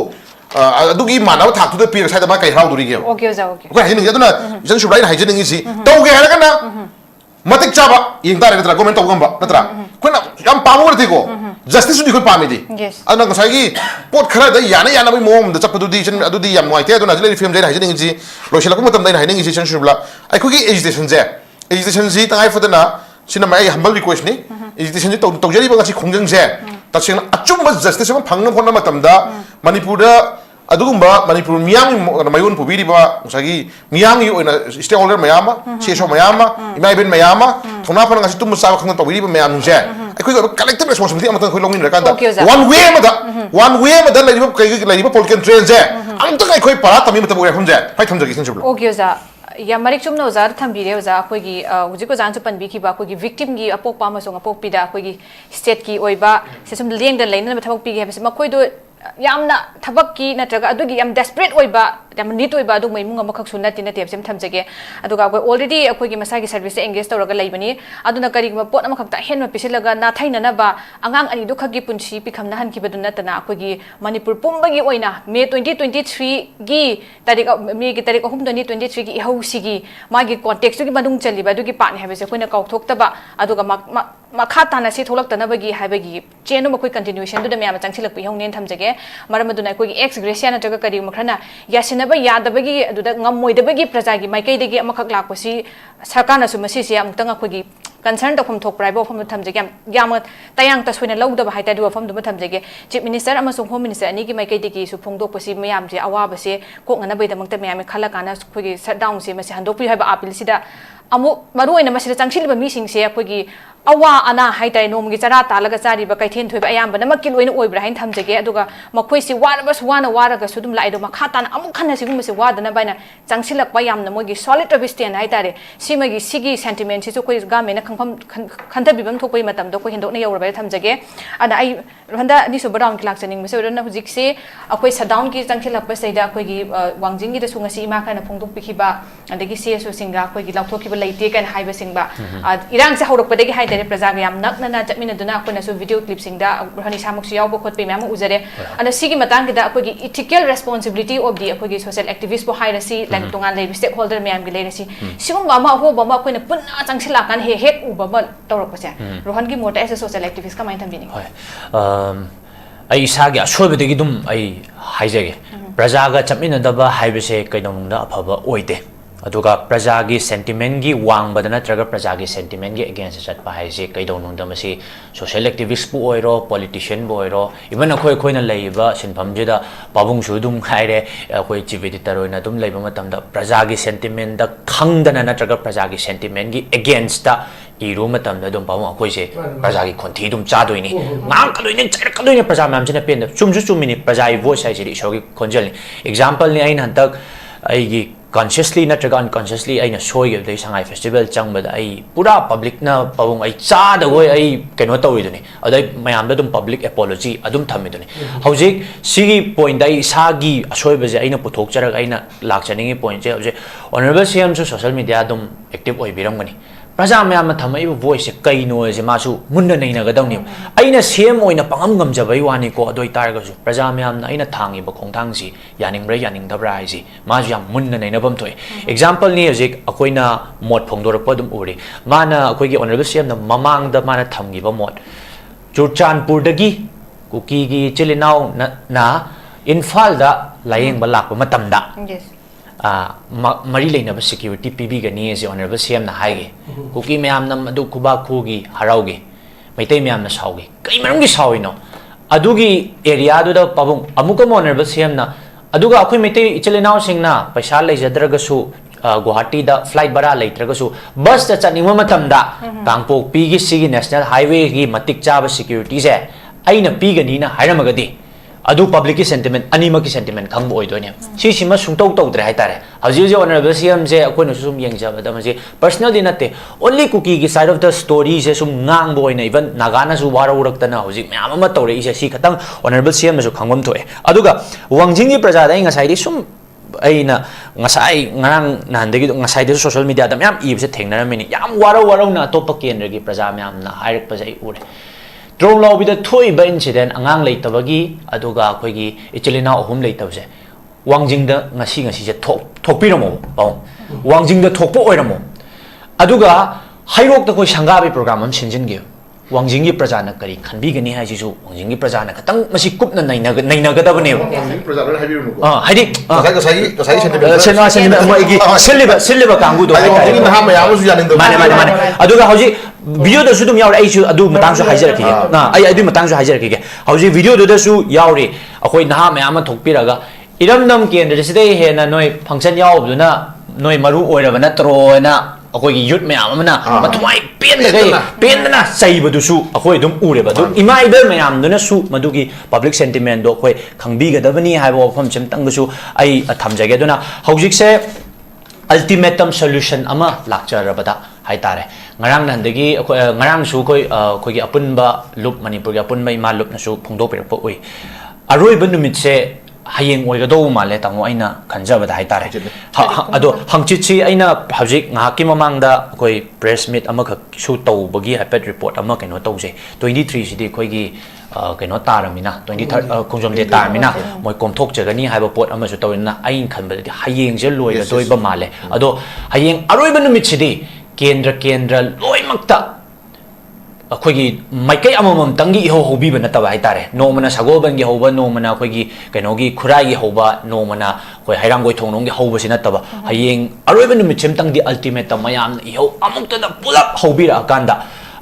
अदुगी मानव थाक्तुदा पीर साइदा मा कೈ हाउदुरिगे ओके ओजा ओके ओके हाइनिंग अदुना जन सुब्राइन हाइजनिंग सी तौगे हारगना मतिक चाबा येंतारे नत्रा गवर्नमेंट तौगंबा नत्रा कोना याम पामोरथिको जस्टिस सुदि कोइ पामेदि अदुना गसाइगी पोट खरा द याना बै मोम द चपदुदि जन अदुदि याम नोइते अदुना जले फिल्म जे हाइजनिंग सी लोइसलको मतम दैन हाइनिंग सी जन सुब्ला आइखोगी एजुकेशन जी तंगाइ फदना सिना माइ हम्बल रिक्वेस्ट नि एजुकेशन जी तौजरिबा गसी खोंजंग जे तसेना अचुम जस्टिस हम फंगन फोन मतमदा मणिपुर अदुगुम्बा मणिपुर मियांग मयोन पुबिरिबा उसागी मियांग ओइना स्टेक होल्डर मयामा सेसो मयामा इमाइबेन मयामा थोना फन गसी तुम साब खंग तबिरिबा मयाम जे अखोइ कलेक्टिव रिस्पांसिबिलिटी अमतन खoi लौमिन रकांदा वन वे मदा लेरिबा कई लेरिबा पॉलिटिकल ट्रेन जे अमतन अखोइ पारा तमि मत बोय हम जे फाइ थमजगी सिन जुबला ओके ओजा या मरिक चुमनो ओजा थम्बिरे ओजा अखोगी हुजिको जानसु पनबिखिबा अखोगी विक्टिम गी अपोकपा अमसोंग अपोकपिदा अखोगी स्टेट की ओइबा सेसुम लेंगदा लेना थबक पिगे हेबसे मखोइदो यामना थबक की नत्रगा अदुगी याम डेस्परेट ओइबा याम नीट ओइबा अदु मैमुंग अमखक सुनति नते हेबसे थमजगे अदुगा अखोइ ऑलरेडी अखोगी मसागी सर्विस एंगेज तौरगा लैबनी अदुना करिगमा पोट अमखकता हेनमा पिसिलगा नाथाइननबा अंगांग अनि दुखगी पुंसी पिखमना हनखिबदु नतना अखोगी मणिपुर पुंबगी ओइना मे 2023 गी तारिक मे गी तारिक 2023 गी हौसिगी मागी कॉन्टेक्स्ट की मनुंग चलिबा अदुगी पाने हेबसे अखोइना काउथोक्तबा अदुगा मखा ताना से थोलक्तनबगी हाइबगी चेनु मखोइ कंटिन्यूएशन दुदा म्याम चांगसिलक पिहौनेन थमजगे मरम अदुना अखोगी एक्स ग्रेसिया नत्रगा करि मखरना यासिनबा यादबगी अदुदा ngमोइदबगी प्रजागी माइकैदगी अमखक लाकोसी सरकारनासु मसिसे अमुक्तंग अखोगी कंसर्न तफम थोक प्राइबो फम थमजगे याम तयांग तसोइना लौदबा हाइता दु फम दुम थमजगे चीफ मिनिस्टर अमसुंग होम मिनिस्टर अनि की माइकैदगी सु फोंगदोकपसि मयाम जे अवाबसे कोंगना बैदमक्ता मयाम खलकाना अखोगी शटडाउन से मसे हंदोपि हाइबा आपिल सिदा अमु मरुइना मसिदा चांगसिलबा मीसिंगसे अखोगी अवा अना हाइताइ नोमगी चरा तालगा चारिबा कैथेन थोइबा अयामबना मक्कि लोइना ओइब्रा हाइन थमजगे अदुगा मखोइसि वारबस वारगा सुदुम लाइदो मखा ताना अमु खन्ना सिगुमसे वादना बाइना चांगसिलकबा यामना मोगी सॉलिड रबिस्टेन हाइतारे सिमगी सिगी सेंटिमेंट सिसु कोइ गामेना खंफम खंथबिबम थोपै मतमदो को हिंदोकना यौरबा थमजगे अना आई हंदा निसो बडाउन की लाक्सनिंग मसे ओरना हुजिकसे अखोइ सटडाउन की चांगसिलकबा सैदा अखोइगी वांगजिंग गी दसु ngasi ima kana phongdok pikhiba adagi CSO singa अखोइगी लाउथोखिबा लैते कान हाइबा सिंगबा इरांग से हौरकपदगी हाइ ꯅꯠꯇꯦ ꯄ꯭ꯔꯖꯥꯒ ꯌꯥꯝ ꯅꯛꯅꯅ ꯆꯠꯃꯤꯟꯅꯗꯨꯅ ꯑꯩꯈꯣꯏꯅꯁꯨ ꯚꯤꯗꯤꯑꯣ ꯀ꯭ꯂꯤꯞꯁꯤꯡꯗ ꯔꯣꯍꯟ ꯏꯁꯥꯃꯛꯁꯨ ꯌꯥꯎꯕ ꯈꯣꯠꯄ ꯃꯌꯥꯝ ꯑꯃ ꯎꯖꯔꯦ ꯑꯗꯣ ꯁꯤꯒꯤ ꯃꯇꯥꯡꯒꯤꯗ ꯑꯩꯈꯣꯏꯒꯤ ꯏꯊꯤꯀꯦꯜ ꯔꯦꯁꯄꯣꯟꯁꯤꯕꯤꯂꯤꯇꯤ ꯑꯣꯐ ꯗꯤ ꯑꯩꯈꯣꯏꯒꯤ ꯁꯣꯁꯤꯌꯦꯜ ꯑꯦꯛꯇꯤꯚꯤꯁꯄꯨ ꯍꯥꯏꯔꯁꯤ ꯂꯥꯏꯛ ꯇꯣꯉꯥꯟ ꯂꯩꯕ ꯁ꯭ꯇꯦꯛ ꯍꯣꯜꯗꯔ ꯃꯌꯥꯝꯒꯤ ꯂꯩꯔꯁꯤ ꯁꯤꯒꯨꯝꯕ ꯑꯃ ꯑꯍꯣꯕ ꯑꯃ ꯑꯩꯈꯣꯏꯅ ꯄꯨꯟꯅ ꯆꯪꯁꯤꯜꯂꯛꯀꯥꯟꯗ ꯍꯦꯛ ꯎꯕ ꯑꯃ ꯇꯧꯔꯛꯄꯁꯦ ꯔꯣꯍꯟꯒꯤ ꯃꯣꯠꯇ ꯑꯦꯁ ꯑꯦ ꯁꯣꯁꯤꯌꯦꯜ ꯑꯦꯛꯇꯤꯚꯤꯁ ꯀꯃꯥꯏꯅ ꯊꯝꯕꯤꯅꯤꯡꯉꯤ ꯑꯩ ꯏꯁꯥꯒꯤ ꯑꯁꯣꯏꯕꯗꯒꯤ ꯑꯗꯨꯝ ꯑꯩ ꯍꯥꯏꯖꯒꯦ ꯄ꯭ꯔꯖꯥꯒ ꯆꯠꯃꯤꯟꯅꯗꯕ ꯍꯥꯏꯕꯁꯦ ꯀꯩꯗꯧꯅꯨꯡꯗ ꯑꯐꯕ ꯑꯣꯏꯗꯦ ꯑꯗꯨꯒ ꯄ꯭ꯔꯖꯥꯒꯤ ꯁꯦꯟꯇꯤꯃꯦꯟꯒꯤ ꯋꯥꯡꯕꯗ ꯅꯠꯇ꯭ꯔꯒ ꯄ꯭ꯔꯖꯥꯒꯤ ꯁꯦꯟꯇꯤꯃꯦꯟꯒꯤ ꯑꯦꯒꯦꯟꯁꯇ ꯆꯠꯄ ꯍꯥꯏꯁꯦ ꯀꯩꯗꯧꯅꯨꯡꯗ ꯃꯁꯤ ꯁꯣꯁꯤꯌꯦꯜ ꯑꯦꯛꯇꯤꯚꯤꯁꯄꯨ ꯑꯣꯏꯔో ꯄꯣꯂꯤꯇꯤಷಿಯꯟꯕꯨ ꯑꯣꯏꯔꯣ ꯏꯚꯟ ꯑꯩꯈꯣꯏꯅ ꯂꯩꯔꯤꯕ ꯁꯤꯟꯐꯝꯁꯤꯗ ꯄꯥꯕꯨꯡꯁꯨ ꯑꯗꯨꯝ ꯍꯥꯏꯔꯦ ꯑꯩꯈꯣꯏ ꯆꯤꯐ ꯏꯗꯤꯇꯔ ꯑꯣꯏꯅ ꯑꯗꯨꯝ ꯂꯩꯕ ꯃꯇꯝꯗ ꯄ꯭ꯔꯖꯥꯒꯤ ꯁꯦꯟꯇꯤꯃꯦꯟꯗ ꯈꯪꯗꯅ ꯅꯠꯇ꯭ꯔꯒ ꯄ꯭ꯔꯖꯥꯒꯤ ꯁꯦꯟꯇꯤꯃꯦꯟꯒꯤ against 이루 마탐다 좀 봐봐 아코이세 프라자기 콘티 좀 짜도이니 망카도이니 짜르카도이니 프라자 맘지나 뺀다 춤주 춤이니 프라자이 voice 하이지 이쇼기 건절니 example니 아인 한딱 아이기 consciously नत्रगा unconsciously आइना सोई गे 상하이 फेस्टिवल चंगबदा आई पूरा पब्लिक ना पाबुंग आई चादा गोय आई केनो तौइदुनी अदै मयामदा दुम पब्लिक एपोलॉजी अदुम थमिदुनी हौजिक सिगी पॉइंट आई सागी असोइबजे आइना पुथोकचरग आइना लाक्चनिंगी पॉइंट जे हौजे ऑनरेबल सीएम सु सोशल मीडिया दुम एक्टिव ओइबिरंगनी प्रजा मैम थमईब वॉइस कईनो मासु मुन्ना नैनगदौनी अइना सेम ओइना पंगम गमजबई वानीको अदोइ तारगसु प्रजा मैम अइना थांगिब खोंथांगसी यानिंग्ब्रा यानिंगदब्रा हाइसी मासु याम मुन्ना नैनबम थोय एग्जांपल नि हजिक अकोइना मोट फोंदोरप दुम उरि माना अकोइगी ऑनरेबल सीएम न ममांगदा माना थमगिब मोट चुरचानपुरदगी कुकीगी चिलिनाव ना इम्फालदा लायेंगबा लाकबा मतमदा मरी लेना सिक्योरिटी पीबीगनी से ऑनरेबल सीएम ना हाइगे कुकी मैम नम अदु खुबा खुगी हराउगे मैतै मैम ना साउगे कई मरमगी साउइनो अदुगी एरिया दुदा पाबुंग अमुकम ऑनरेबल सीएम ना अदुगा अखोय मैतै इचलेनाव सिंगना पैसा लेजद्रगसु गुवाहाटी दा फ्लाइट बरा लेत्रगसु बस ता चनिंगम मतमदा कांगपोकपीगी सिगी नेशनल हाईवे की मतिक चाब सिक्योरिटी से अइना पीगनी ना हाइरमगदी अदु पब्लिक की सेंटिमेंट अनिम की सेंटिमेंट खंग ओइदोने सिसिमा सुंतौ तौद्रे हाइतारे हजि जे ऑनरेबल सीएम जे अकोइनो सुम यंगजाबदा मजे पर्सनली नते ओनली कुकी की साइड ऑफ द स्टोरी से सुम ngang बोइना इवन नागाना सु वारा उरक्तना हजि म्याम अमा तौरे इसे सि खतंग ऑनरेबल सीएम सु खंगम थोए अदुगा वांगजिंग की प्रजा दा ngसाइदि सुम अइना ngसाइ ngarang नानदगी ngसाइदि सोशल मीडिया दा म्याम इबसे थेंगनारमिनि याम वारा ना तोप केंद्र की प्रजा म्याम ना हाइरक पजै उरे ड्रोन लॉबीदा थोइब इंसिडेंट अंगांग लेतबगी अदुगा अखोइगी इचलिना अहुम लेतबसे वांगजिंगदा ngasi से थोकपिरमो बाउ वांगजिंगदा थोकपो ओइरमो अदुगा हाइरोकदा कोइ संगाबे प्रोग्राम हम सिनजिनगे वांगजिंगी प्रजाना करी खनबिगनी हाइसिसु वांगजिंगी प्रजाना खतंग मसि कुपना नैनगदबने प्रजाना हाइबिरमुको हाइदि कसai सेंटिमेंट सिलिबा कांगुदो हाइदि नहा मयामसु यानिंदो माने अदुगा हौजि वीडियो दसु दुम यावरे आइसु अदु मतांगसु हाइजरखि ना आई अदु मतांगसु हाइजरखि हौजि वीडियो दसु यावरे अखोइ नहा मयाम थोकपिरगा इरमदम केंद्र सिदे हेना नोय फंक्शन यावबुना नोय मरु ओइरबा नत्रोना अखोइ यूथ मयाम अमना मथुमाइ पेनना सैबदुसु अखोइ दुम उरेबा दु इमाइबल मयाम दुनसु मदुगी पब्लिक सेंटिमेंट दो अखोइ खंबिगदबनी हाइबो वफम चमतंगसु आई थमजगे दुना हौजिकसे अल्टीमेटम सॉल्यूशन अमा लाक्चरबदा हाइतारे ngarang nandagi ngarang su koi apunba loop manipur ga apunba ima loop na su phongdo perpo oi aroi ba numit se hayeng oi ga do male tango aina khanjaba da haitare ado hangchichi aina hajik ngaki mamang da koi press meet ama kha su tau bagi hapet report ama kaino tause 23 sidi koi gi kaino taramina 23 kongjom de taramina moi komthok jagani haiba pot ama su tawina ain khanba di hayeng je loi ga doi ba male ado hayeng aroi ba numit sidi केंद्र लोइमक्ता अखोगी माइकई अममम तंगी इहो होबीब नतबा हाइतारे नोमना सगोबन गे होबा नोमना अखोगी कनोगी खुराई गे होबा नोमना कोई हैरांगोय थोंगनोंगे होबसि नतबा हयेंग अरोइब नुमिचम तंगी ultimate मयाम इहो अमुक्तदा pull-up होबीरा कांदा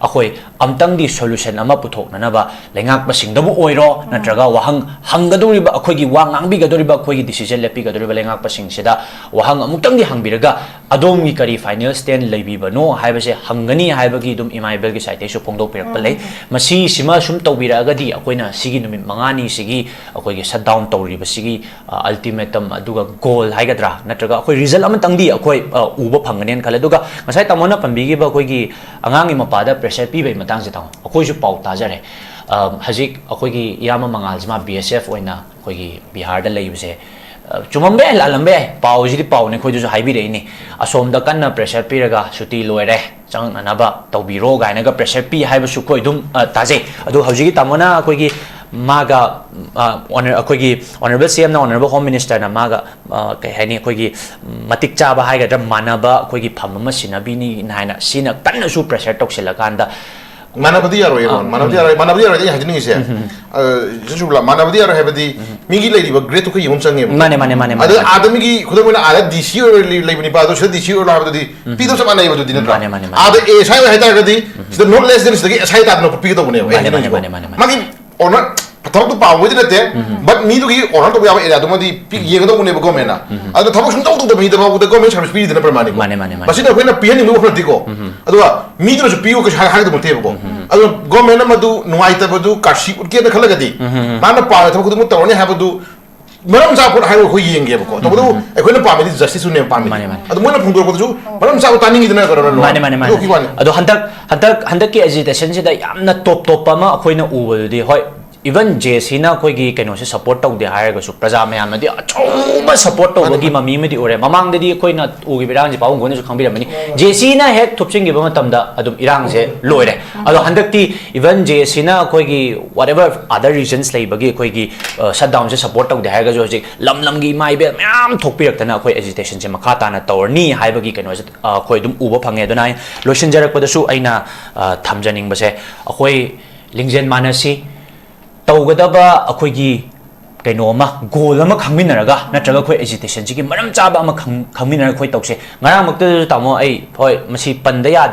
अखोई अमतंगी सॉल्यूशन अमा पुथोकननबा लेंगाकपसिंगदबु ओइरो नत्रगा वहंग हंगदोरिबा अखोगी वांगांगबिगदोरिबा अखोगी डिसीजन लेपिगदोरिबा लेंगाकपसिंगसिदा वहंग अमुक्तंगी हंगबिरगा अदोमगी करी फाइनल स्टैंड लेबिबनो हाइबसे हंगनी हाइबगी दुम इमाइबल की साइटेसु फोंदोपिरकप लै मसी सिमा सुम तौबिरागदी अखोइना सिगी नुमित मंगानी सिगी अखोगी शट डाउन तौरिबा सिगी अल्टीमेटम अदुगा गोल हाइगद्रा नत्रगा अखोई रिजल्ट अमतंगी अखोई उबा फंगनेन खले दुगा मसाइ तमोना पंबिगिबा अखोगी अंगांगी मपादा प्रेशर पीबे मतंग से ताऊ अखोइसु पाउ ताजरे हजिक अखोगी यामा मंगालजमा बीएसएफ ओइना अखोगी बिहार दा लेइबसे चुमम्बे लालम्बे पाउजिदी पाउने खोइदुसु हाइबिरेनी असोमदा कन्ना प्रेशर पीरगा सुटी लोइरे ꯆꯪꯅꯅꯕ ꯇꯧꯕꯤꯔꯣ ꯒꯥꯏꯅꯒ ꯄ꯭ꯔꯦꯁꯔ ꯄꯤ ꯍꯥꯏꯕꯁꯨ ꯑꯩꯈꯣꯏ ꯑꯗꯨꯝ ꯇꯥꯖꯩ ꯑꯗꯨ ꯍꯧꯖꯤꯛꯀꯤ ꯇꯥꯃꯣꯅ ꯑꯩꯈꯣꯏꯒꯤ मागा अखोगी ऑनरेबल सीएम ना ऑनरेबल होम मिनिस्टर ना मागा कहीं है नहीं अखोगी मतिक चाबा है गदर मानबा अखोगी फम सिनबीनी नायना सीना कन्न सु प्रेशर टोक्सिलकांदा मानवदी यारो मानवदी यारो ये हजनी से जुजुला मानवदी यारो है बदी मिगी लेडी ग्रेट तो कोई चंगे माने अद आदमी की खुद में आला डीसी और लेबनी पादो से डीसी और लाभ ददी पीदो से माने बदो दिन आद ए साइ है ता गदी नॉट लेस देन सदगी साइ ता न पीदो बने मागी ओनर थबक तो पाव वदि नते बट मी दुगी ओनर तो याबा एरिया दुमदी पिक येगदो बने गवर्नमेंट ना अद थबक सुन तो मी दबा उद गवर्नमेंट सर्विस पीदि न प्रमाणिक मसिन अखोइना पीहनि नु फरतिको अदुवा मी दुसु पियो के हाग दम तेबको अदु गवर्नमेंट मदु नुवाइता बदु काशी उके न खलगदी माना पाव थबक दुमु तवने हाबदु मरम चापुर हाइरो हो येंगेबको तबदु अखोइना पामेदि जस्टिस ने पामे अदु मोना फुंदोरबदु मरम चापु तानिंगि दना करन माने अदु हंदक की एजिटेशन से यामना टॉप अमा अखोइना उबदुदि होय इवन जेसी ना कोई कहीं से सपोर्ट तौदे हायरगसु प्रजा मैम अचौब सपोर्ट तौबगी ममी में ओरे ममांगदि अखोइना उगी इरांग पाऊ गोनसु खंबिरमनी जेसी ना हेक थोपचिंगिब मतमदा अदुम इरांग से लोरे अदो हंदक्ति इवन जेसी ना कोई व्हाटएवर अदर रीजन्स लेबगी कोई शटडाउन से सपोर्ट तौदे हायरगसु हजि लमलमगी माइबे मैम थोपिरक्तना कोई एजिटेशन से मखा ताना तौरनी हायबगी कहीं से कोई दुम उब फंगे दुना लोइसिनजरकपदसु अइना थमजनिंगबसे अखोइ लिंगजेन मानसी तौगदबा अखोगी कइनोमा गोल अमा खंगमिनरगा नत्रगा खोय एजिटेशन जी की मरम चाबा अमा खंगमिनर खोय तौसे ngarang मक्ते तामो आई होय मसी पंदया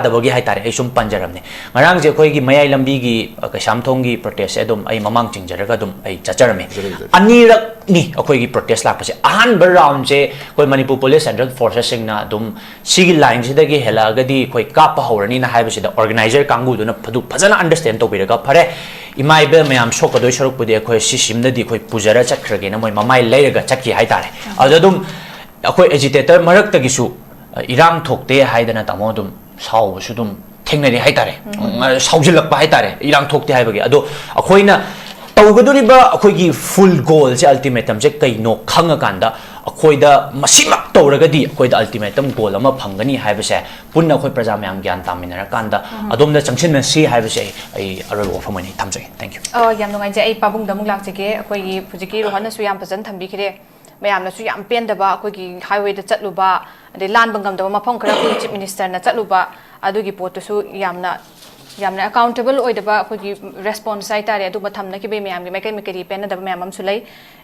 दबगी हाइतारे आई सुम पंजरमने ngarang जे खोय की मयाई लंबी की कैसामथोंग की प्रोटेस्ट एदुम आई ममांग चिंजरगा दुम आई चचरमे अनीरक नि अखोय की प्रोटेस्ट लापसे अहान बर राउंड से कोई मणिपुर पुलिस सेंट्रल फोर्सेस सिंगना दुम सिगी लाइन सिदगी हेलागदी खोय काप हौरनी ना हाइबसिदा ऑर्गेनाइजर कांगु दुना फजना अंडरस्टैंड तौबिरगा फरे इमाइबे मैम सोकदोय सरुकपुदि अखोय सिसिमदि अखोय पुजरा चखरगेना मोय ममाय लेरगा चक्की हाइतारे अदुम अखोय एजिटेटर मरक्तगिसु इरांग थोकते हाइदना तामो दुम सावबसु दुम थेंगनरि हाइतारे सावजिलकपा हाइतारे इरांग थोकते हाइबगे अदो अखोयना तौगदोरिबा अखोयगी फुल गोल से अल्टीमेटम से कइनो खंगकांदा अखोयदा मसिमक तौरगदी अखोयदा अल्टीमेटम गोल अमा फंगनी हाइबसे पुन्ना अखोय प्रजा म्याम ज्ञान तामिनरा कांदा अदोमदा चंगसिन सी हाइबसे आई अरल वफमनि थमजै थैंक यू याम नुंगाइजे आई पाबुंग दमुक लाक्चगे अखोयगी फुजिकी रोहनसु याम फजन थंबिखिरे मैमनसु याम पेंदबा अखोयगी हाईवे दा चतलुबा अदे लान बंगमदबा मफम खरा अखोयगी चीफ मिनिस्टर ना चतलुबा अदुगी पोतसु यामना अकाउंटेबल ओइदबा अखोयगी रेस्पॉन्स आइतारे अदु मथमना कि बे मैम गे मेकरी पेनदबा मैम हमसु लै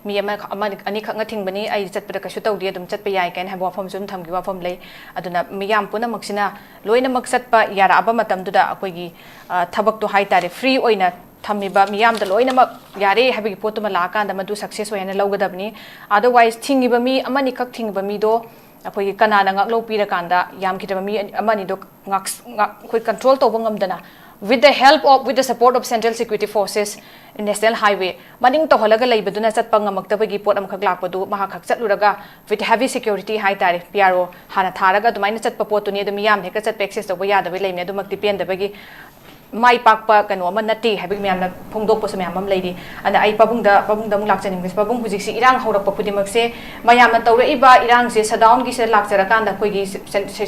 मी अनी खंग थिंगबनी आई चतपदा कशु तौदि अदुम चतप याय कैन हाब वाफम सुम थमगी वाफम लै अदुना मियाम पुना मक्सिना लोइना मक चतपा याराबा मतमदुदा अखोयगी थबक तो हाइतारे फ्री ओइना थमीबा मियाम द लोइना मक यारे हाबगी पोतुमा लाकांदा मदु सक्सेस ओइना लौगदबनी अदरवाइज थिंगिबा मी अमनि खक थिंगिबा मी दो अखोयगी कनाना ngak lo pirakanदा याम खितबा मी अमनि दो ngak khoi control tawba ngamdana with the support of Central Security Forces National Highway maning to holaga leibaduna chatpa ngamaktabagi pot amkhak lakpadu maha khak chatluraga with heavy security high tare PRO hana tharaga dumaina chatpa potuni du miyam heka chatpa access to yada be leimne dumak depend dabagi mai pakpa kano ama nati habig miyam na phongdok posa miyam am leidi ana ai pabungda mung lakchaning bis pabung hujik si irang horak papudimak se mayam na tawraiba irang se shutdown gi se lakcharakanda khoigi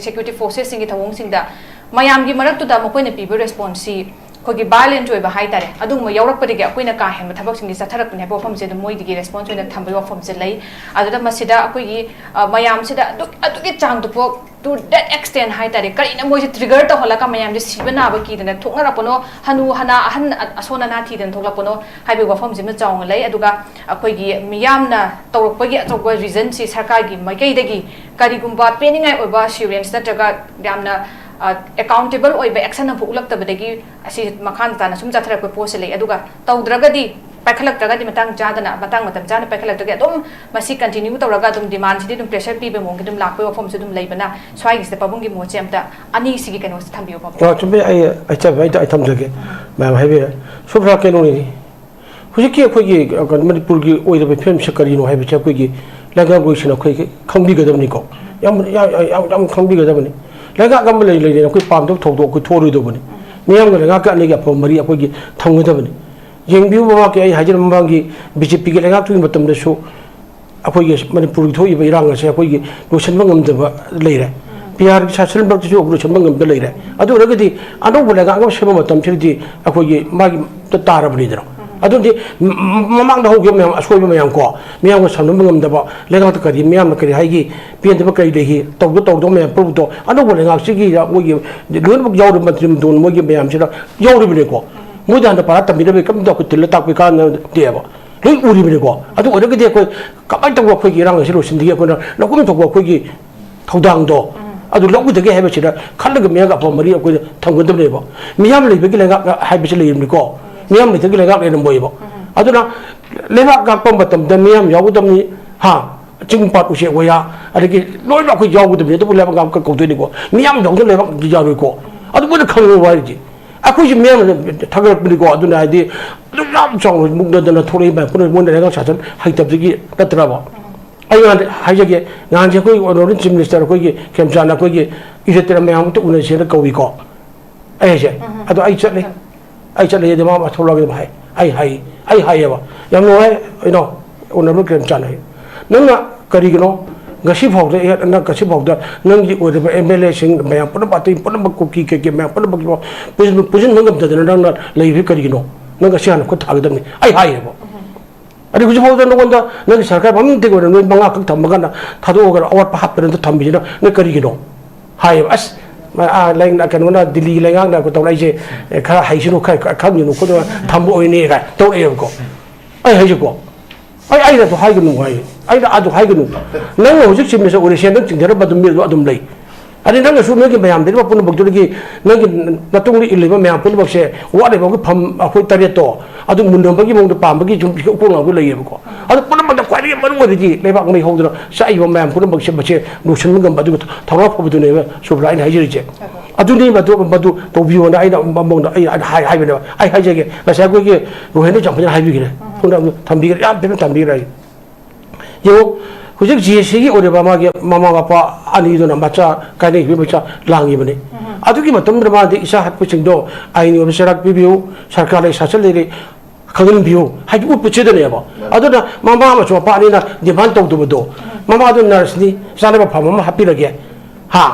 security forces singi thawong singda mayam gi marak tu da mokoina pibu response si khogi violent oiba haitare adung ma yaurak padi ge akoina ka hem thabak singi satharak ne bofam se moi digi response oina thambai wafam se lai aduda masida akoigi mayam sida adugi chang tu po to that extent haitare karina moi trigger to holaka mayam je sibana ba ki dana thokna rapono hanu hana ahan asona na thi den thokla pono haibe wafam se ma chawng lai aduga akoigi miyam na tawrak pagi atokba reason si sarkar gi makai dagi karigumba peningai oiba assurance natraga yamna accountable oiba action na pulak tabadagi asi makhan ta na sum jathara ko pose le aduga tawdragadi paikhalak dragadi matang jadana matang matam jana paikhalak dragadi adum masi continue tawraga dum demand si dum pressure pi be mong dum lakoi form se dum leibana swai gi se pabung gi mo chemta ani sigi kano thambiyo pabung chumbe ai cha vai ta thamjage ma haibe sobra keno ni hujiki khoi gi manipur gi oida be film se kari no haibe cha khoi gi laga goi sina khoi gi khangbi ga dam ni ko yam khangbi ga dam ni laga gam le khoi pam do thok do khoi thoru do bani miyam ga laga ka ne ga phom mari khoi gi thang ga bani yeng biu ba ke ai hajir mambang gi bjp gi laga tu matam da so khoi gi manipur gi thoi ba irang se khoi gi lotion ba ngam da ba le re PR 사실 막 저 그로 전방 검들 이래 아도 그러게디 아도 보내가 안 세번 어떤 필지 거기 막 따라 버리더라 아도디 마망다 호기 면 소비 면고 미양고 삼는 검다 봐 내가 그까지 미양 그리 하기 비엔데 그리 되기 또도 면 부도 아도 보내가 시기 거기 런북 여름 맞좀 돈 뭐기 미양지라 여름 버리고 모두한테 받았다 미르베 깜도 그 들렸다 그 가는 데봐 그 우리 버리고 아도 어떻게 되고 까발다고 거기랑 싫어 신디게 그는 너무 좋고 거기 도당도 아주 너무 되게 해보시라 칼르가 미야가 보머리 없고 당근도 내봐 미야를 이렇게 내가 하이비실 이름이고 미야를 되게 내가 내는 뭐이고 아주나 내가 갖고 봤던데 미야 여고덤이 하 지금 받고 싶어 뭐야 이렇게 놀라 그 여고덤이 또 내가 갖고 되고 미야 여고도 내가 기자로 있고 아주 뭐를 강로 와야지 aku sih memang thagak beri ko aduna adi lam chong mugda dana thori ba pun mon rega sajan haitab ji katra ba ayo haije ngan je koi orin chief minister koi ki kemchana koi ki isetera me am to una se ko wi ko ai je ado ai chatle de ma thola ge ba ai hai ba yam no ai no una ru kemchana nanga kari gno gasi phok de na gasi phok da nang ji ore MLA sing me pun pati pun ko ki ke me pun ba pujin nang da na na lai vi kari gno nang gasi an ko thag da ni ai hai ba ari gasi phok da no gonda nang sarkar bam de ko no manga ka tham ga na thado ga awat pa hap da tham bi na na kari gno hai as ma lai na kan na Delhi lai ngang na ko to lai je kha hai sinu kha kham ni no ko tham bo ni ga to e ko ai hai ko ai da to hai gnu ai da adu hai gnu nang ho jik chim se ore sen dang chingdara ba dum mi adum lai ani nang su me ki mayam de ba pun bok ki nang ki natung li ile ba mayam pun bok se wa de ba ko pham akoi tare to adu mundam ba ki mong de pam ba ki jum ko ngau ko lai ko adu pun ba da kwai ri ma ru ji le ba ngai ho de sa ai ba mayam pun bok se ba che nu chen ngam ba du thawra ko bu ne ba su bra ai hai ji je adu ni ba du to bi wona ai da mong da ai hai ba ne ai hai je ke na sa ko ki ro he ne jam hai bi ki ne pun da tham bi ya be tham bi rai yo hujik GSC ore ba ma ge mama papa ani do na macha kai nei bi macha langi bane adu ki matam ma de isa hat puching do ai ni obserak bi biu sarkar lai sachal le khagin biu hai u puche de ne ba adu na mama ma cho pa ni na demand to do mama do nurse ni sana ba phama ma happy lage ha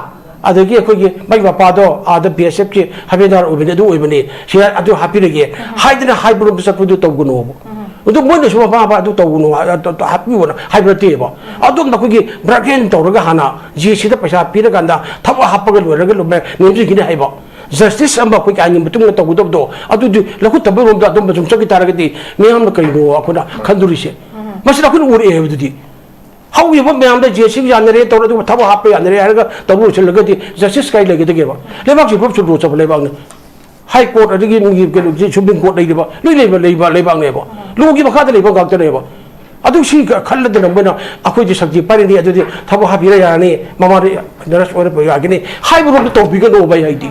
adu ki ko gi mai ba pa do ada BSF ki habedar ubine do ubine shi adu happy lage hai de na hai bu sa pu do to guno udah mana semua apa itu tahu nu, happy mana, happy betul apa? Aduh nak pergi berakhir tahu raga hana, jisi dah pasal pilih kanda, tahu apa kalau raga lu ni gini hai ba. Justice amba pergi anjing betul tahu betul. Aduh tu, laku tahu orang tu macam cakap cara kati, memang nak kali nu aku nak kanduri sih. Masih aku nu uri betul di. How you want memang dah jisi yang nere tahu tu tahu apa yang nere raga tahu macam lagi di justice kali lagi tu ke ba. Lepas tu betul betul sampai lepas ni. High court ada gini gini Supreme court lagi ba, lebang ni ba, lu gini bakal lebang kau tu ni ba, aduh sih kalau tu nampak na, aku je sakti pari ni aduh je, thapu happy raya ni, mama ni nurse orang pergi agni, high betul tu topik kan orang bayar itu,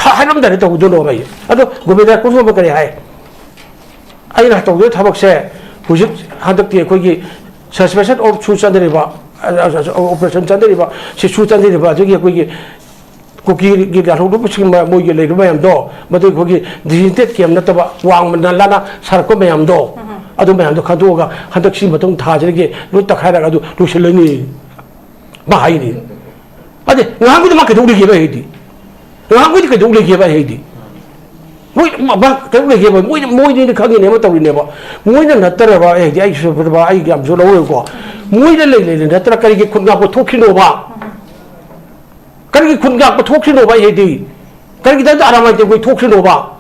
high nam dari tu tu orang bayar, aduh gubernur kau semua berkali high, ayo nak tahu tu thapu saya, hujung hendak dia kau je suspension of susah dari ba, operation dari ba, si susah dari ba, jadi kau je koki gila hudu pusing mau gila itu mayam do, betul koki disintet kiam nata ba wang menalana sarko mayam do, adu mayam do kadu oga hendak si betul thaj lagi, lu tak kaya kadu lu seleni, bahaya ni, ade ngaku tu mak kedua lagi bahaya di, ngaku tu kedua lagi bahaya di, mak kedua lagi bahaya, mau ni kaki ni mau tahu ni ba, mau ni nata ba, dia isu ba, ai kiam so lalu ko, mau ni lagi nata kari ke kun ngaku thokin do ba. Kali kun gak betul sih noba ini, kali kita ada ramai tu betul sih noba.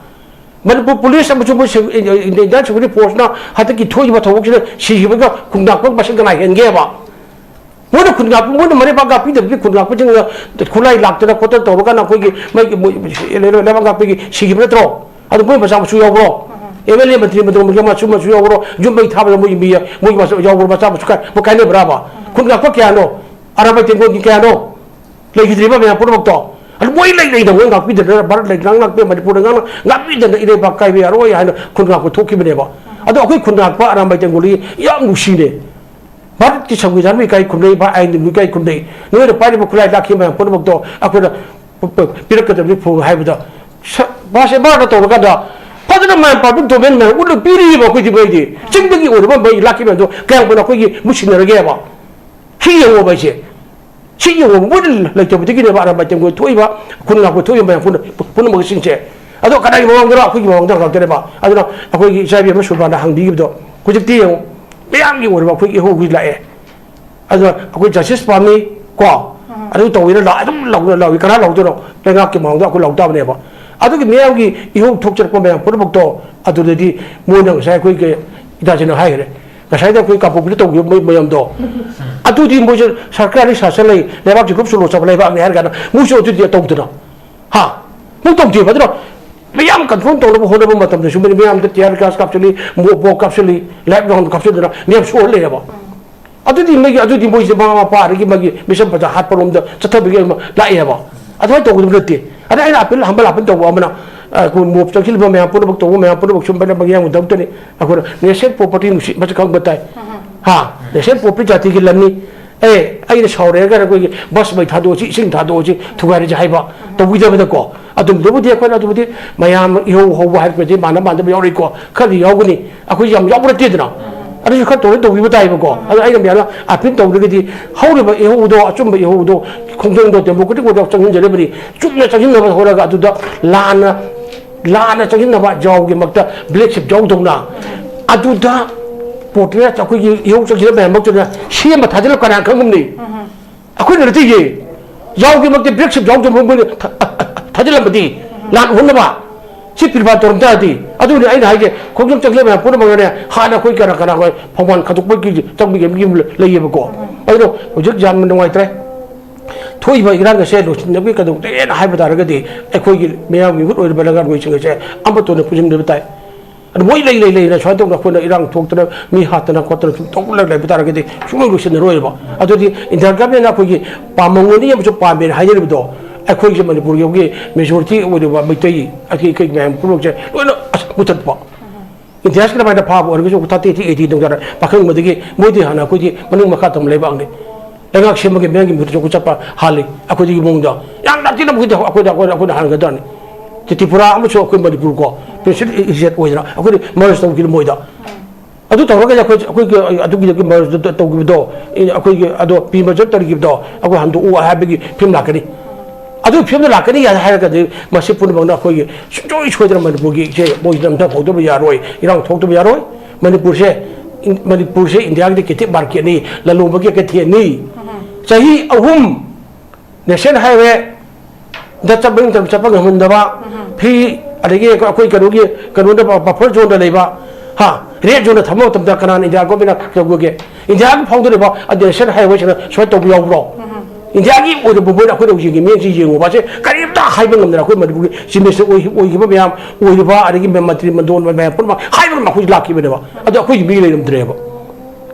Manipur polis sama cuma India seperti force na, hati kita juga betul sih mereka kun gak pun masih kena hengi apa. Mana kun gak pun mana mereka gak pilih tapi kun gak pun jangan kulai lak tu nak kota tahu kan aku ini, lepas gak pergi sih mereka terus, ada pun pasal suya bro. MLA menteri mereka masuk suya bro, jumpa itu apa mau masuk jauh bro pasal suka bukannya berapa. Kun gak apa kaya no, ramai tengok kaya no. Lagi terima banyak pun waktu. Aduh, boleh lagi dah orang ngapi dah barat lagi nak pergi Manipur dengan ngapi dah ini pakai biar orang yang kun ngapi thoki benda apa. Aduh, aku kun ngapi orang macam guli yang musi ni. Barat kisah kita ni kai kun ni, barat ini kai kun ni. Ni ada pari bukulai laki banyak pun waktu. Aku dah pirak kita ni pun hai betul. Bahasa barat tu orang dah. Pada nama apa pun tu mana, udah piri apa kau jadi ni. Cingdagi orang bayi laki banyak tu, kau pun aku ini musi ni lagi apa. Kiri yang apa sih. ชี้อยู่วุ่นเลยจะไปที่กินอะไรไปจังกูถ้วยวะคุณเราถ้วยไปคุณมึงสิ่งเช่อะตัวกันได้มองตัวคุยมองตัวเราจะได้ปะอะตัวคุยใช้เบี้ยมาสุดมาหังดีกับตัวคุยจะตีอย่างไม่ยังอยู่ว่าคุยหัวคุยละอะตัวคุยจะชิสปามีกว่าอะตัวตัวนี้เราต้องเราอีกครั้งเราตัวเราเป็นงักกี่มองตัวคุณเราตัวเนี่ยปะอะตัวนี้ยังกี่หัวทุกจักรไปพูดบอกตัวอะตัวที่มูนังใช้คุยกับอิตาเจนให้เลยก็ใช้ได้คุยกับผมที่ตัวไม่ยอมตัวอะตัวที่มูจะสักการที่สักเลยในบ้านจุดกสุรุสับเลยบ้างเนี่ยกันมูชตัวที่ตรงตัวฮะมูตรงที่ปะตัวไม่ยอมกันฟุ้งตัวเราคนเราไม่ทำแต่ชั่วโมงไม่ยอมจะเทียร์กับกับชุลีมัวโบกับชุลีแลบลองกับชุลีนะไม่ยอมช่วยเลยปะอะตัวที่ไม่อะตัวที่มูจะมาปาร์กิมากิไม่ใช่ปัจจัยฮัตปรมเดจะทำไปยังไงปะอะตัวตัวคุณรู้ตีอะไอ้เราเป็นหำบลาเป็นตัวว่ามันคุณมูจะคิดว่าไม่ยอมพูดบอกตัวไม่ยอมพูดบอกชุมเป็นบางอย่างมันทำตัวนี้อะคุณเนี่ยเซ็ต property มันจะเข้ามาได้ฮะเนี่ยเซ็ต property จะที่กินแล้วนี่ไอ้เนี่ยชาวเรือก็คุยบัสไม่ทัดดูสิสิ่งทัดดูสิทุกอย่างจะให้ปะตัววิจารณ์ไม่ได้ก่ออะตัวเดียวคนอะตัวเดียวไม่ยอมหิวหัวหายไปที่บ้านจะไม่ยอมรีก่อข้าที่ยอมกันนี่อะคุยยอมไม่ได้ที่นั่นอันนี้เขาตัวนี้ตัววิจารณ์ไม่ก่อไอ้เนี่ยแล้วอะพิ้งตัวนี้ก็ที่เขาเลยไปหิวดูจุ่มไปหิวดูคงจะโดนเต็มบุกที่กูจะจังหินจะได้ไม่ดีจุ่มเนี่ยจังหินเนี่ยเขาเรียกอะตัวลานจังหินเนี่ยว่าจาวกี่มักจะเบลชิบจาวตรงนั้นอะตัวปวดเนี่ยจะคุยหิวจังหินแบบมักจะเนี่ยเชี่ยมาถ่ายที่เราขนาดข้างมึงนี่อะคุยเนี่ยที่ยี่ยาวกี่มักจะเบลชิบจาวตรงมึงถ่ายที่เราไม่ดีลานหุ่นนะบ้าชิบพิลบาตรงนั้นที่อะตัวนี้ไอ้ไหนเนี่ยคงจังหินแบบพูดมาเนี่ยหาหน้าคุยกันกันคุยพอวันขัดตุกไปกี่จังมีเกมยิ้มเลยยังไม่ก่อไอ้ตัวผมจะจำมันตรงไหนเต้ถ้วยไปอีกร้านก็เช่นนักวิจารณ์ตัวเองให้ไปตาระก็ดีไอ้คุยไม่เอามีพูดอะไรไปแล้วกันคุยเฉยเฉยอันเป็นตัวเนี่ยผู้ชมเดินไปแต่อันวันเลยนะช่วยต้องนักคนในร้านทุกตัวมีหัตถ์นักคนต้องเลยไปตาระก็ดีช่วยรู้เช่นรวยบ่อันตัวที่อินเทอร์กับเนี่ยนักคุยปามงนี่ยังไม่จบปามเป็นหายเลยไปตัวไอ้คุยจะมันปุริโยกีไม่ชัวร์ที่วันเดียวไม่ตีไอ้คุยแม่พูดว่าเช่ด้วยนะมุดตัดปะอินเทอร์ก็ไม่ได้พาบุอะไรก็ช่วยทัดที่80ตรงนั้นปักขึ้นมาดีกี่มุดที่หานะคุยมันนึกมาขาดทำอะไรบ้างเนี่ยแล้วก็เชื่อมันก็แม่งกินมุดจะกุศลปะฮาลีอะคุยที่มุงดายังนั่นที่นั่นคุยหางกันตอนนี้ที่พระอามุชคุยมาดิปุรุกเป็นสิ่งที่เสียโอ้ยนะอะคุยมาสต้องกินมวยดาอะตัวเราก็จะคุยอะตัวกินมาสต้องกินดาอะคุยอะตัวพิมพ์จะต้องกินดาอะคุยหันตัวอ้วนให้ไปกินพิมพ์หลักนี่อะตัวพิมพ์หลักนี่ยังให้กันดีมาสิปุ่นบางนักคุยช่วยทำมันปุกิเช่บอยน้ำท่าพอตัวไปยารวยอีร่างทอกตัวไปยารวยมันปุเช่อินเดียก็ที่บาร์เกนี่แล้วลงไปก็ที่นี่ใช่เอาหุ่มเนี่ยเช่นให้เว้ดัชจับเป็นจับเป็นเงินดาวพี่อะไรเงี้ยก็คุยกันดูกี้กันดูนะปะพอจนอะไรบ้าฮะเรียกจนทำเอาทำจากนั้นอินเดียก็เป็นอะไรก็เกี่ยอินเดียก็ฟังดูเลยบ้าอันเดียเช่นให้เว้ช่วยช่วยตัวเบียวรออินเดียกี้โอ้ยบุบนะคุยดูยิงมีจริงๆว่าใช่การที่ตาให้เป็นเงินนะคุยมาดูสิไม่ใช่โอ้ยพยายามโอ้ยบ้าอะไรกี้เป็นมาตรีมันโดนแบบพูดมาให้มันมาคุยลักกี้เป็นบ้าอันเดียคุยมีเลยน้ำเดือบ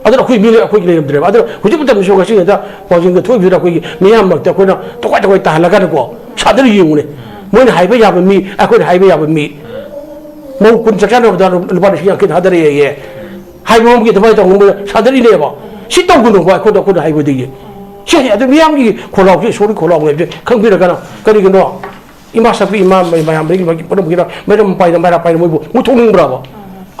อันนั้นคุยมีเลยคุยเลยน้ำเดือบอันนั้นคุยจะเป็นชั่วก็สิ่งที่พอจริงก็ทุกอย่างคุยมีอะไรมาแต่คุยนะตัวตาละกันก็ชาตินี้อยู่เนี่ยมันหายไปยาเป็นมีไอ้คนหายไปยาเป็นมีมูคุณจะแค่เราตอนเราบ้านที่ยังคิดหาได้ยังไงหายไปมันกี่ทำไมต้องมึงชาตินี้เนี่ยบ่ชิดต้องคุณว่าคนหายไปดีใช่แต่ไม่ยังกี่คนเราที่สุริคนเราเนี่ยข้างพี่ละกันก็ดีกันเนาะอิมาสับอิมาไม่ยังไม่กี่คนไม่กี่ไม่ต้องไปไม่ได้ไปไม่บุมุทุนึงบราบ่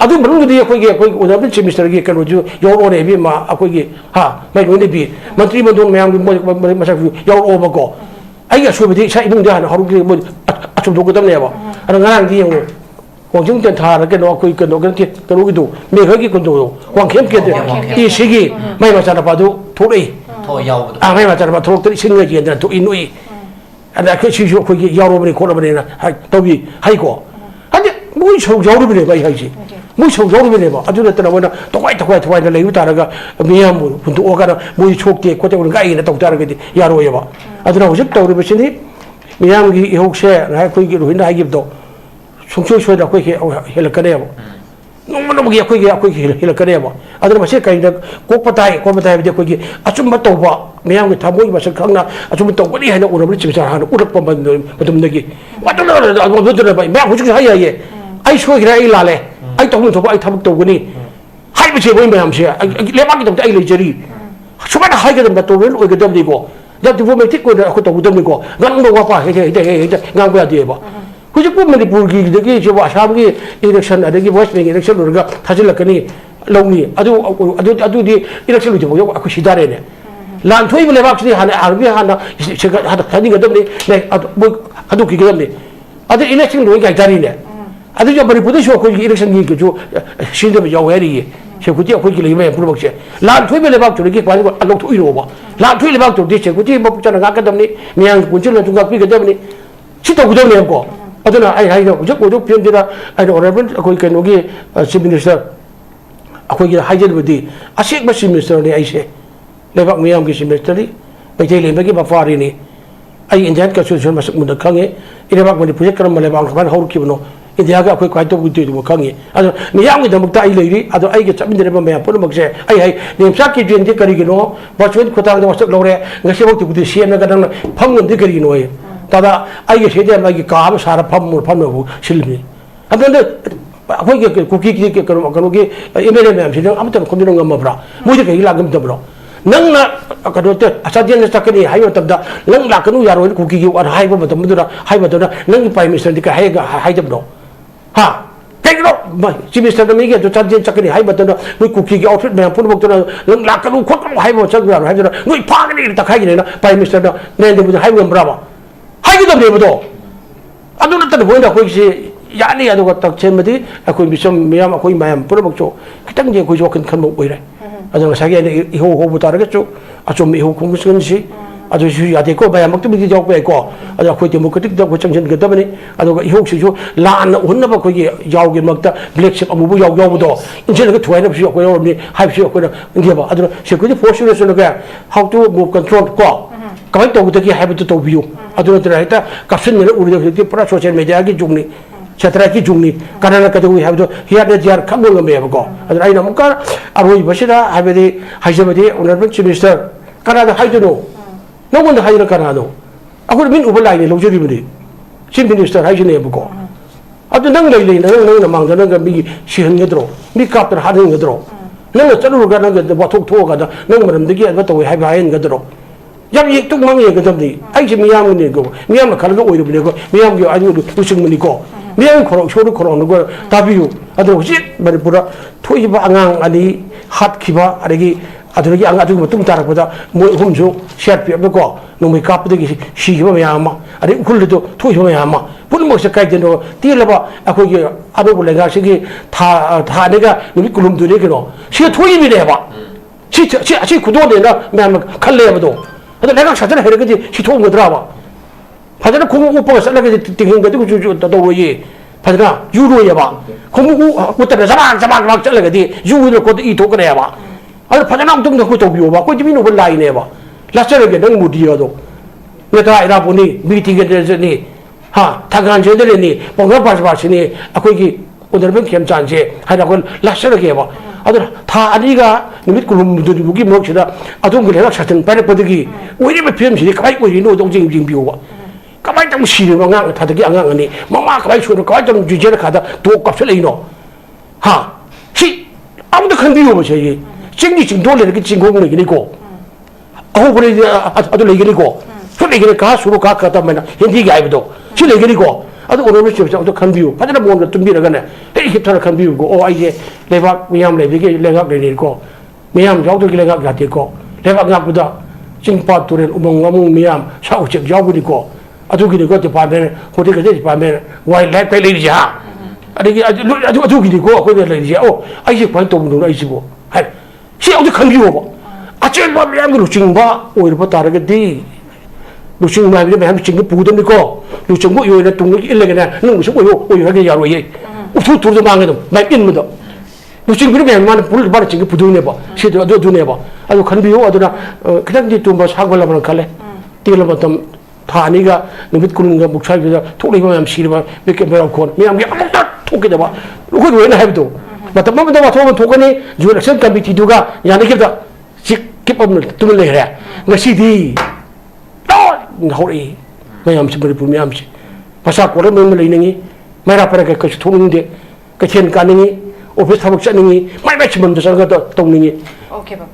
อันนี้มันรู้ดีคุยอุตส่าห์เป็นชิมิสเตอร์กี่กันรู้จู่ยาวโอเนี่ยพี่มาคุยฮะไม่รู้นี่พี่มันที่มันโดนไม่ยังมาสักยาวโอมาก่อไอ้ช่วยไปที่ใช้มุ่งได้นะเขารู้กี่มันชุมทุกข์ตั้งเนี่ยบ่อันนั้นที่ยังหวังจึงจะทาแล้วกันว่าคุยกันกันที่กันรู้กี่ดูมีเขากี่คนดูหวังเข้มเกินที่สิ่งไม่มาจากประตูทุกข์โทยาวไม่มาจากประตูที่สิ่งเงี้ยเนี่ยทุกอินุยอันนั้นคือชีวิตคุยยาวไปเลยคนละไปเลยนะให้ตัวบีให้ก่ออันนี้มุ่งชงยาวไปเลยไปให้สิมุ่งชงยาวไปเลยบ่อันนี้แต่ละวันตัวไอ้นั่นเลยวิตาระก็มีอะไรมุ่งคุณตัวกันมุ่งโชคดีคนจะคนไก่เนี่ยต้องตาระก็ดียาวเลยบ่อันนี้เราจะตัวไปสิ่งนี้มีอะไรกี่หกเช่นะคุยกี่รู้เห็นได้กี่ตัวช่วยเราคุยเฮลกันได้บ่น้องมันต้องคุยเฮลกันได้บ่อันนี้มาเชื่อกันกุ๊กปะไตไปเดี๋ยวคุยกี่อาชุมมาตัวบ่มีอะไรทำมุ่งมาสักครั้งนะอาชุมมาตัววันนี้ให้เราอุณหภูมิจิตวิญญาณอุณหภูมิมันต้องนึกกี่ว่าต้องเราไปแม่ผู้ช่วยให้ยังไอ้ช่วยกันไอ้ลาเลยไอ้ตรงนี้ถูกไอ้ทำตัวกันนี่ให้ไปเชื่อไม่ทำเชื่อเลี้ยงบ้านกี่ตัวไอ้เลยเจรี่ช่วยกันให้กันตัวเรื่องอะไรกันดีกว่าแล้วที่ผมไม่ทิ้งคนคนตัวกันดีกว่างั้นเราว่าไปให้งานไปอะไรบ่คุณจะพูดมันปูกี่เด็กที่ว่าชามกี่อิเล็กชันอะไรกี่วอชเป็นอิเล็กชันหรือก็ทัศน์ละกันนี่ลงนี่อะดูที่อิเล็กชันรู้จักว่าคุณชิดาร์เนี่ย laan thui bele bak sini hana arbi hana sega hada thani gadam ni ne adu ki gadam ni adu election loi kai tari ne adu jo bari pudi sho ko election ni ke jo shin de yaw heri se ku ti ko ki le me pur bak se laan thui bele bak chu ki kwani ko alok thui ro ba laan thui le bak chu de se ku ti ba pu chana ga gadam ni miang kun chul tu ga pi gadam ni chi to gudam ne ko aduna ai no jo ko do piem dira ai no honorable ko ke no gi chief minister akoi gi hajen budi asik ba chief minister ni ai se lebak miyam ki semester ni pajai le bagi bafari ni ai injan ka solution masuk muda khange lebak mani project karam lebak khan haur ki bno india ga koi kwai to buti du khange ado miyam gi damuk ta ai leiri ado ai ge chabin reba maya pon mak se ai nemsa ki jin di kari gi no bachwen khotang da masuk lore ngasi bok ti buti cm na gadang phang ngam di kari gi no ai tada ai ge sede ma gi ka ba sara pham mur pham no silmi ado le akoi ge kuki ki karam kanu gi emele mem sidang amta khomdi no ngam bra mu je ke ila gam tabro nang na kado te asadian na sakani hayo tabda nang la kanu yaro ku ki ar hai ba matam dura hai ba dura nang prime minister dika hai ga hai jab do ha tegro ba chief minister da mi ge to asadian sakani hai ba dura mu ku ki outfit me pun bok dura nang la kanu khot hai ba chak yaro hai dura mu pa ga ni ta khai ni na prime minister da ne de bu hai ba bra ba hai gi da de bu do adu na ta bo na ko si yani adu ga tak chemadi akoi bisam miyam akoi mayam pun bok cho kitang je ko jo kan kan mo oi rai ado sagi ane iho ho butar ke chu achom iho komisyon si ado ju ade ko ba mak tu bi jok pe ko ado khoi democratic da ko changchen ga da bani ado iho si ju la an unna ba ko gi yaw gi mak ta black ship amu bu yaw yaw do inje ga thuai na bi ko yo ni hai bi ko na ngi ba ado se ko di force so ga how to move control ko ka to ga ki hai bi to bi yo ado tra ita caption ne ur de ki pura social media gi jungni chatra ki jungni kanana ka do have to here the jar khangol me ko ado ai na muka aroi basira habedi haijabedi honorable chief minister kanada haiduno no wonder haira kanado akor min ubalai ne lojeri bidi chief minister haijine ko ado nang lai lai nang mang da nang bi sihan ngedro mi kapter hadin ngedro nang chalu ga nang ga thok thok ga nang maram digi ga to hai hai ngedro yam yek tuk mang ye ga tamdi ai chi miyam ne go miyam ka ga oiru ne go miyam gi anu lu sing mani ko miyam khoro shoru khoro no go tabiu ado ji manipura thoi ba angang ani hat khiba adagi adagi anga adu matung tarak pada moi humju share pi ko no mai kap de gi shi gi ba miyam ma adi khul do thoi ba miyam ma pun mo se kai de no ti la ba akoi gi adu bu le ga shi gi tha ne ga ni kulum du ne ke no shi thoi mi de ba chi ku do de na miyam khal le ba do ado 내가 사전에 해를 그지 시토 뭐 들어봐 파잖아 공부 오빠가 살라게 띵행 가지고 주주 더더워이 파잖아 유로에 봐 공부 못하면 자막 막 잘라게 돼 유로 것도 이 도그래 봐 아니 파잖아 엄청도 그거 비워 봐 거기 미노 라인에 봐 라스르게 너무 무디어도 내가 이라 보니 미팅에 되더니 하 타간 제들이니 뭔가 봐서니 아코기 오늘은 캠찬제 하라고 라스르게 봐 아들 다 아니가 누밋 그룹들이 무기 먹시다 아동 그래가 사전 빨리 버득이 오히려 비엠시리 가만히 오히려 노동쟁 비우고 가만히 좀 시리는 거 다득이 안 가니 mamma 가만히 쉬는 가만히 좀 주제를 가다 도 값을 내노 하시 아무도 큰 비우 보셔 이 정리 좀 돌려 그 진공을 이기고 아우 그래 아들 얘기리고 술 얘기를 가 수로 가 가다면 현지가 아이도 실 얘기리고 ado onobe chip to kan biu padana mon na tumbi daga ne ei hiptar kan biu go o ai je leba miyam le bige lega le ko miyam jaw to lega ga te ko leba ga buda chingpa turen umong ngamung miyam sa u chep jaw bu ko adu gi ko te pa me ko te ga te pa me wai lai pe le ja adi adu gi ko ko le ja o ai je kwan to mu ai ji bo hai si au to kan biu bo a chen ba miyam lu chingba o ri pa tar ga di lu ching ma bi me ham ching pu dum ko lu ching bo yo na tung gi le ga na nung su yo o yo ga ya ro ye u tu tu ma ga dum mai pin mu do lu ching bi me ma na pu ba ching pu du ne ba si do do ne ba a lu kan bi yo aduna kidang ji tu ba sa go la ba kale ti la ba tam tha ni ga ni bit kun ga buk sa bi da thu le ma am si ba be ke ba ko mi am gi am ta thu ke da ba lu ko ro na ha bi do ba tam ma da ba thu ko ni ju election committee du ga ya ni ke da si ke pa tu le re nga si di hori mayam si Manipur mayam si pasal korang memang ini mereka pergi ke situ ni ke cian kan ini office tabuk cak ni mai cuma besar kata tong ni okay bang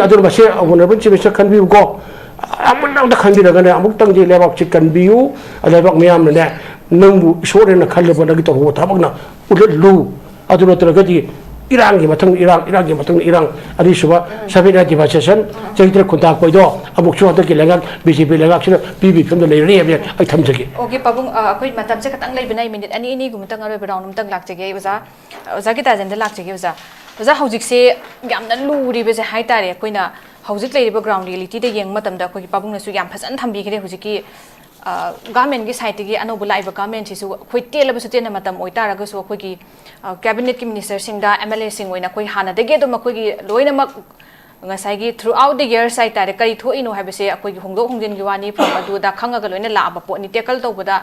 adu masih awak pun cuma kan biu ko amun nak kan biu kan amuk tang je lebak cikan biu lebak mayam ni nunggu sore nak kali pada kita ho tabuk na udah lu adu nak terjadi Iran ki matang Iran adi suba sabi na devastation jadi ter kontak ko do amuk chu ki lengan BJP lengan sina PB phim do le re be ai tham jage okay pabung akoi matam se katang lai binai minute ani ini gum tang aroi brown tang lak jage uza GITAJEN da lak jage uza hojik se yamna luri be se hai tare koina hojik lai ba ground reality de yeng matam da koi pabung na su yam phasan thambi khire hojik ki government ki side gi ano bulai ba government si su khoi tel ba su ten matam oi tara ga su khoi ki cabinet ki minister sing da MLA sing oina khoi hana de ge do ma khoi gi loina mak ngasai gi throughout the year sai tare kai tho ino habe se khoi gi hongdo hongjin gi wani from adu da khanga ga loina la ba po ni tekal to bada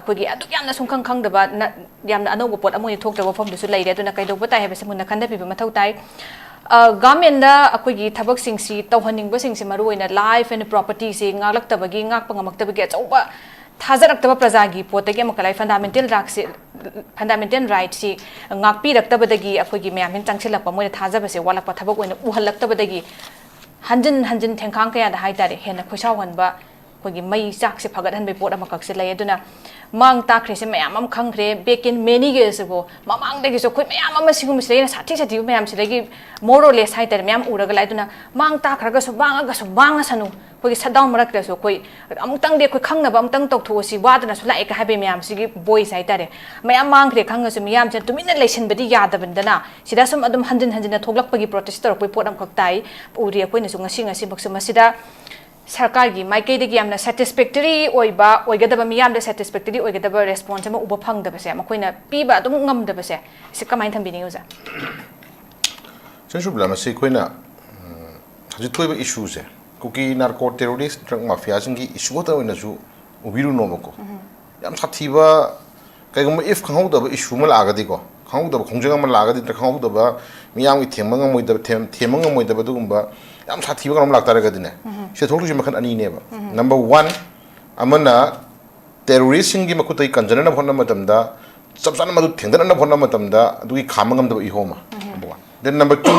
khoi gi adu yamna sung khang da ba yamna ano bo pot amoi thok da ba form du su lai re do na kai do ba tai habe se mun na khanda pi ba mathau tai government da akoi gi thabak sing si tawhaning ba sing si maru oina life and property si ngalak ta ba gi ngak pa ngamak ta ba gi chauba थाजरक तब प्रजा की पोतगे मकलाई fundamental right से ngakpi rak tabadagi akhoi gi myam hin changchilak pa moi thaja base walak pa thabak oina uhalak tabadagi hanjin thengkhang kaya da hai tare hena khoisau han ba khoi gi mai chak se phagat han be pot amakak se lai aduna mang ta khre se myam am khang khre back in many years ago mamang dagi so khoi myam am sigum se na sati myam se lagi more or less hai tare myam uraga lai aduna mang ta khraga so bang sanu khoi shutdown marak da so khoi amutang de khoi khang na ba amutang tok tho si wa da su lai ka habe myam si gi boys hai tare myam mang khre khang so myam chen tumin election badi ya da bandana sida sum adum hanjin thoklak pagi protester khoi pot am khak tai uri khoi na su ngasi baksum sida सरकार की माइकई दगी यामना satisfactory ओइबा ओइगदबा मियाम the satisfactory ओइगदबा response म उबा फंगदबसे मखोइना पीबा अदुम ngमदबसे से कमाइन थंबिनि उजा SURBALA मसे खोइना हजि थोइबा इशू से Kuki narco terrorist drug mafia सिंगी इशू त ओइना सु उबिरु नोमको याम साथीबा कयगम इफ खंगौदबा इशू म लागदि को खंगौदबा खोंजंग म लागदि त खंगौदबा मियाम की थेमंग मोइदबा थेमंग मोइदबा दुगुम्बा याम साथीबा कम लागतारगदिने से थोलुजि मखन अनि नेबा नंबर 1 अमना टेररिस्ट सिंगी मकुतै कंजनना फोन मतमदा सबसान मदु थेंदना फोन मतमदा दुगी खामंगम दब इहोमा नंबर 1 देन नंबर 2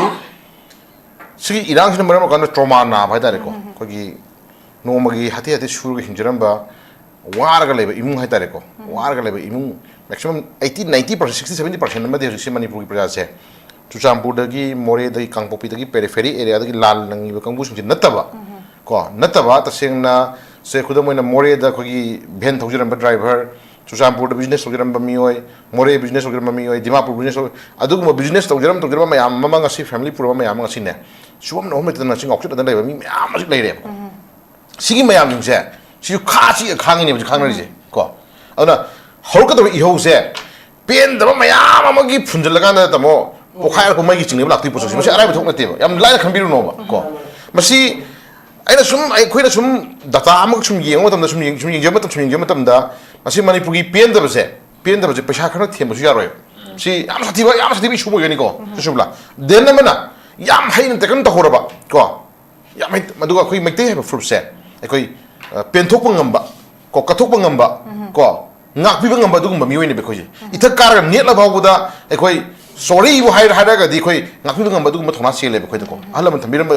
सिगी इरांग सिन मरम कन ट्रॉमा ना भाई तारे को कोगी नोमगी हाते शुरग हिंजरंबा वारगा लेबा इमुंग हाय तारे को वारगा लेबा इमुंग मैक्सिमम 80-90% 60-70% नंबर दे मणिपुर की प्रजा से चुचामपुरदगी मोरेदगी कांगपोपीदगी पेरिफेरी एरियादगी लाल नंगी कंगबु सिंग नत्तबा को नत्तबा तसेंगना से खुदमोइना मोरेदा खोगी भेन थौजरंबा ड्राइवर चुचामपुर बिजनेस थौजरंबा मियोय मोरे बिजनेस थौजरंबा मियोय दिमापुर बिजनेस अदुगुम बिजनेस थौजरंबा मयाम ममंग असि फैमिली पुरबा मयाम असि ने सुबम नो मेतना सिंग ऑक्सिड दन लेबा मी मयाम असि लेरे सिगी मयाम निंसे सियु खाची खांगिने बि खांगरिजे को अदना हौरकदो इहोसे पेन दबा मयाम अमगी फुंजलगाना तमो पोखायर को मगी चिंगने लाक्ति पोसि मसे अराय बथोक नतेबा याम लाइन खंबिरु नोबा को मसी अइना सुम खोइना सुम डाटा अमक सुम येंग मतमदा सुम येंग मतमदा मसी मणिपुर की पेंदबसे पैसा खरा थेमबसु यारोय सी याम साथीबि सुबो गनि को SURBALA देन मना याम हाइन तकन तखोरबा को याम मदुगा खोइ मैते हेब फ्रुपसे एखोइ पेनथोक ngamba को कथोक ngamba को ngakpi ngamba dugumba miyoine be khoji ithak kar net la bawuda एखोइ sorry वो हाइर का दी कोई ngakpi ngam badu थोना सेले बखोय को हलम थमिरम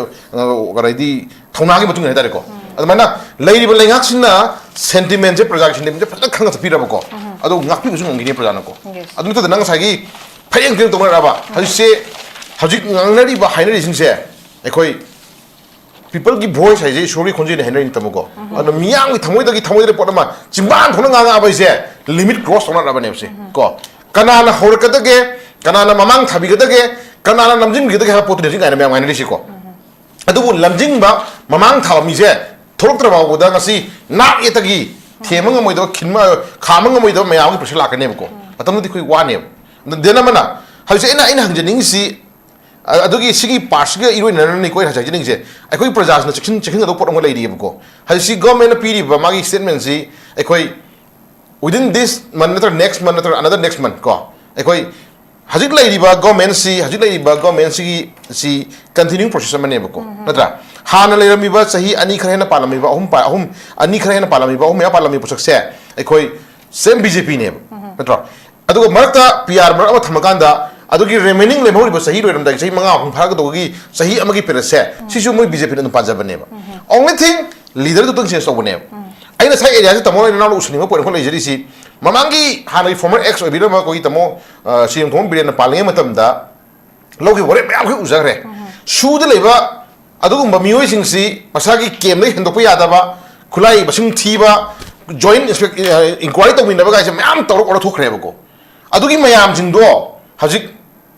गराइदी थौना के मतुंग हेदारे को अदमाना लेरिब लेंगाक्सिना सेंटिमेंट जे प्रजा सेंटिमेंट जे फटा खंग थपिरब को अदो ngakpi गुसु ngini प्रजा नको अदु त नंग सागी फयेंग कें तोंग राबा हजिसे हजि ngangनरि बा हाइनरि सिंसे एखोय people की voice है जे sorry खोंजे ने हेनरि तमको अदो मियांग की थमोइदे पोटमा चिंबान थोना ngang आबैसे लिमिट क्रॉस थोना राबने से को कनाना होरकदगे कनाना ममांग थाबिगदगे कनाना लमजिंगदगे हा पोतने सिंग गायना म्याम गायना रिसिको अदुबु लमजिंगबा ममांग थाबा मिजे थोरक्त्रबावदा ngasi ना एतगी थेमंग मोइदो खिनमा खामंग मोइदो म्याम की प्रश्न लाकनेबको मतमदि खोइ वाने देनमना हजसे ina हंजनिंगसी अदुगी सिगी पार्सगे इरोइनरनि कोइ हजाजिनिंगसे अखोइ प्रजासना चिखिन अदो पोटंग लेरिबको हजसी गवर्नमेंट पीरिबा मागी स्टेटमेंट सी अखोइ within this month or next month or another next month ko अखोइ हजिक लेरिबा गवर्नमेंट सी कंटिन्यूइंग प्रोसेस मने बको नत्रा हाना लेरमिबा सही अनि खरेना पालमिबा अहुम अनि खरेना पालमिबा अहुम या पालमि पुसकसे अखोइ सेम बीजेपी ने नत्रा अदुगो मरक्ता पीआर मरक अमा थमकांदा अदुगी रिमेनिंग लेमोरिबा सही रोइरमदा सही मंगा अहुम फागदोगी सही अमगी पेरसे सिसु मोइ बीजेपी न पाजबनेबा ओनली थिंग लीडर दु तंग चेंज तोबने अइना साइ एरिया से तमो नाउ उसनिबा पोइन खो लेजरिसी ममांगी हाना फॉर्मर एक्स ओबिरम कोई तमो सीएम थोम बिरेन पालिंग मतमदा ꯂꯧꯈꯤ ꯋꯥꯔꯦꯞ ꯃꯌꯥꯝ ꯑꯩꯈꯣꯏ ꯎꯖꯈ꯭ꯔꯦ ꯁꯨꯗ ꯂꯩꯕ ꯑꯗꯨꯒꯨꯝꯕ ꯃꯤꯑꯣꯏꯁꯤꯡꯁꯤ ꯃꯁꯥꯒꯤ ꯀꯦꯝꯗꯒꯤ ꯍꯦꯟꯗꯣꯛꯄ ꯌꯥꯗꯕ ꯈꯨꯠꯂꯥꯏ ꯃꯁꯤꯡ ꯊꯤꯕ ꯖꯣꯏꯟ ꯏꯟꯀ꯭ꯋꯥꯏꯔꯤ ꯇꯧꯃꯤꯟꯅꯕ ꯒꯥꯏꯁꯦ ꯃꯌꯥꯝ ꯇꯧꯔꯛ ꯑꯣꯔꯊꯣꯛꯈ꯭ꯔꯦꯕꯀꯣ ꯑꯗꯨꯒꯤ ꯃꯌꯥꯝꯁꯤꯡꯗꯣ ꯍꯧꯖꯤꯛ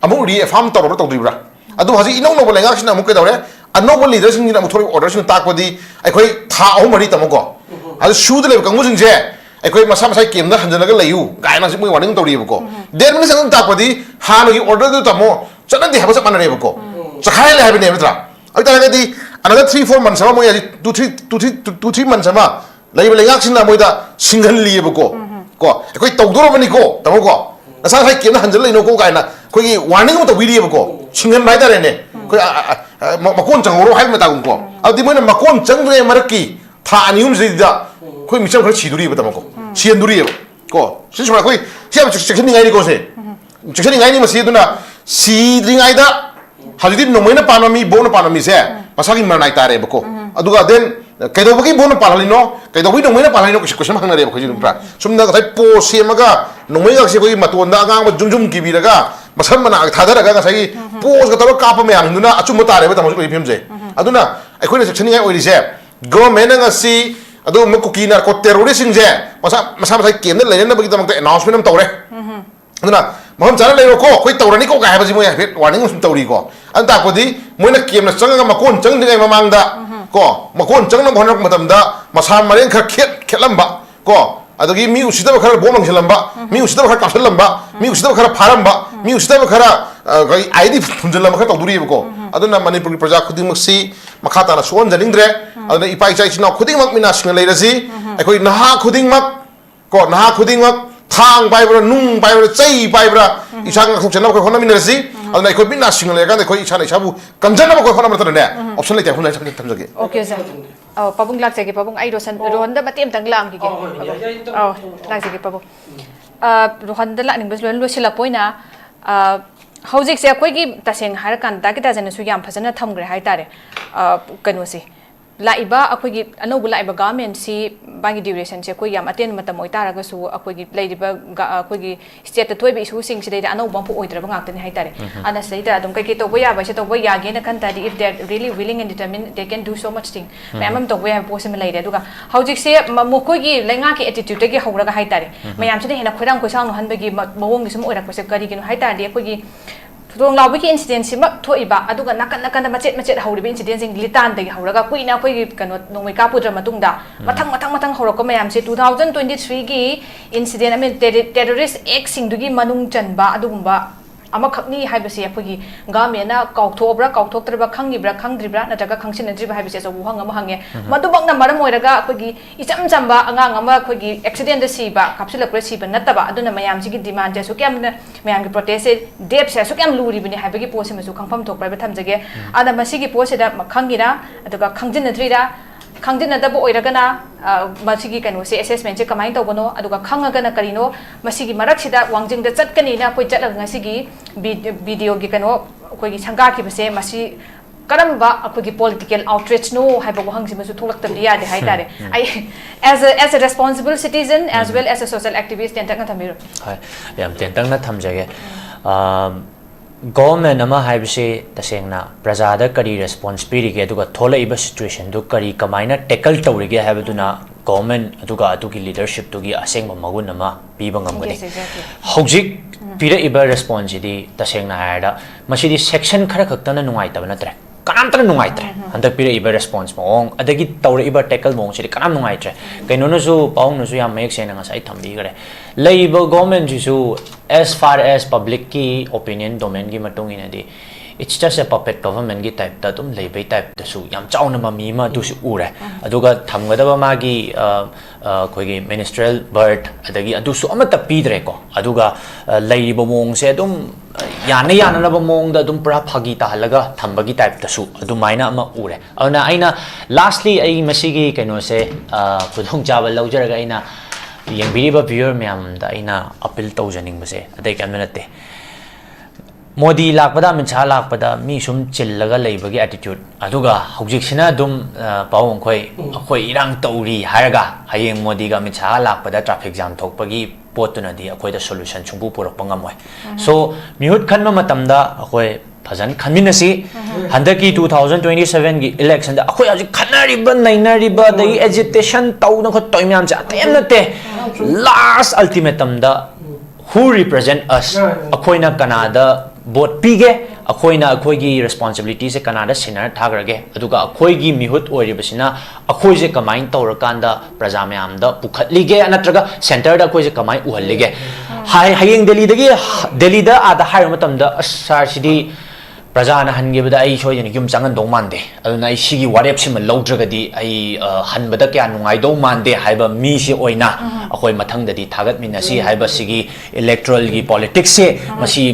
ꯑꯃꯨꯛ ꯔꯤꯑꯦꯐꯥꯔꯝ ꯇꯧꯔꯕ꯭ꯔꯥ ꯇꯧꯗ꯭ꯔꯤꯕ꯭ꯔꯥ ꯑꯗꯨ ꯍꯧꯖꯤꯛ ꯏꯅꯧ ꯅꯧꯕ ꯂꯩꯉꯥꯛꯁꯤꯅ ꯑꯃꯨꯛ ꯀꯩꯗꯧꯔꯦ ꯑꯅꯧꯕ ꯂꯤꯗꯔꯁꯤꯡꯁꯤꯅ ꯑꯃꯨꯛ ꯊꯣꯛꯂꯛꯏꯕ ꯑꯣꯔꯗꯔꯁꯤꯡ ꯇꯥꯛꯄꯗꯤ ꯑꯩꯈꯣꯏ ꯊꯥ 3-4 ꯇꯝꯃꯨꯀꯣ ꯑꯗꯨ ꯁꯨꯗ ꯂꯩꯕ ꯀꯥꯡꯕꯨꯁꯤꯡꯁꯦ ꯑꯩꯈꯣꯏ ꯃꯁꯥ ꯃꯁꯥꯒꯤ ꯀꯦꯝꯗ ꯍꯟꯖꯤꯜꯂꯒ ꯂꯩꯌꯨ ꯀꯥꯏꯅ ꯍꯧꯖꯤꯛ ꯃꯣꯏ ꯋꯥꯔꯅꯤꯡ ꯇꯧꯔꯤꯑꯕꯀꯣ ꯗꯦꯠ ꯃꯤꯅꯤꯁ ꯇꯥꯛꯄꯗꯤ ꯍꯥꯟꯅꯒꯤ ꯑꯣꯔꯗꯔꯗꯨ ꯇꯝꯃꯣ ꯆꯠꯅꯗꯦ ꯍꯥꯏꯕ ꯆꯞ ꯃꯥꯟꯅꯔꯦꯕꯀꯣ ꯆꯈꯥꯏꯔꯦ ꯍꯥꯏꯕꯅꯦ ꯅꯠꯇ꯭ꯔꯥ ꯑꯗꯨ ꯇꯥꯔꯒꯗꯤ another 3-4 months ama moi 2-3 months ama laiba lengak sina moida singhal liyebako ko ekoi tawdorobani ko tamo ko asa sai kemna hanjal leino ko kaina koi warning ma tawiriyebako singhal bai dare ne koi makon changoro hai mata ko adi moina makon changre maraki tha anium zida koi micham khar chiduri ba tamo ko sienduri ko sisma koi siam section ngai ni ko se section ngai ni ma si duna si dringai da hadidi nomoina panami bona panami se masagi manai tare bako aduga den kaidobugi bona palhalino kaidobugi nomoina palhalino question hangna re bako jumra sumna thai po semaga nomoiga se koi matonda anga jumjum kibiraga masam mana thadaraga ga sai pos ga taro kapa me angduna achum tare ba tamu review je aduna aikoina section ngai oiri se government nga si adu makuki na ko terrorist je masa masa kemna leina bagi tamak announcement am tawre aduna maham chana leiro ko koi tawrani ko ga habaji moi warning sum tawri ko an ta ko di moina kemna changa makon chang dingai mamangda ko makon chang na bhonak matamda masa maren kha khelamba ko adogi mi usida khara bomang chelamba mi usida khara kapselamba mi usida khara pharamba mi usida khara gai id phunjalamba khara tawduri ko aduna manipur praja khuding maksi makhata na suon janingdre aduna ipai chai china khuding mak mina sing leirasi akoi naha khuding mak ko naha khuding mak thang baibra nung baibra chai baibra isang khok chana ko khona minasi adna ko bin nasing le kan ko isana isabu kamjana ko khona mata ne option le ta khona chak tamjage okay sir pabung lak jage pabung ai rohan da matem tang lam gi lak jage pabung rohan da la ning bes lo sila poina hojik se koi gi taseng har kan da ki ta jana su yam phasana thamgre hai tare kanu si laiba akogi anobu laiba government si bangi duration se koi yam aten matam oitaraga su akogi laiba akogi state toibe issue sing si da anobu bampu oidraba ngaktani haitare ana saida adum kai to boya ba se to boya ge na kan tadi if they are really willing and determined they can do so much thing mayam to boya possible laide duga hojik se mokogi lenga ki attitude ge horaga haitare mayam se hena khoirang ko sang no hanbagi mawong gi sum oirak ko se kari gi no haitare de akogi thong lawi ki incident si mak thoiba aduga nakan nakan da macet hawriba incident sing litan dagi hawraga kuina koi kano nongmai ka pudra matungda mathang hawrako mayam se 2023 gi incident ame terrorist act sing dugi manung chanba adugumba ama khakni haibase akogi government na kaukthobra kaukthoktraba khangibra khangdribra nataga khangsinadriba haibase so buhang ama hange madubak na maram oiraga akogi icham chamba angang ama akogi accident da siba kapsulakra siba nataba aduna mayam sigi demand je so kyam mayam gi protest dep se so kyam luri bini haibagi pose ma so khangpham thokra ba thamjage ada masigi pose da khangira aduga khangjinadrira khangjinadaba oiragana masigi kanu se assessment je kamai tawbono aduga khangagana karino masigi marak sida wangjing da chatkani na koi chatlaga ngasigi video gi kanu koi gi sanga ki base masi karamba akogi political outreach no haiba wahang si masu tholak tabdi ya de haitare I as a responsible citizen as well as a social activist tentang thamiro hai yam tentang na thamjage government ama haibse tasengna prajada kari response pirige aduga tholaiba situation du kari kamaina tackle tawrige haibaduna government aduga adugi leadership tugi asengba magun ama piba ngamgani hojik pira iba response di tasengna haida masidi section khara khaktana nungai tabana tre kanam tan nungai tre handak pira iba response mong adagi tawre iba tackle mong sidi kanam nungai tre kaino no su paung no su yam mek sena ngasai thambi gare leiba government ji su as far as public ki opinion domain gi matung ina di it's just a puppet government gi type ta tum leibai type ta su yam chauna ma mi ma du su ure aduga thamgadaba ma gi khoi gi ministerial bird adagi adu su amata pidre ko aduga leiba mong se dum yana na ba mong da dum pra phagi ta halaga thambagi type ta su adu maina ama ure ana aina lastly ai masigi kaino se khudong chawal laujaraga aina yengbiriba viewer myam da aina appeal tawjaning base adai kamnate Modi lakpada mincha lakpada mi sum chillaga leibagi attitude aduga hojik sina dum pawong khoi irang tauri haraga hayeng modi ga mincha lakpada traffic jam thokpagi potuna di akhoi da solution chungbu purak pangamoi so mihut khanma matamda akhoi फजन खनमिनसी हंदकी 2027 की election दा अखोय हजि खनरिबा नैनरिबा दई agitation तौन ख तोय ma'am चा तेम नते last ultimatum दा who represent us अखोयना Kannada vote पीगे अखोयना अखोयगी responsibility से Kannada Sinner थागरगे अदुगा अखोयगी मिहुत ओरिबसिना अखोयजे कमाइन तौरकांदा प्रजा म्याम दा पुखतलिगे नत्रगा सेंटर दा अखोयजे कमाइन उहल्लिगे हाय हायेंग दिल्ली दा आदा हायर मतमदा असरसिदी प्रजाना हनगेबदा आई सोयनि युम चांगन दो मानदे अदुना आई सिगी वारेप सिम लौद्रगदी आई हनबदा क्या नुंगाई दो मानदे हाइबा मी सि ओइना अखोय मथंगददी थागत मिनसी हाइबा सिगी इलेक्टोरल की पॉलिटिक्स से मसी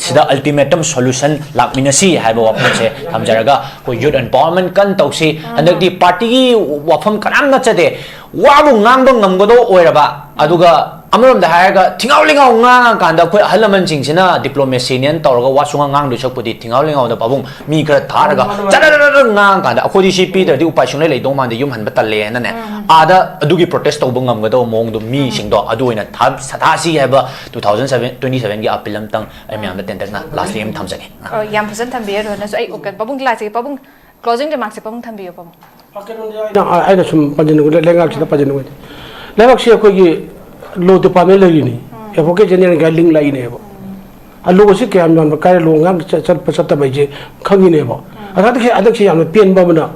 सिदा अल्टीमेटम सॉल्यूशन लाक मिनसी हाइबा वाफम से हमजरगा को यूथ एम्पावरमेंट कन तौसी हंदकदी पार्टी की वाफम कनाम नचदे वाबु ngang ngamgodo oiraba aduga amrom da hayaga thingau lingau nga kanda khoi halaman jingsina diplomacy nian tawraga wasunga ngang du chakpudi thingau lingau da babung mi kra tharaga chadadada nga kanda akhodi si pi da di upai sunglai leidong man de yum han batalle na ne ada adugi protest tawbung ngamgodo mong du mi singdo adu oina thab sathasi haba 2027 gi apilam tang amyam da tender na last year thamjani yam phasan thambiya ro na so ai okan babung class ke babung closing remarks se babung thambiyo babung I some Pajanu language the Pajanu. Lavaxia Kogi low the Pamela, a vocation and galing line ever. A low sick am on the Kari Long, Pasata Baji, Kangi never. I think she am a pin bomber.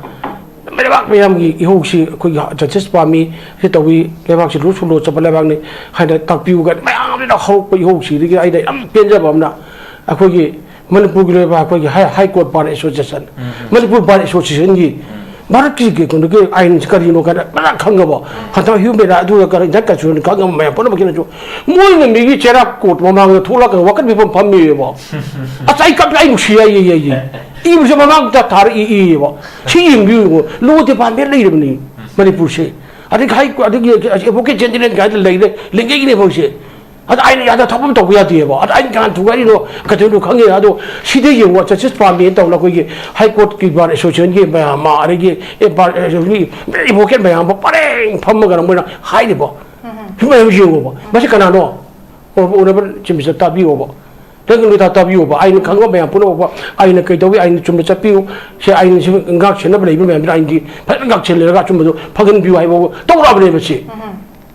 Mayam Yoshi could just for me, hit away, Lavaxi Russo, Chapalavani, had a top you got my arm in a hope Yoshi, I am Pinjabamna. A Kogi, Manipur High Court Bar Association, Manipur Bar Association. Marati kun ke ain sekali no kada mana khanga ba khata hu me ra du ka jakka chu ka ngam me pon ba kin chu moi ne mi chera kot ma ma thola ka wakat bi pam me ba a sai ka ai shi ai i mu se ma ma ta thar i ba chi yin bi lo te pa me lai ni Manipur se adi khai ko adi ke boke change ne ga lai le linge ne bo se ad ai ya da thapam to ya ti ba ad ai kan thu ga ni no ka tu khang ya do side yin wa cha chis pa me to la ko ge high court ki bar association ge ma ari ge e bar ni e boke me am pa re pham ga mo na hai ni ba hi me yin ba ma se kana no o na ba chim se ta bi ba te ngi ta bi ba ai ni khang ba ya pu no ba ai na kai to wi ai ni chum cha pi se ai ni ngak chen na ba le bi me ai ni pa ngak chen le ga chum do phagan bi ai ba to ra ba le ba si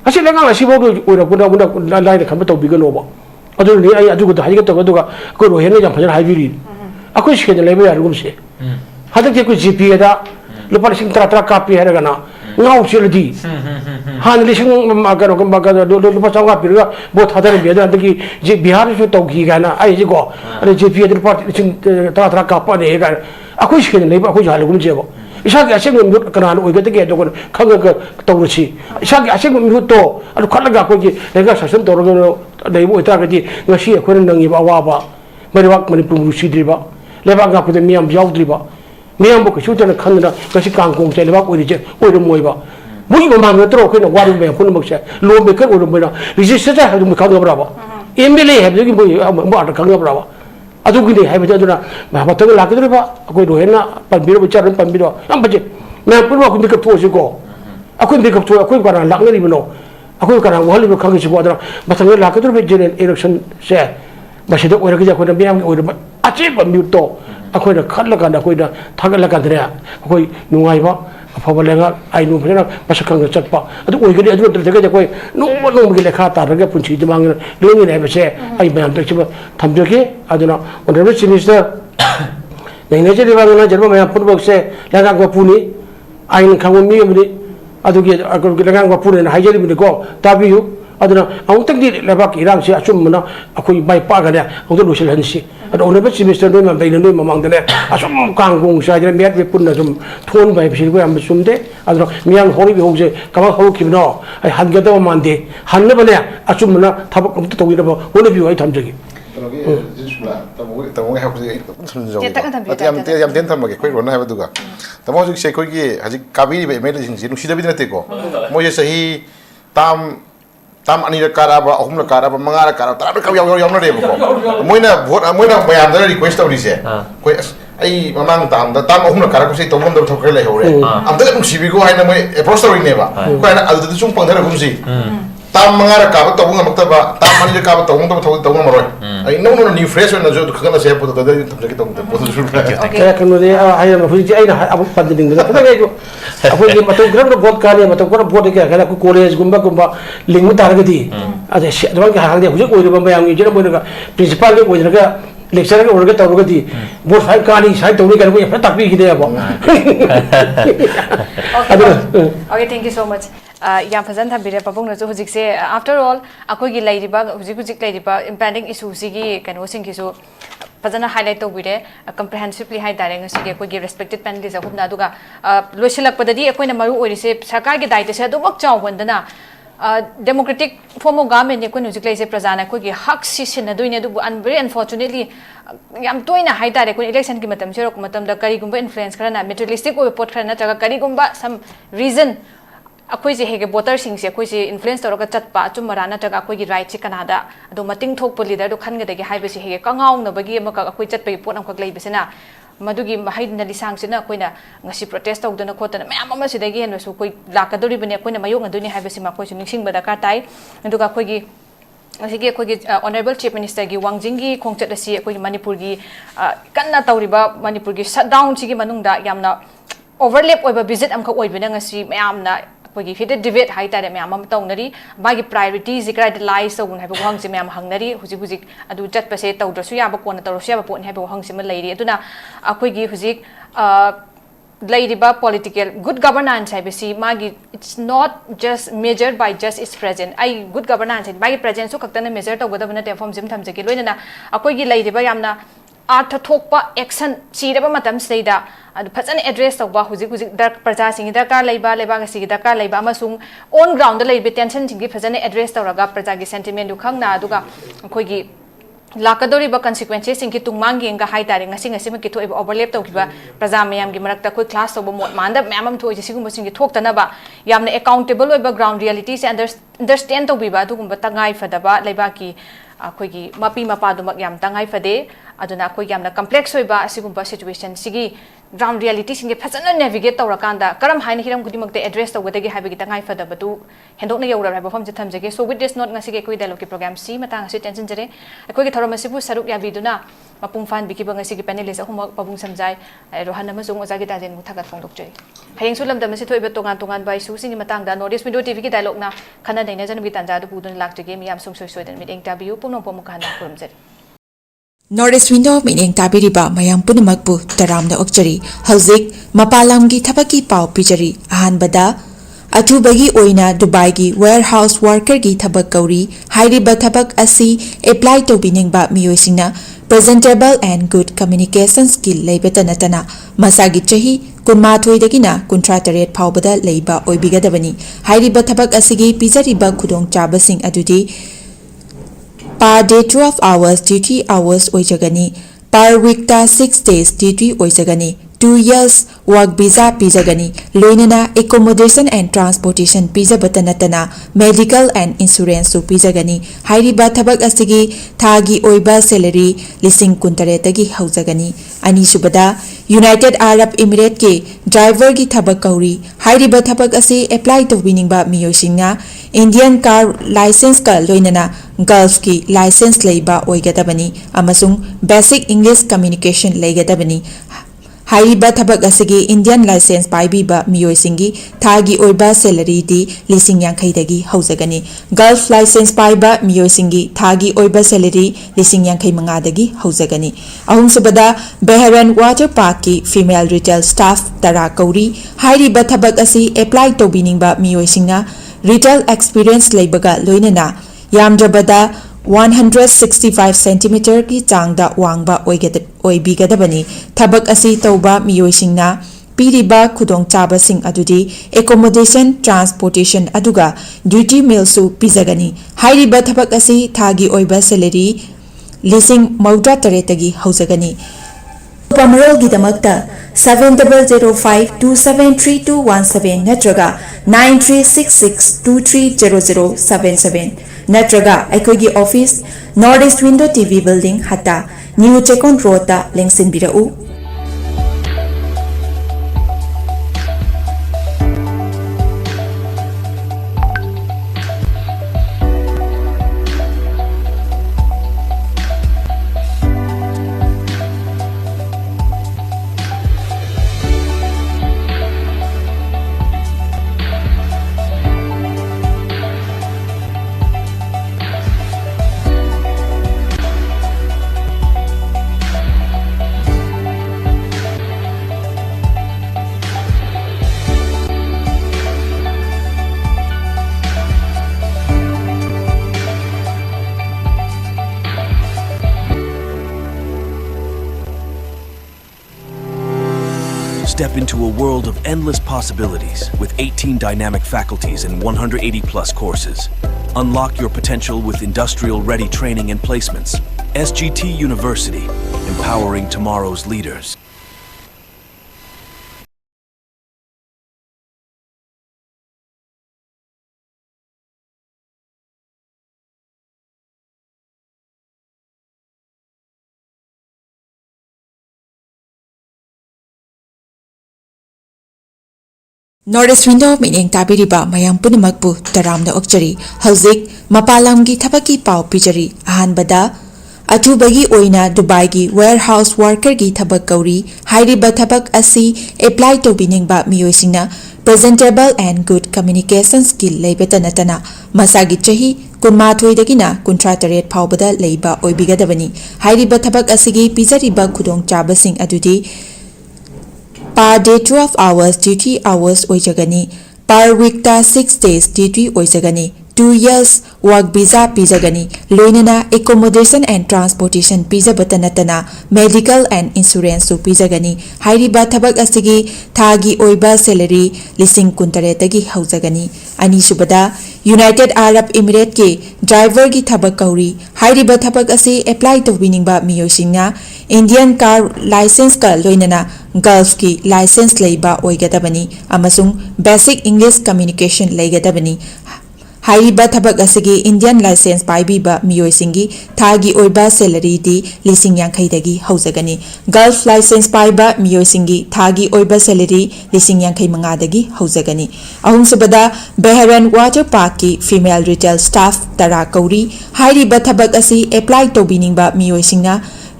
Asi lengang la sibo ko ora kuna lai kham to bi no ba adu ni ai adu ko da haji to ko ko ro hen jam phajan hai bi aku shi ke le ba rum se hadak ke ku gp da lupa sing tra ka pi hera kana ngau chil di han li sing ma ka ro ma ka do lupa chaw ka pi ga bo thadar bi da ki je bihar se to gi ga na ai ji ko ani gp da lupa sing tra ka pa ne ga aku shi ke le ba aku ja lu je ba Isagi asing mut kanan oi gate ke to khang ga to chi isagi asing mut to adu khalaga ko ji lega sasan to ro dei bo ta ga ji ngasi ko nang ba wa ba mari wak mani pum si dri ba leba ga ko de miam jaw dri ba miam bo ko chu tan khang na ngasi kang kong che leba ko ri je oi ro moi ba mui ba ma tro ko no wa ru be ko no se lo be ke oi ro me na ri se sa ha du khang ga ba emele he de ki mo ta khang ga ba adu ki hai ba jaduna ma ba to la ke ba ko ro hen na pan bi ro cha ran pan bi ro am ba je me pu ro ko ni ka to si ko aku ni ka to aku ka ran lak ni bi no aku ka ran wa li ko khang si ko da ba tang la ke be general election se ba se do ora ke ja ko na bi am ora a che ba mi to aku da khat la ka da ko da thak la ka da aku nu ngai ba afa lenga ai nu phena pasakang chat pa adu oi gari adu te ga koi no gi lekha ta ra ga punchi jamang le ni ne ba se ai ba am te chiba tham jo ke aduna honorable chief minister nei ne je ba na jerba ma pun bok se la ga ko puni ai ni khang mi mi adu ge la ga ko puni na hai jeri mi ko ta bi yu aduna ang tak di la ba ki rang se achum na akoi bai pa ga ne ang do lo se han si adu honorable chief minister no ma bai no ma mang de ne asum kang gong sa je met be pun na sum thon bai bi ko am sum de adu miang hori bi hong se ka ma ho ki no ai han ga do man de han na ba ne achum na thab ko to wi da ba ho ne bi ai tham jagi tamo ha ko yam ten tham ke koi ron ha ba du ga tamo ju se koi ki haji kabi be me jing ji nu si da bi na te ko mo je sahi tam ani ra kara ba ahum ra kara ba manga ra kara ta ka yam na re ba ko moina bayam da request ori se koi ai mamang tam da tam ahum ra kara ko se to mom da thok le hore am da mu sibi ko hai na moi approach ori ne ba ko na adu da chung pang da kum si tam manga ra ka ba to ngam ta ba tam ani ra ka ba to ngam to ngam ro no new fresh one jo khana se photo da thamjaki tong photo shoot kaya kanu de ai na fuji ai na abu panding da pata ga jo apu ge mato gram ro bot ka ne mato ko bot ke kala ko college gumba ling tar ga di ade se da ga ha de fuji ko ri bamba yang jira mo ga principal ge ko ga lecturer ge orga taw ga di bot sai ka ni sai taw ni ga ko ya tak bi gi de ba Okay, thank you so much. Yam fazan thabire papong na jo hujik se after all akoi gi lairiba hujik lairiba impending issue sigi kano sing ki so fazana highlight to bire comprehensively hai dare ngasi ge koi gi respected panelists ahum na duga loisilak padadi akoi na maru oiri se sarkar gi daite se adumak chaw bandana democratic form of government ne koi hujik lai se prajana koi gi hak si sin na doine du very unfortunately yam toina hai dare koi election ki matam se rok matam da kari gumba influence khara na materialistic oi pot khara na jaga kari gumba some reason अखोई जे हेगे voter सिंग से अखोई जे influence तौर का चटपा चुमरा नत्रगा अखोई right से कनादा अदो मतिंग थोक leader दो खनगदगे हाइबे से हेगे कंगाउ नबगी अमका अखोई चटपे पोट अमक लेबसेना मदुगी महिदना लिसांग सेना अखोइना ngasi protest तौदना खोतना मैम अमा सिदगी हेनसु कोई लाकदोरिबने अखोइना मयोंग अदुनि हाइबे से मखोइ निसिंग बदा का ताई अदुगा अखोइगी असिगे अखोइगी ऑनरेबल चीफ मिनिस्टर की वांगजिंग की खोंगचत असि अखोइ मणिपुर की कन्ना तौरिबा मणिपुर की शटडाउन सिगी मनुंगदा यामना ओवरलैप ओइबा विजिट अमख ओइबना ngasi मैमना कोई हिटेड डिबेट हाई तारे मैम तौनरी मागी प्रायोरिटीज क्राइडलाइज तौन है वहांग मैम हंगनरी हुजिक हुजिक अदु चटपसे तौद्रसु याब कोन तौरसु याब पोन है वहांग सिम लैरी अदुना अखोगी हुजिक लैरिबा पॉलिटिकल गुड गवर्नेंस है बेसी मागी it's not just measured by just it's present आई गुड गवर्नेंस है मागी प्रेजेंस सु खक्तन मेजर तौगदब नते फॉर्म सिम थमजके लोइना अखोगी लैरिबा यामना अर्थ थोकपा एक्शन सिरबा मतम सेदा अदु फजन एड्रेस तौबा हुजिक हुजिक दर प्रजा सिंग दरकार लैबा लेबा गसी दरकार लैबा अमसुंग ऑन ग्राउंड लैबे टेंशन सिंग फजन एड्रेस तौरगा प्रजा की सेंटिमेंट दु खंगना अदुगा अखोगी लाकदोरिबा कॉन्सिक्वेंसेस सिंग की तुंगमांग गेंगा हाई तारे ngasi ngasi ma ki thoi overlap tawkiba praja mayam gi marakta koi class tawba mot manda मैम थोई सिगुम सिंग थोक्तनबा यामने अकाउंटेबल ओइबा ग्राउंड रियलिटी से अंडरस्टैंड तौबिबा दुगुम तंगाई फदबा लेबा की अखोगी मपी मपादुमक याम तंगाई फदे अदुना अखोगी यामना कॉम्प्लेक्स ओइबा सिगुम सिचुएशन सिगी ग्राउंड रियलिटी सिंगे फजन नेविगेट तौरकांदा करम हाइन हिरम गुदिमकते एड्रेस तौगदगी हाइबगी तंगाई फदबदु हेंदोकना यौरा राइबा फम थमजगे so with this note ngasi ge koi dialogue ki program si matang asi tension jare अखोगी theorem सिबु सरुक याबिदुना मपुंग फान बिकिबा ngasi ki panelist ahumak pabung samjai rohan amasung oja gitajen mu thagat phongdokjai hayeng sulam dam si thoiba tongan tongan bai su singi matang da northeast window tv ki dialogue na khana daina janbi tanja du budun lakjage miyam sung soi soidan mit interview pumnong pom khana kurumjari Northeast Window meaning tabiriba mayam punamakpu taramna okjari hauzik mapalamgi thabaki pau pijari ahanbada athubagi oina Dubai gi warehouse worker gi thabak kauri hairiba thabak asi apply to biningba miyoisingna presentable and good communication skill leibeta natana masagi chahi kunmathoi dagina kuntrataret phawbada leiba oibigadabani hairiba thabak asigi pijariba khudong chabasing adudi per day 12 hours duty hours oijagani per week ta 6 days duty oijagani 2 years work visa pijagani loinana accommodation and transportation pijabata natana medical and insurance su pijagani hairiba thabak asigi thagi oiba salary lising kuntare tagi haujagani ani subada United Arab Emirates ke driver gi thabak kauri hairiba thabak asi apply to winingba miyoisingna Indian car license ka loinana Gulf ki license leiba oigadabani amasung basic English communication leigadabani hairiba thabak asigi Indian license paibiba miyoisingi thagi oiba salary di lising yankhai dagi haujagani Gulf license paiba miyoisingi thagi oiba salary lising yankhai manga dagi haujagani ahum subada Behran Water Park ki female retail staff tara kauri hairiba thabak asi apply to biningba miyoisingna retail experience leibaga loinana yamjabada 165 centimeter ki changda wangba oibigadabani thabak asi tauba miyoisingna piriba khudong chaba sing adudi accommodation transportation aduga duty meal su pizagani hairiba thabak asi thagi oiba salary lising mauda taretagi haujagani Pamarol gidamakta 7005273217 natraga 9366230077 natraga aikogi office Northeast Window TV building hata New Chekon Road ta lengsin birau Step into a world of endless possibilities with 18 dynamic faculties and 180 plus courses. Unlock your potential with industrial-ready training and placements. SGT University, empowering tomorrow's leaders. Northeast Window meaning tabiriba mayam punamakpu taramna okchari hauzik mapalamgi thapaki pau pijari ahanbada athubagi oina Dubai gi warehouse worker gi thabak kauri hairiba thabak asi apply to biningba miyoisingna presentable and good communication skill leibeta natana masagi chahi kunmathoi dagina kuntrataret phawbada leiba oibigadabani hairiba thabak asigi pijariba khudong chabasing adudi per day 12 hours duty hours oijagani per week ta 6 days duty oijagani 2 years work visa pijagani loinana accommodation and transportation pijabata natana medical and insurance su pijagani hairiba thabak asigi thagi oiba salary lising kuntare tagi haujagani ani subada United Arab Emirates ke driver gi thabak kauri hairiba thabak asi apply to winning ba miyosingna Indian car license ka loinana Gulf ki license leiba oigadabani amasung basic English communication leigadabani hairiba thabak asigi Indian license paibiba miyoisingi thagi oiba salary di lising yankhai dagi haujagani Gulf license paiba miyoisingi thagi oiba salary lising yankhai manga dagi haujagani ahum subada Behran water park ki female retail staff tara kauri hairiba thabak asi apply to biningba miyoisingna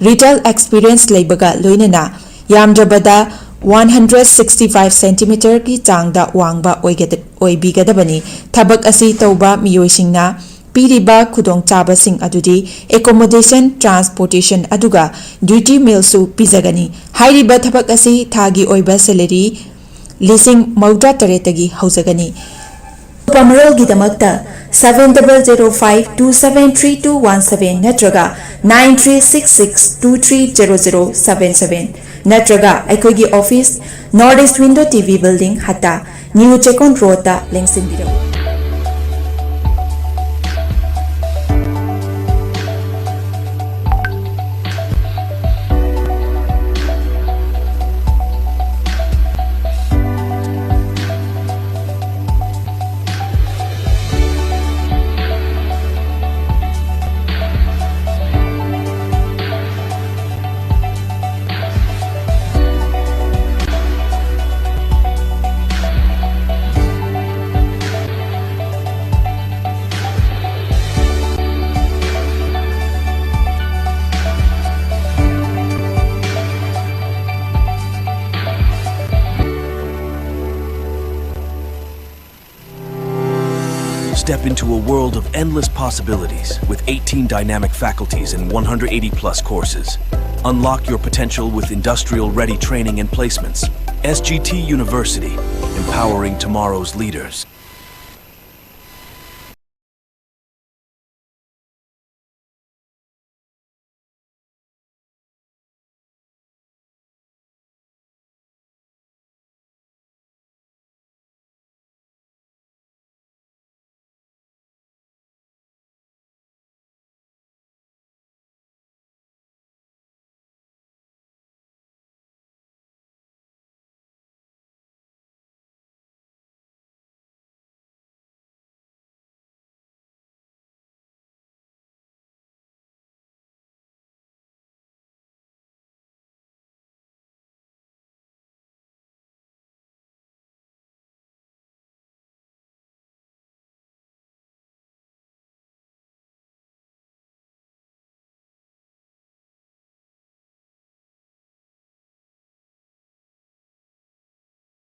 retail experience leibaga loinana yamdrabada 165 cm ki changda wangba oibigadabani thabak asi tauba miyoisingna piriba khudong chabasing adudi accommodation transportation aduga duty meal su pizagani hairiba thabak asi thagi oiba salary lising mauda taretagi haujagani Pamaral Gidamakta 7005273217 Natraga 9366230077 Natraga Aikogi Office Northeast Window TV Building Hatta New Chekon Rota Lengsin Biro Step into a world of endless possibilities with 18 dynamic faculties and 180 plus courses. Unlock your potential with industrial-ready training and placements. SGT University, empowering tomorrow's leaders.